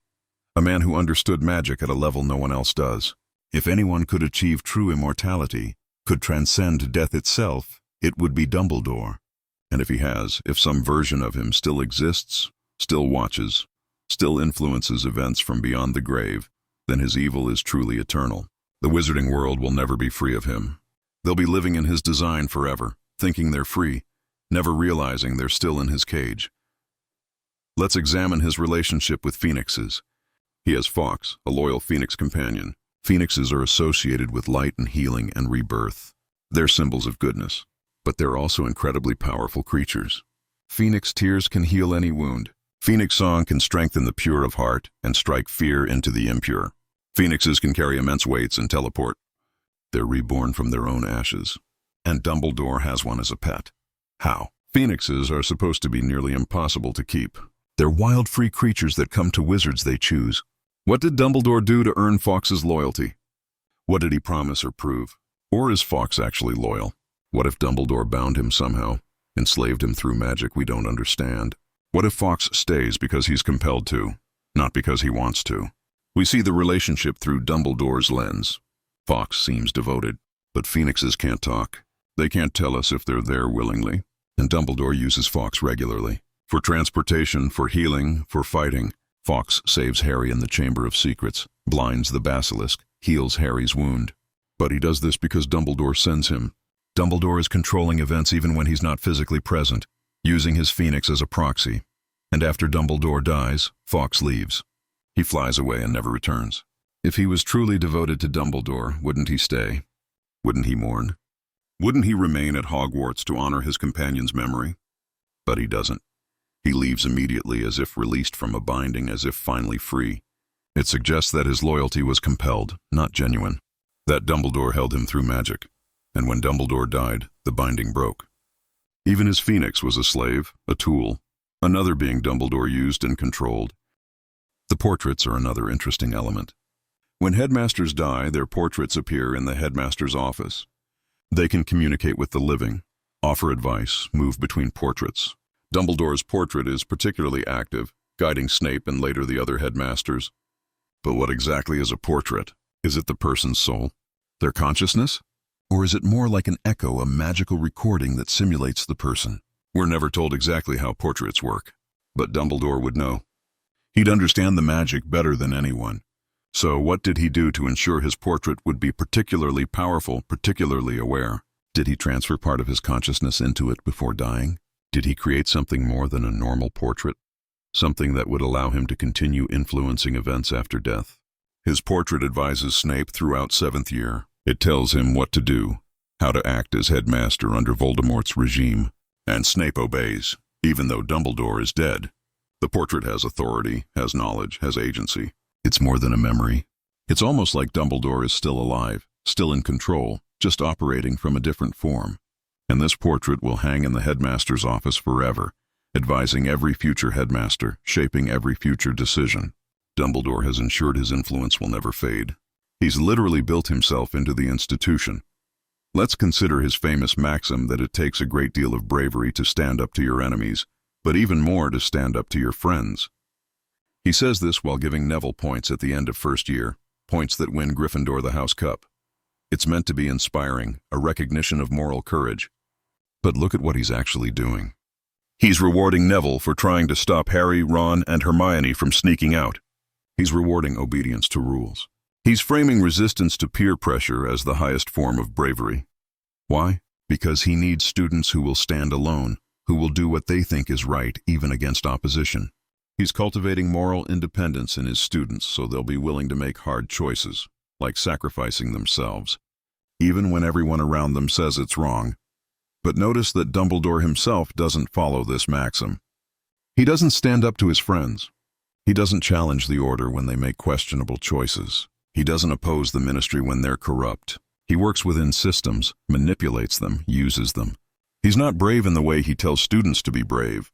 A man who understood magic at a level no one else does. If anyone could achieve true immortality, could transcend death itself, it would be Dumbledore. And if some version of him still exists, still watches, still influences events from beyond the grave, then his evil is truly eternal. The wizarding world will never be free of him. They'll be living in his design forever, thinking they're free, never realizing they're still in his cage. Let's examine his relationship with phoenixes. He has Fawkes, a loyal phoenix companion. Phoenixes are associated with light and healing and rebirth. They're symbols of goodness, but they're also incredibly powerful creatures. Phoenix tears can heal any wound. Phoenix song can strengthen the pure of heart and strike fear into the impure. Phoenixes can carry immense weights and teleport. They're reborn from their own ashes. And Dumbledore has one as a pet. How? Phoenixes are supposed to be nearly impossible to keep. They're wild, free creatures that come to wizards they choose. What did Dumbledore do to earn Fawkes' loyalty? What did he promise or prove? Or is Fawkes actually loyal? What if Dumbledore bound him somehow, enslaved him through magic we don't understand? What if Fawkes stays because he's compelled to, not because he wants to? We see the relationship through Dumbledore's lens. Fawkes seems devoted, but phoenixes can't talk. They can't tell us if they're there willingly, and Dumbledore uses Fawkes regularly. For transportation, for healing, for fighting. Fawkes saves Harry in the Chamber of Secrets, blinds the basilisk, heals Harry's wound. But he does this because Dumbledore sends him. Dumbledore is controlling events even when he's not physically present, using his phoenix as a proxy. And after Dumbledore dies, Fawkes leaves. He flies away and never returns. If he was truly devoted to Dumbledore, wouldn't he stay? Wouldn't he mourn? Wouldn't he remain at Hogwarts to honor his companion's memory? But he doesn't. He leaves immediately as if released from a binding, as if finally free. It suggests that his loyalty was compelled, not genuine. That Dumbledore held him through magic. And when Dumbledore died, the binding broke. Even his phoenix was a slave, a tool, another being Dumbledore used and controlled. The portraits are another interesting element. When headmasters die, their portraits appear in the headmaster's office. They can communicate with the living, offer advice, move between portraits. Dumbledore's portrait is particularly active, guiding Snape and later the other headmasters. But what exactly is a portrait? Is it the person's soul? Their consciousness? Or is it more like an echo, a magical recording that simulates the person? We're never told exactly how portraits work, but Dumbledore would know. He'd understand the magic better than anyone. So what did he do to ensure his portrait would be particularly powerful, particularly aware? Did he transfer part of his consciousness into it before dying? Did he create something more than a normal portrait? Something that would allow him to continue influencing events after death? His portrait advises Snape throughout 7th year. It tells him what to do, how to act as headmaster under Voldemort's regime. And Snape obeys, even though Dumbledore is dead. The portrait has authority, has knowledge, has agency. It's more than a memory. It's almost like Dumbledore is still alive, still in control, just operating from a different form. And this portrait will hang in the headmaster's office forever, advising every future headmaster, shaping every future decision. Dumbledore has ensured his influence will never fade. He's literally built himself into the institution. Let's consider his famous maxim that it takes a great deal of bravery to stand up to your enemies, but even more to stand up to your friends. He says this while giving Neville points at the end of 1st year, points that win Gryffindor the House Cup. It's meant to be inspiring, a recognition of moral courage. But look at what he's actually doing. He's rewarding Neville for trying to stop Harry, Ron, and Hermione from sneaking out. He's rewarding obedience to rules. He's framing resistance to peer pressure as the highest form of bravery. Why? Because he needs students who will stand alone, who will do what they think is right, even against opposition. He's cultivating moral independence in his students so they'll be willing to make hard choices, like sacrificing themselves, even when everyone around them says it's wrong. But notice that Dumbledore himself doesn't follow this maxim. He doesn't stand up to his friends. He doesn't challenge the order when they make questionable choices. He doesn't oppose the ministry when they're corrupt. He works within systems, manipulates them, uses them. He's not brave in the way he tells students to be brave.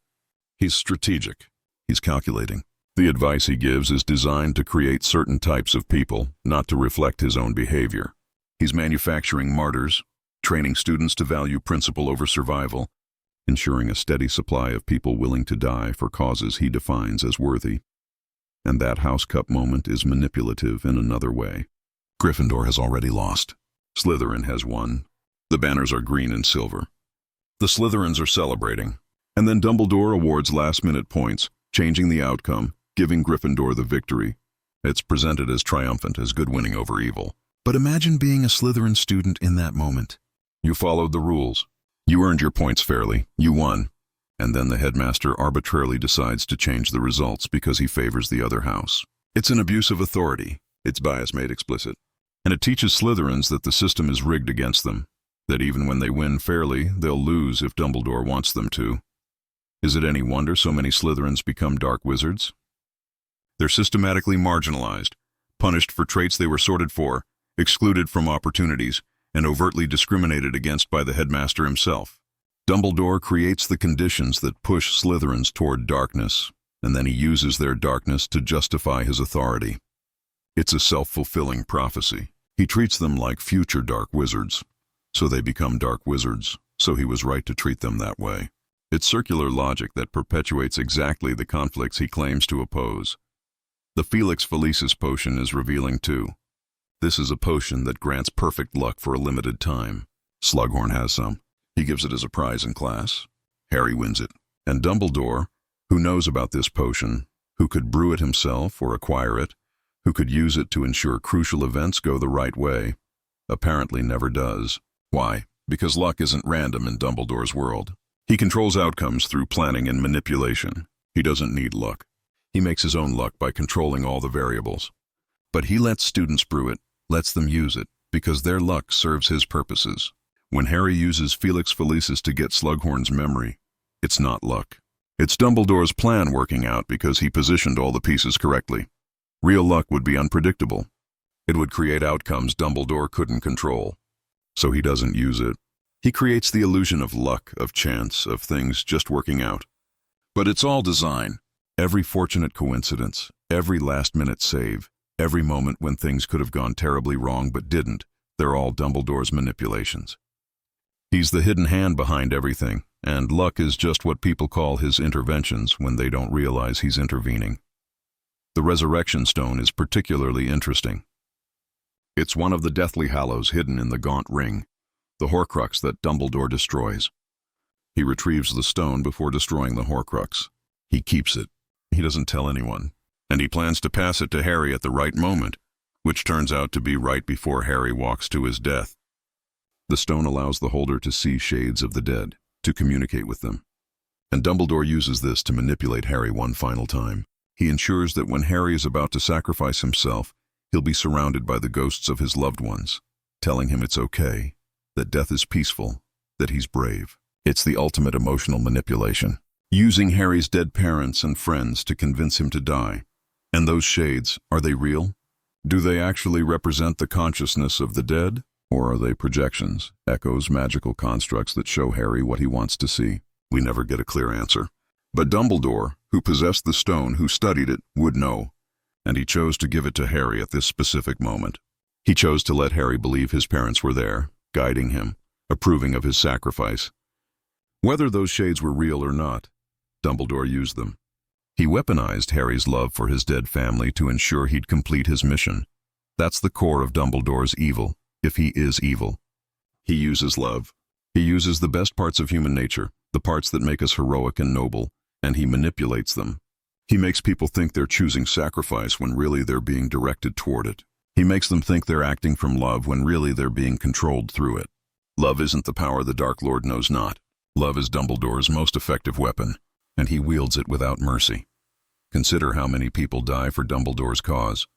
He's strategic. He's calculating. The advice he gives is designed to create certain types of people, not to reflect his own behavior. He's manufacturing martyrs, training students to value principle over survival, ensuring a steady supply of people willing to die for causes he defines as worthy. And that House Cup moment is manipulative in another way. Gryffindor has already lost. Slytherin has won. The banners are green and silver. The Slytherins are celebrating. And then Dumbledore awards last-minute points, changing the outcome, giving Gryffindor the victory. It's presented as triumphant, as good winning over evil. But imagine being a Slytherin student in that moment. You followed the rules. You earned your points fairly. You won. And then the headmaster arbitrarily decides to change the results because he favors the other house. It's an abuse of authority. It's bias made explicit. And it teaches Slytherins that the system is rigged against them, that even when they win fairly, they'll lose if Dumbledore wants them to. Is it any wonder so many Slytherins become dark wizards? They're systematically marginalized, punished for traits they were sorted for, excluded from opportunities, and overtly discriminated against by the headmaster himself. Dumbledore creates the conditions that push Slytherins toward darkness, and then he uses their darkness to justify his authority. It's a self-fulfilling prophecy. He treats them like future dark wizards, so they become dark wizards, so he was right to treat them that way. It's circular logic that perpetuates exactly the conflicts he claims to oppose. The Felix Felicis potion is revealing too. This is a potion that grants perfect luck for a limited time. Slughorn has some. He gives it as a prize in class. Harry wins it. And Dumbledore, who knows about this potion, who could brew it himself or acquire it, who could use it to ensure crucial events go the right way, apparently never does. Why? Because luck isn't random in Dumbledore's world. He controls outcomes through planning and manipulation. He doesn't need luck. He makes his own luck by controlling all the variables. But he lets students brew it, lets them use it, because their luck serves his purposes. When Harry uses Felix Felicis to get Slughorn's memory, it's not luck. It's Dumbledore's plan working out because he positioned all the pieces correctly. Real luck would be unpredictable. It would create outcomes Dumbledore couldn't control. So he doesn't use it. He creates the illusion of luck, of chance, of things just working out. But it's all design. Every fortunate coincidence, every last-minute save, every moment when things could have gone terribly wrong but didn't, they're all Dumbledore's manipulations. He's the hidden hand behind everything, and luck is just what people call his interventions when they don't realize he's intervening. The Resurrection Stone is particularly interesting. It's one of the Deathly Hallows hidden in the Gaunt Ring, the Horcrux that Dumbledore destroys. He retrieves the stone before destroying the Horcrux. He keeps it. He doesn't tell anyone. And he plans to pass it to Harry at the right moment, which turns out to be right before Harry walks to his death. The stone allows the holder to see shades of the dead, to communicate with them. And Dumbledore uses this to manipulate Harry one final time. He ensures that when Harry is about to sacrifice himself, He'll be surrounded by the ghosts of his loved ones, telling him it's okay, that death is peaceful, that he's brave. It's the ultimate emotional manipulation, using Harry's dead parents and friends to convince him to die. And those shades, are they real? Do they actually represent the consciousness of the dead? Or are they projections, echoes, magical constructs that show Harry what he wants to see? We never get a clear answer. But Dumbledore, who possessed the stone, who studied it, would know. And he chose to give it to Harry at this specific moment. He chose to let Harry believe his parents were there, guiding him, approving of his sacrifice. Whether those shades were real or not, Dumbledore used them. He weaponized Harry's love for his dead family to ensure he'd complete his mission. That's the core of Dumbledore's evil, if he is evil. He uses love. He uses the best parts of human nature, the parts that make us heroic and noble, and he manipulates them. He makes people think they're choosing sacrifice when really they're being directed toward it. He makes them think they're acting from love when really they're being controlled through it. Love isn't the power the Dark Lord knows not. Love is Dumbledore's most effective weapon, and he wields it without mercy. Consider how many people die for Dumbledore's cause.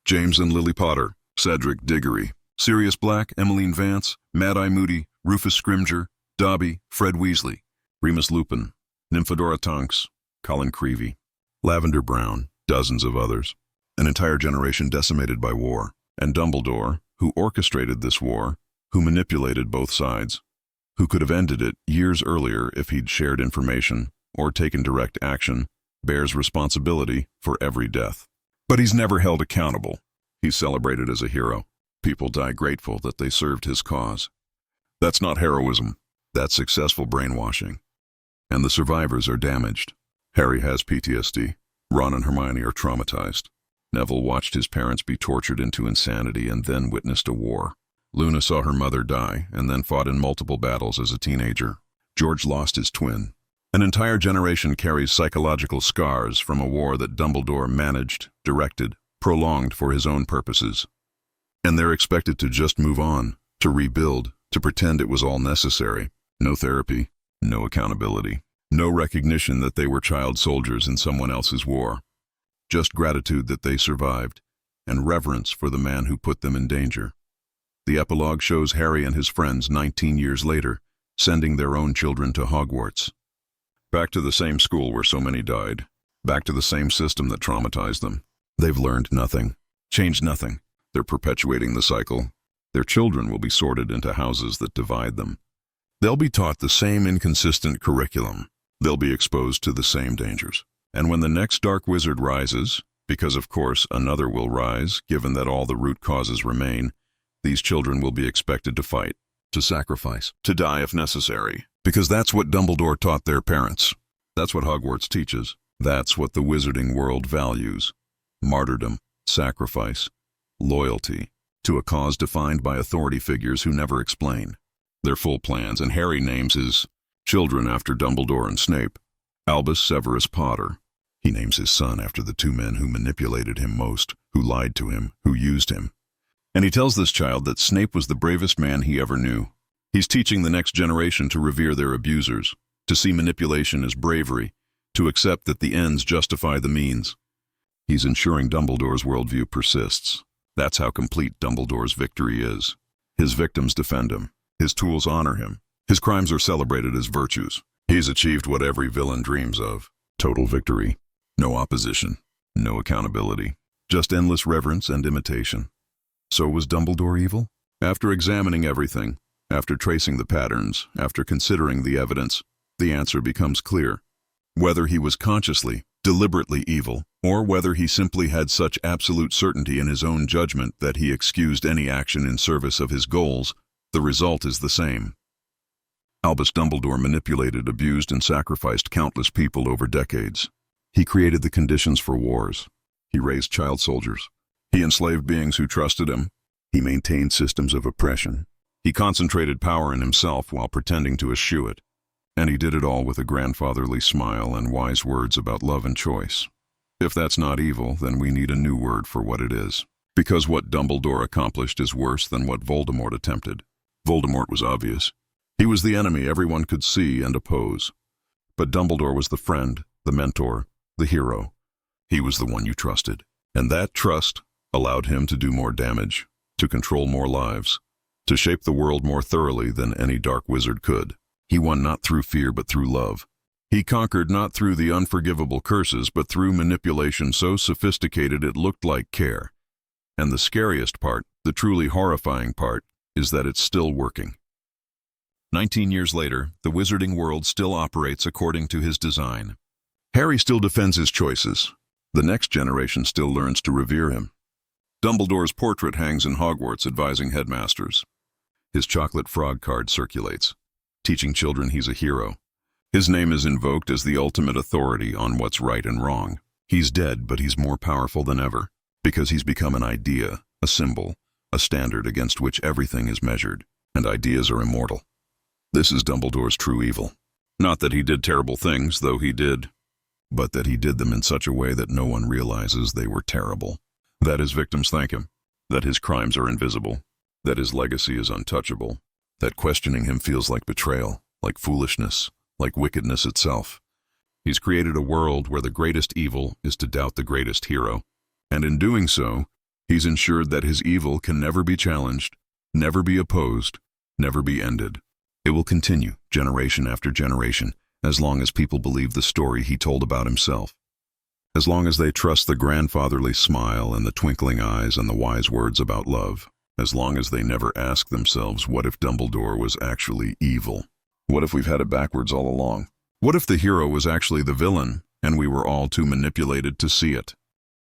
James and Lily Potter, Cedric Diggory, Sirius Black, Emmeline Vance, Mad-Eye Moody, Rufus Scrimgeour, Dobby, Fred Weasley, Remus Lupin, Nymphadora Tonks, Colin Creevey, Lavender Brown, dozens of others. An entire generation decimated by war. And Dumbledore, who orchestrated this war, who manipulated both sides, who could have ended it years earlier if he'd shared information or taken direct action, bears responsibility for every death. But he's never held accountable. He's celebrated as a hero. People die grateful that they served his cause. That's not heroism. That's successful brainwashing. And the survivors are damaged. Harry has PTSD. Ron and Hermione are traumatized. Neville watched his parents be tortured into insanity and then witnessed a war. Luna saw her mother die and then fought in multiple battles as a teenager. George lost his twin. An entire generation carries psychological scars from a war that Dumbledore managed, directed, prolonged for his own purposes. And they're expected to just move on, to rebuild, to pretend it was all necessary. No therapy, no accountability, no recognition that they were child soldiers in someone else's war. Just gratitude that they survived, and reverence for the man who put them in danger. The epilogue shows Harry and his friends 19 years later, sending their own children to Hogwarts. Back to the same school where so many died. Back to the same system that traumatized them. They've learned nothing, changed nothing. They're perpetuating the cycle. Their children will be sorted into houses that divide them. They'll be taught the same inconsistent curriculum. They'll be exposed to the same dangers. And when the next dark wizard rises, because of course another will rise, given that all the root causes remain, these children will be expected to fight, to sacrifice, to die if necessary. Because that's what Dumbledore taught their parents. That's what Hogwarts teaches. That's what the wizarding world values. Martyrdom, sacrifice, loyalty, to a cause defined by authority figures who never explain their full plans, and Harry names his children after Dumbledore and Snape. Albus Severus Potter. He names his son after the two men who manipulated him most, who lied to him, who used him. And he tells this child that Snape was the bravest man he ever knew. He's teaching the next generation to revere their abusers, to see manipulation as bravery, to accept that the ends justify the means. He's ensuring Dumbledore's worldview persists. That's how complete Dumbledore's victory is. His victims defend him. His tools honor him. His crimes are celebrated as virtues. He's achieved what every villain dreams of. Total victory. No opposition. No accountability. Just endless reverence and imitation. So was Dumbledore evil? After examining everything, after tracing the patterns, after considering the evidence, the answer becomes clear. Whether he was consciously, deliberately evil, or whether he simply had such absolute certainty in his own judgment that he excused any action in service of his goals, the result is the same. Albus Dumbledore manipulated, abused, and sacrificed countless people over decades. He created the conditions for wars. He raised child soldiers. He enslaved beings who trusted him. He maintained systems of oppression. He concentrated power in himself while pretending to eschew it. And he did it all with a grandfatherly smile and wise words about love and choice. If that's not evil, then we need a new word for what it is. Because what Dumbledore accomplished is worse than what Voldemort attempted. Voldemort was obvious. He was the enemy everyone could see and oppose. But Dumbledore was the friend, the mentor, the hero. He was the one you trusted. And that trust, allowed him to do more damage, to control more lives, to shape the world more thoroughly than any dark wizard could. He won not through fear but through love. He conquered not through the unforgivable curses but through manipulation so sophisticated it looked like care. And the scariest part, the truly horrifying part, is that it's still working. 19 years later, the wizarding world still operates according to his design. Harry still defends his choices. The next generation still learns to revere him. Dumbledore's portrait hangs in Hogwarts advising headmasters. His chocolate frog card circulates, teaching children he's a hero. His name is invoked as the ultimate authority on what's right and wrong. He's dead, but he's more powerful than ever, because he's become an idea, a symbol, a standard against which everything is measured, and ideas are immortal. This is Dumbledore's true evil. Not that he did terrible things, though he did, but that he did them in such a way that no one realizes they were terrible. That his victims thank him, that his crimes are invisible, that his legacy is untouchable, that questioning him feels like betrayal, like foolishness, like wickedness itself. He's created a world where the greatest evil is to doubt the greatest hero, and in doing so, he's ensured that his evil can never be challenged, never be opposed, never be ended. It will continue, generation after generation, as long as people believe the story he told about himself. As long as they trust the grandfatherly smile and the twinkling eyes and the wise words about love. As long as they never ask themselves, what if Dumbledore was actually evil? What if we've had it backwards all along? What if the hero was actually the villain, and we were all too manipulated to see it?